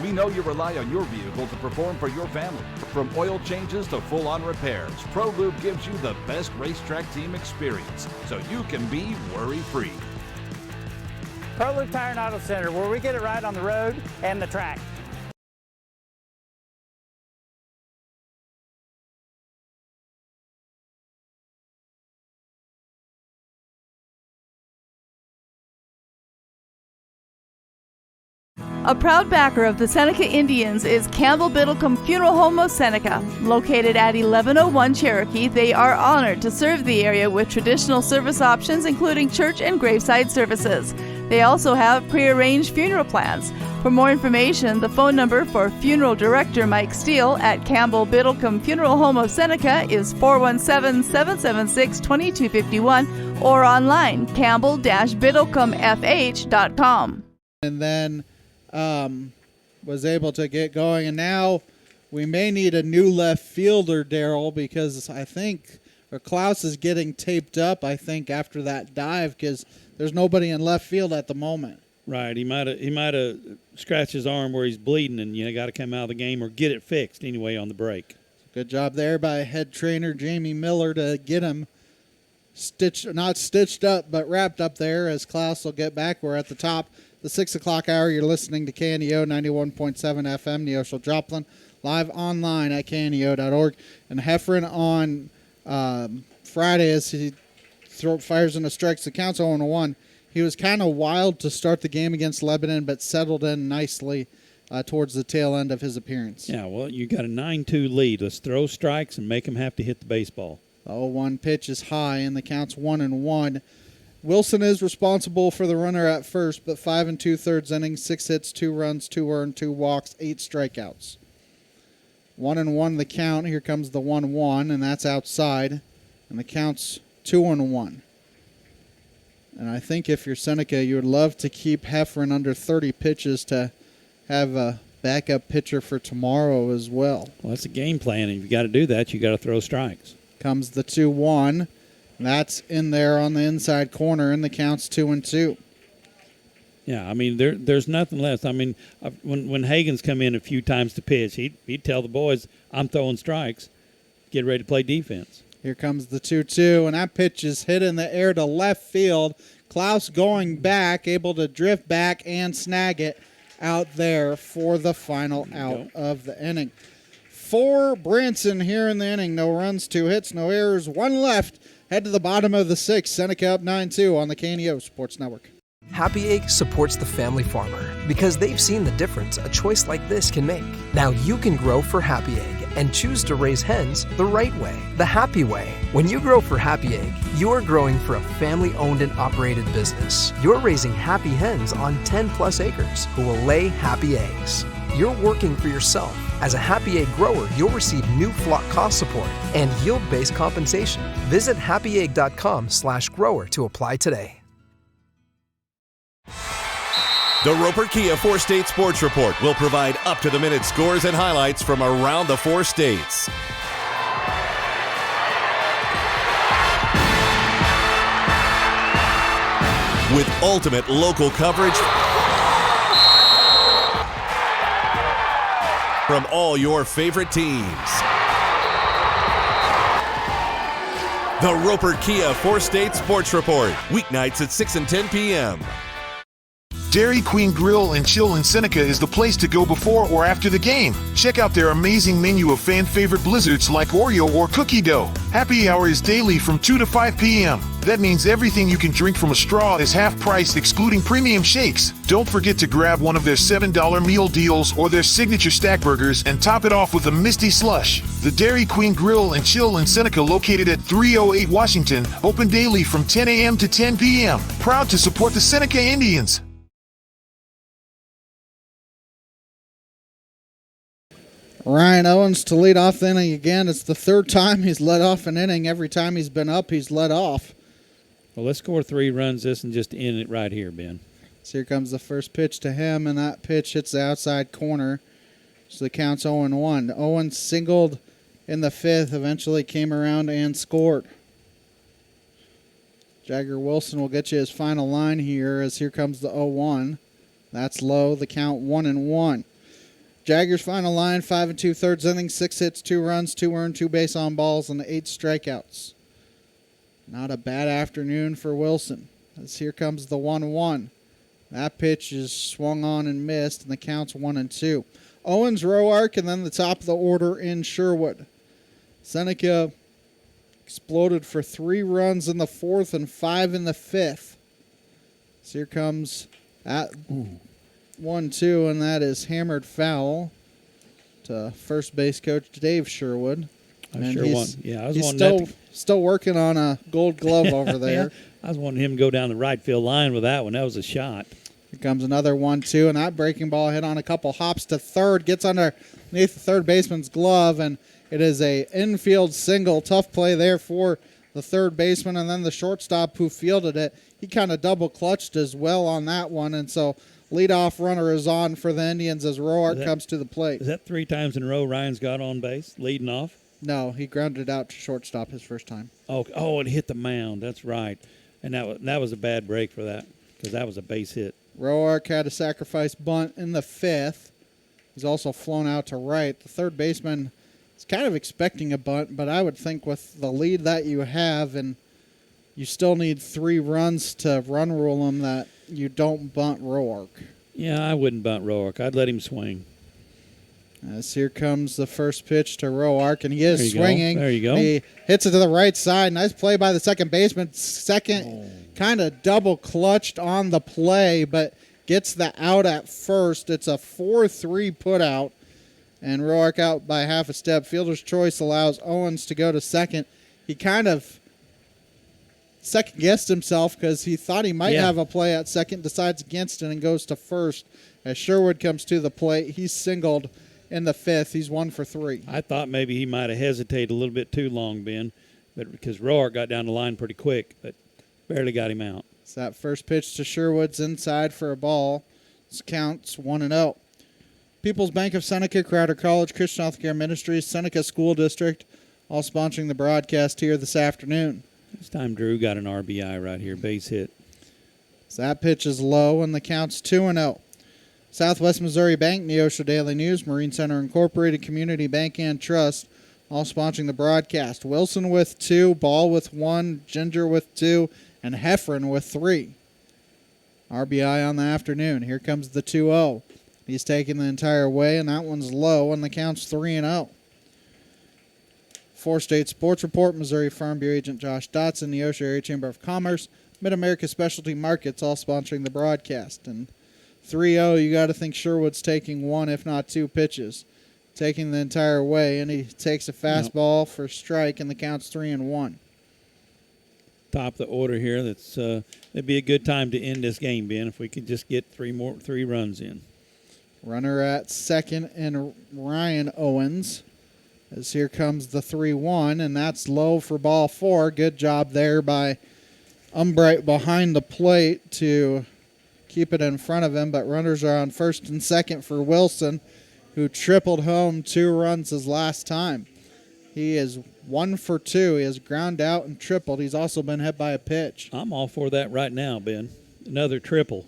We know you rely on your vehicle to perform for your family. From oil changes to full-on repairs, ProLube gives you the best racetrack team experience, so you can be worry-free.
ProLube Tire and Auto Center, where we get it right on the road and the track.
A proud backer of the Seneca Indians is Campbell Biddlecombe Funeral Home of Seneca. Located at 1101 Cherokee, they are honored to serve the area with traditional service options including church and graveside services. They also have pre-arranged funeral plans. For more information, the phone number for Funeral Director Mike Steele at Campbell Biddlecombe Funeral Home of Seneca is 417-776-2251 or online campbell-biddlecomefh.com.
And then was able to get going, and now we may need a new left fielder, Daryl, because I think Klaus is getting taped up, I think, after that dive, because there's nobody in left field at the moment.
Right, he might have scratched his arm where he's bleeding, and got to come out of the game or get it fixed anyway on the break.
Good job there by head trainer Jamie Miller to get him not stitched up, but wrapped up there as Klaus will get back. We're at the top. The 6 o'clock hour, you're listening to KNEO 91.7 FM, Neosho Joplin, live online at kneo.org. And Heffron on Friday, as he fires into strikes, the count's 0-1. He was kind of wild to start the game against Lebanon, but settled in nicely towards the tail end of his appearance.
Yeah, well, you got a 9-2 lead. Let's throw strikes and make him have to hit the baseball.
The 0-1 pitch is high, and the count's 1-1. Wilson is responsible for the runner at first, but 5 2/3 innings, 6 hits, 2 runs, 2 earned, 2 walks, 8 strikeouts. 1-1 the count. Here comes the 1-1, and that's outside, and the count's 2-1. And I think if you're Seneca, you would love to keep Heffron under 30 pitches to have a backup pitcher for tomorrow as well.
Well, that's a game plan, and if you got to do that, you got to throw strikes.
Comes the 2-1. That's in there on the inside corner, and the count's 2-2.
Yeah, I mean, there's nothing left. I mean, when Hagen's come in a few times to pitch, he'd tell the boys, I'm throwing strikes. Get ready to play defense.
Here comes the 2-2, and that pitch is hit in the air to left field. Klaus going back, able to drift back and snag it out there for the final out of the inning. For Branson here in the inning, no runs, 2 hits, no errors, 1 left. Head to the bottom of the 6th. Seneca up 9-2 on the KNEO Sports Network.
Happy Egg supports the family farmer because they've seen the difference a choice like this can make. Now you can grow for Happy Egg and choose to raise hens the right way, the happy way. When you grow for Happy Egg, you are growing for a family-owned and operated business. You're raising happy hens on 10+ acres who will lay happy eggs. You're working for yourself. As a Happy Egg grower, you'll receive new flock cost support and yield-based compensation. Visit happyegg.com/grower to apply today.
The Roper Kia 4-State Sports Report will provide up-to-the-minute scores and highlights from around the 4 states. With ultimate local coverage from all your favorite teams. The Roper Kia 4-State Sports Report, weeknights at 6 and 10 p.m.
Dairy Queen Grill and Chill in Seneca is the place to go before or after the game. Check out their amazing menu of fan-favorite blizzards like Oreo or cookie dough. Happy hour is daily from 2 to 5 p.m. That means everything you can drink from a straw is half price, excluding premium shakes. Don't forget to grab one of their $7 meal deals or their signature stack burgers and top it off with a Misty Slush. The Dairy Queen Grill and Chill in Seneca, located at 308 Washington, open daily from 10 a.m. to 10 p.m. Proud to support the Seneca Indians.
Ryan Owens to lead off the inning again. It's the third time he's led off an inning. Every time he's been up, he's led off.
Well, let's score 3 runs this and just end it right here, Ben.
So here comes the first pitch to him, and that pitch hits the outside corner. So the count's 0-1. Owens singled in the 5th, eventually came around and scored. Jagger Wilson will get you his final line here, as here comes the 0-1. That's low, the count 1-1. Jagger's final line, 5 2/3 innings, 6 hits, 2 runs, 2 earned, 2 base on balls, and 8 strikeouts. Not a bad afternoon for Wilson. As here comes the 1-1. That pitch is swung on and missed, and the count's 1-2. Owens, Roark, and then the top of the order in Sherwood. Seneca exploded for 3 runs in the 4th and 5 in the 5th. So here comes that 1-2, and that is hammered foul to first base coach Dave Sherwood. He's still working on a gold glove over there.
Yeah, I was wanting him to go down the right field line with that one. That was a shot.
Here comes another 1-2, and that breaking ball hit on a couple hops to third, gets underneath the third baseman's glove, and it is a infield single. Tough play there for the third baseman, and then the shortstop who fielded it, he kind of double clutched as well on that one, and so leadoff runner is on for the Indians as Roark comes to the plate.
Is that 3 times in a row Ryan's got on base, leading off?
No, he grounded out to shortstop his first time.
Oh, it hit the mound. That's right. And that was a bad break for that, because that was a base hit.
Roark had a sacrifice bunt in the 5th. He's also flown out to right. The third baseman is kind of expecting a bunt, but I would think with the lead that you have, and you still need 3 runs to run rule him, that you don't bunt Roark.
Yeah, I wouldn't bunt Roark. I'd let him swing.
As here comes the first pitch to Roark, and he is swinging.
There you go.
He hits it to the right side. Nice play by the second baseman. Second kind of double clutched on the play, but gets the out at first. It's a 4-3 put out, and Roark out by half a step. Fielder's choice allows Owens to go to second. He kind of second-guessed himself because he thought he might have a play at second, decides against it, and goes to first. As Sherwood comes to the plate, he's singled in the 5th. He's 1 for 3.
I thought maybe he might have hesitated a little bit too long, Ben, but because Roark got down the line pretty quick, but barely got him out.
So that first pitch to Sherwood's inside for a ball. This counts 1-0. People's Bank of Seneca, Crowder College, Christian Healthcare Ministries, Seneca School District, all sponsoring the broadcast here this afternoon.
This time Drew got an RBI right here, base hit.
So that pitch is low, and the count's 2-0. Southwest Missouri Bank, Neosho Daily News, Marine Center Incorporated, Community Bank and Trust, all sponsoring the broadcast. Wilson with 2, Ball with 1, Ginger with 2, and Heffron with 3. RBI on the afternoon. Here comes the 2-0. He's taking the entire way, and that one's low, and the count's 3-0. 4-State Sports Report, Missouri Farm Bureau Agent Josh Dotson, Neosho Area Chamber of Commerce, Mid-America Specialty Markets, all sponsoring the broadcast. And 3-0, you got to think Sherwood's taking 1, if not 2 pitches. Taking the entire way, and he takes a fastball for strike, and the count's 3-1.
Top of the order here. It'd be a good time to end this game, Ben, if we could just get 3 runs in.
Runner at second, and Ryan Owens. As here comes the 3-1, and that's low for ball 4. Good job there by Umbright behind the plate to keep it in front of him, but runners are on first and second for Wilson, who tripled home 2 runs his last time. He is 1 for 2. He has ground out and tripled. He's also been hit by a pitch.
I'm all for that right now, Ben. Another triple.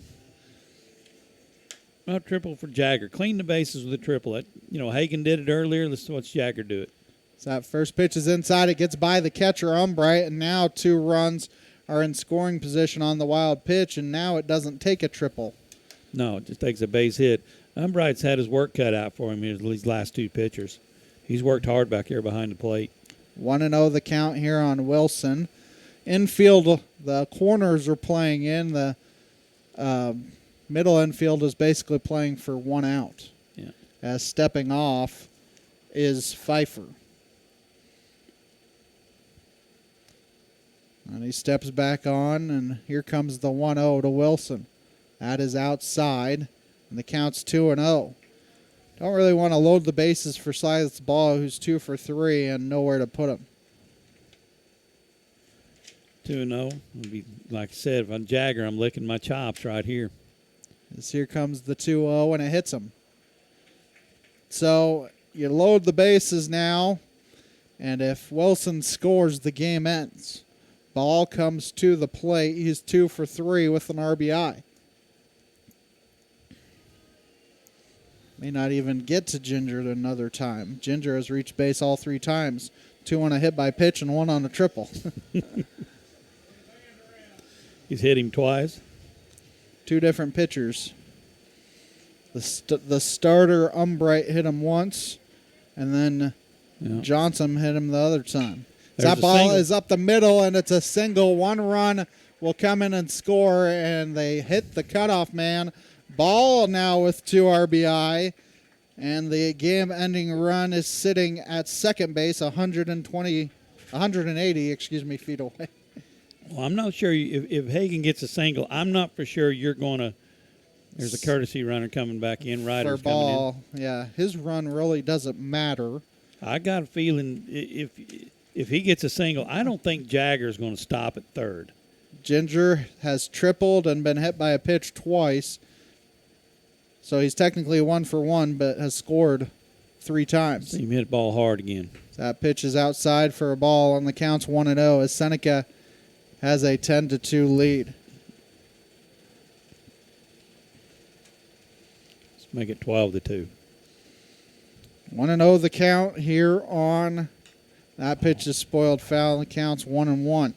Triple for Jagger. Clean the bases with a triple. Hagen did it earlier. Let's watch Jagger do it.
So that first pitch is inside. It gets by the catcher, Umbright, and now 2 runs are in scoring position on the wild pitch, and now it doesn't take a triple.
No, it just takes a base hit. Umbright's had his work cut out for him in these last 2 pitchers. He's worked hard back here behind the plate.
1-0 the count here on Wilson. Infield, the corners are playing in. The middle infield is basically playing for 1 out.
Yeah.
As stepping off is Pfeiffer. And he steps back on, and here comes the 1-0 to Wilson. That is outside, and the count's 2-0. Don't really want to load the bases for Silas Ball, who's 2 for 3, and nowhere to put him.
2-0. Like I said, if I'm Jagger, I'm licking my chops right here.
As here comes the 2-0, and it hits him. So you load the bases now, and if Wilson scores, the game ends. Ball comes to the plate. He's 2 for 3 with an RBI. May not even get to Ginger another time. Ginger has reached base all 3 times. 2 on a hit by pitch and 1 on a triple.
He's hit him twice.
2 different pitchers. The starter, Umbright, hit him once, and then Johnson hit him the other time. That ball is up the middle, and it's a single. 1 run will come in and score, and they hit the cutoff man. Ball now with 2 RBI, and the game-ending run is sitting at second base, 180 feet away.
Well, I'm not sure if Hagan gets a single. I'm not for sure you're going to. There's a courtesy runner coming back in. Ryder's
for ball,
coming in.
yeah. His run really doesn't matter.
I got a feeling if he gets a single, I don't think Jagger's going to stop at third.
Ginger has tripled and been hit by a pitch twice. So he's technically 1 for 1, but has scored 3 times.
He hit the ball hard again.
That pitch is outside for a ball on the counts 1-0 as Seneca has a 10-2 lead.
Let's make it 12-2.
1-0 the count here on that pitch is spoiled foul. The counts 1-1.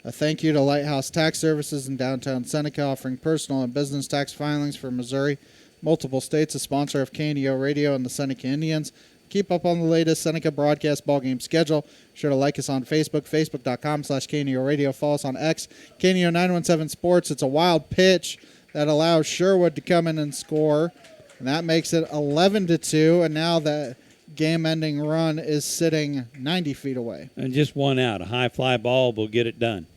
A thank you to Lighthouse Tax Services in downtown Seneca, offering personal and business tax filings for Missouri, multiple states, a sponsor of KNEO Radio and the Seneca Indians. Keep up on the latest Seneca broadcast ballgame schedule. Be sure to like us on Facebook, facebook.com/KNEO Radio. Follow us on X, KNEO 917 Sports. It's a wild pitch that allows Sherwood to come in and score, and that makes it 11-2, and now that game-ending run is sitting 90 feet away.
And just 1 out. A high fly ball will get it done.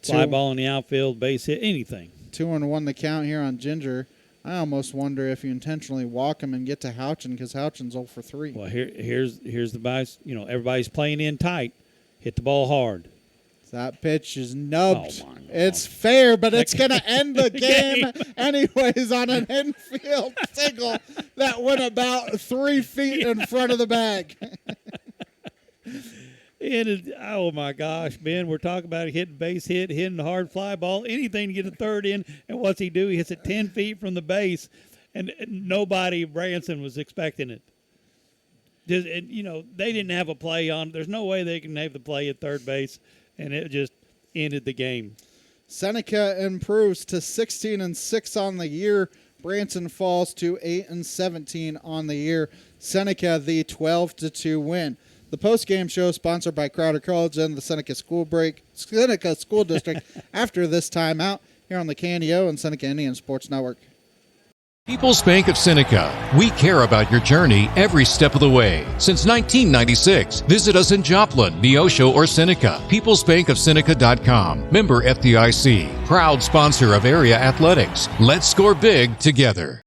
Fly ball in the outfield, base hit, anything.
2-1 the count here on Ginger. I almost wonder if you intentionally walk him and get to Houchin because Houchin's 0 for 3.
Well, here's the bias. Everybody's playing in tight. Hit the ball hard.
That pitch is nubbed. Oh, it's fair, but it's going to end the game anyways on an infield single that went about 3 feet in front of the bag.
Oh, my gosh, Ben, we're talking about hitting base hit, hitting a hard fly ball, anything to get a third in. And what's he do? He hits it 10 feet from the base, and nobody, Branson, was expecting it. They didn't have a play on. There's no way they can have the play at third base, and it just ended the game.
Seneca improves to 16-6 on the year. Branson falls to 8-17 on the year. Seneca, the 12-2 win. The post-game show sponsored by Crowder College and the Seneca School District after this timeout here on the KNEO and Seneca Indian Sports Network.
People's Bank of Seneca. We care about your journey every step of the way. Since 1996, visit us in Joplin, Neosho, or Seneca. PeoplesBankOfSeneca.com. Member FDIC. Proud sponsor of area athletics. Let's score big together.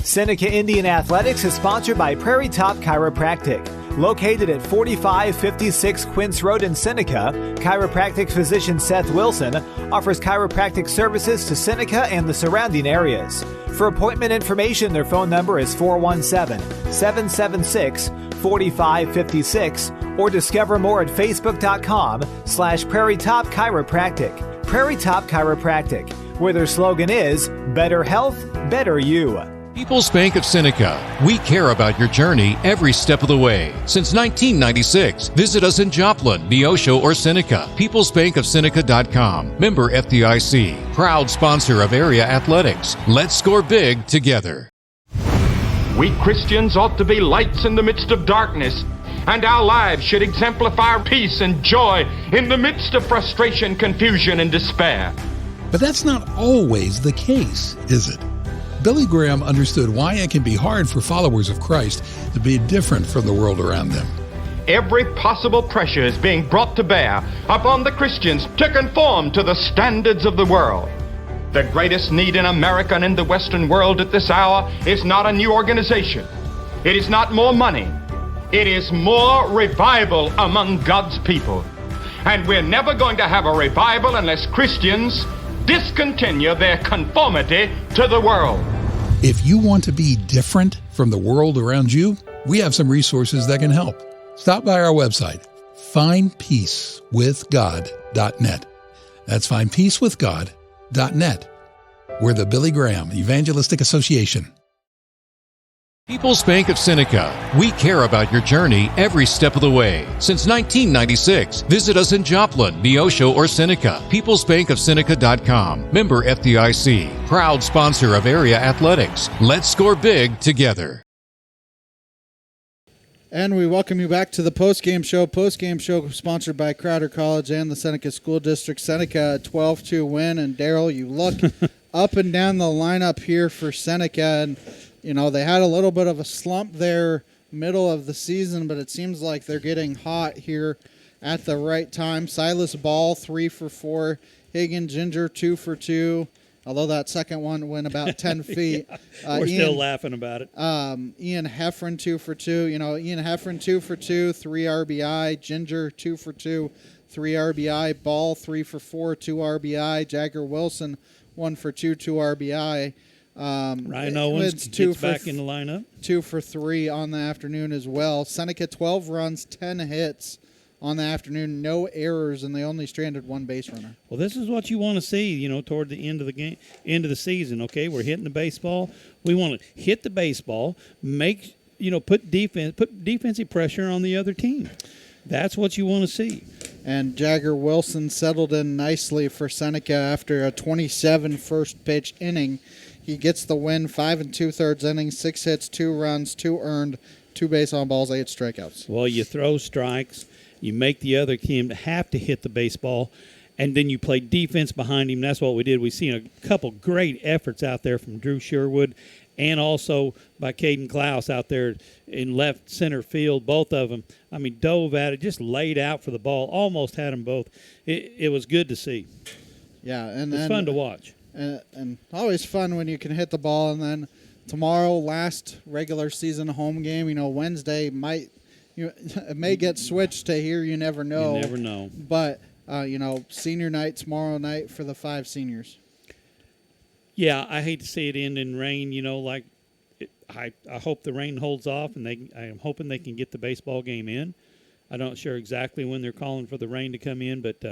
Seneca Indian Athletics is sponsored by Prairie Top Chiropractic. Located at 4556 Quince Road in Seneca, chiropractic physician Seth Wilson offers chiropractic services to Seneca and the surrounding areas. For appointment information, their phone number is 417-776-4556 or discover more at facebook.com/Prairie Top Chiropractic. Prairie Top Chiropractic, where their slogan is Better Health, Better You.
People's Bank of Seneca. We care about your journey every step of the way. Since 1996, visit us in Joplin, Neosho, or Seneca. PeoplesBankOfSeneca.com. Member FDIC. Proud sponsor of area athletics. Let's score big together.
We Christians ought to be lights in the midst of darkness, and our lives should exemplify peace and joy in the midst of frustration, confusion, and despair.
But that's not always the case, is it? Billy Graham understood why it can be hard for followers of Christ to be different from the world around them.
Every possible pressure is being brought to bear upon the Christians to conform to the standards of the world. The greatest need in America and in the Western world at this hour is not a new organization. It is not more money. It is more revival among God's people. And we're never going to have a revival unless Christians discontinue their conformity to the world.
If you want to be different from the world around you, we have some resources that can help. Stop by our website, findpeacewithgod.net. That's findpeacewithgod.net. We're the Billy Graham Evangelistic Association.
People's Bank of Seneca. We care about your journey every step of the way. Since 1996, visit us in Joplin, Neosho, or Seneca. PeoplesBankOfSeneca.com. Member FDIC. Proud sponsor of area athletics. Let's score big together.
And we welcome you back to the postgame show. Postgame show sponsored by Crowder College and the Seneca School District. Seneca, a 12-2 win. And, Daryl, you look up and down the lineup here for Seneca, and you know, they had a little bit of a slump there middle of the season, but it seems like they're getting hot here at the right time. Silas Ball, 3 for 4. Hagan Ginger, 2 for 2. Although that second one went about 10 feet.
Yeah, we're still laughing about it.
Ian Heffron, 2 for 2. You know, Ian Heffron, 2 for 2, 3 RBI. Ginger, 2 for 2, 3 RBI. Ball, 3 for 4, 2 RBI. Jagger Wilson, 1 for 2, 2 RBI.
Ryan Owens gets back in the lineup.
2 for 3 on the afternoon as well. Seneca, 12 runs, 10 hits on the afternoon, no errors, and they only stranded 1 base runner.
Well, this is what you want to see, you know, toward the end of the game, end of the season. Okay, we're hitting the baseball. We want to hit the baseball, make, you know, put defensive pressure on the other team. That's what you want to see.
And Jagger Wilson settled in nicely for Seneca after a 27 first pitch inning. He gets the win, 5 2/3 innings, 6 hits, 2 runs, 2 earned, 2 base on balls, 8 strikeouts.
Well, you throw strikes, you make the other team have to hit the baseball, and then you play defense behind him. That's what we did. We've seen a couple great efforts out there from Drew Sherwood and also by Caden Klaus out there in left center field, both of them. I mean, dove at it, just laid out for the ball, almost had them both. It was good to see.
Yeah, and
it's fun to watch.
And always fun when you can hit the ball. And then tomorrow, last regular season home game. You know, Wednesday it may get switched to here. You never know.
You never know.
But you know, senior night tomorrow night for the 5 seniors.
Yeah, I hate to see it end in rain. You know, like I hope the rain holds off, and I am hoping they can get the baseball game in. I'm not sure exactly when they're calling for the rain to come in, but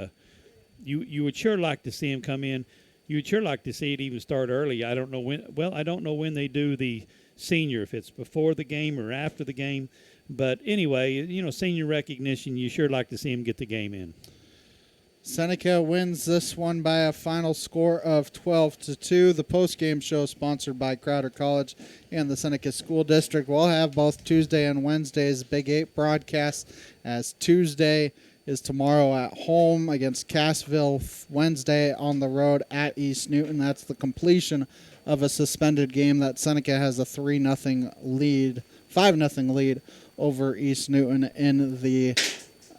you would sure like to see them come in. You would sure like to see it even start early. I don't know when. Well, I don't know when they do the senior, if it's before the game or after the game. But anyway, you know, senior recognition, you sure like to see them get the game in.
Seneca wins this one by a final score of 12-2. The postgame show sponsored by Crowder College and the Seneca School District. We'll have both Tuesday and Wednesday's Big 8 broadcasts, as Tuesday is tomorrow at home against Cassville, Wednesday on the road at East Newton. That's the completion of a suspended game that Seneca has a 5-0 lead over East Newton in the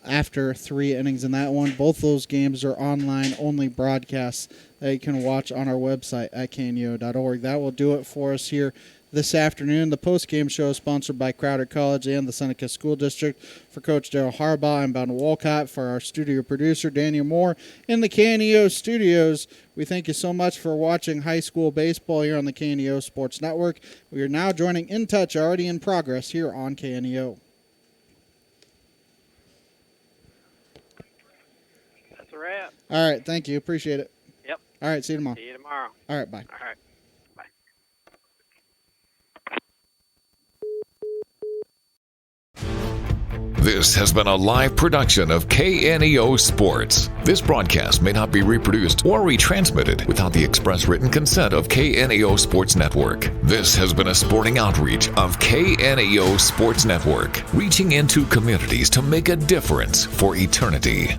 after 3 innings in that one. Both those games are online only broadcasts that you can watch on our website at kneo.org. That will do it for us here this afternoon. The post-game show is sponsored by Crowder College and the Seneca School District. For Coach Daryl Harbaugh, I'm Ben Wolcott. For our studio producer, Daniel Moore, in the KNEO studios, we thank you so much for watching high school baseball here on the KNEO Sports Network. We are now joining In Touch, already in progress here on KNEO.
That's a wrap.
All right, thank you. Appreciate it.
Yep.
All right, see you tomorrow.
See you tomorrow.
All right, bye.
All right. This has been a live production of KNEO Sports. This broadcast may not be reproduced or retransmitted without the express written consent of KNEO Sports Network. This has been a sporting outreach of KNEO Sports Network, reaching into communities to make a difference for eternity.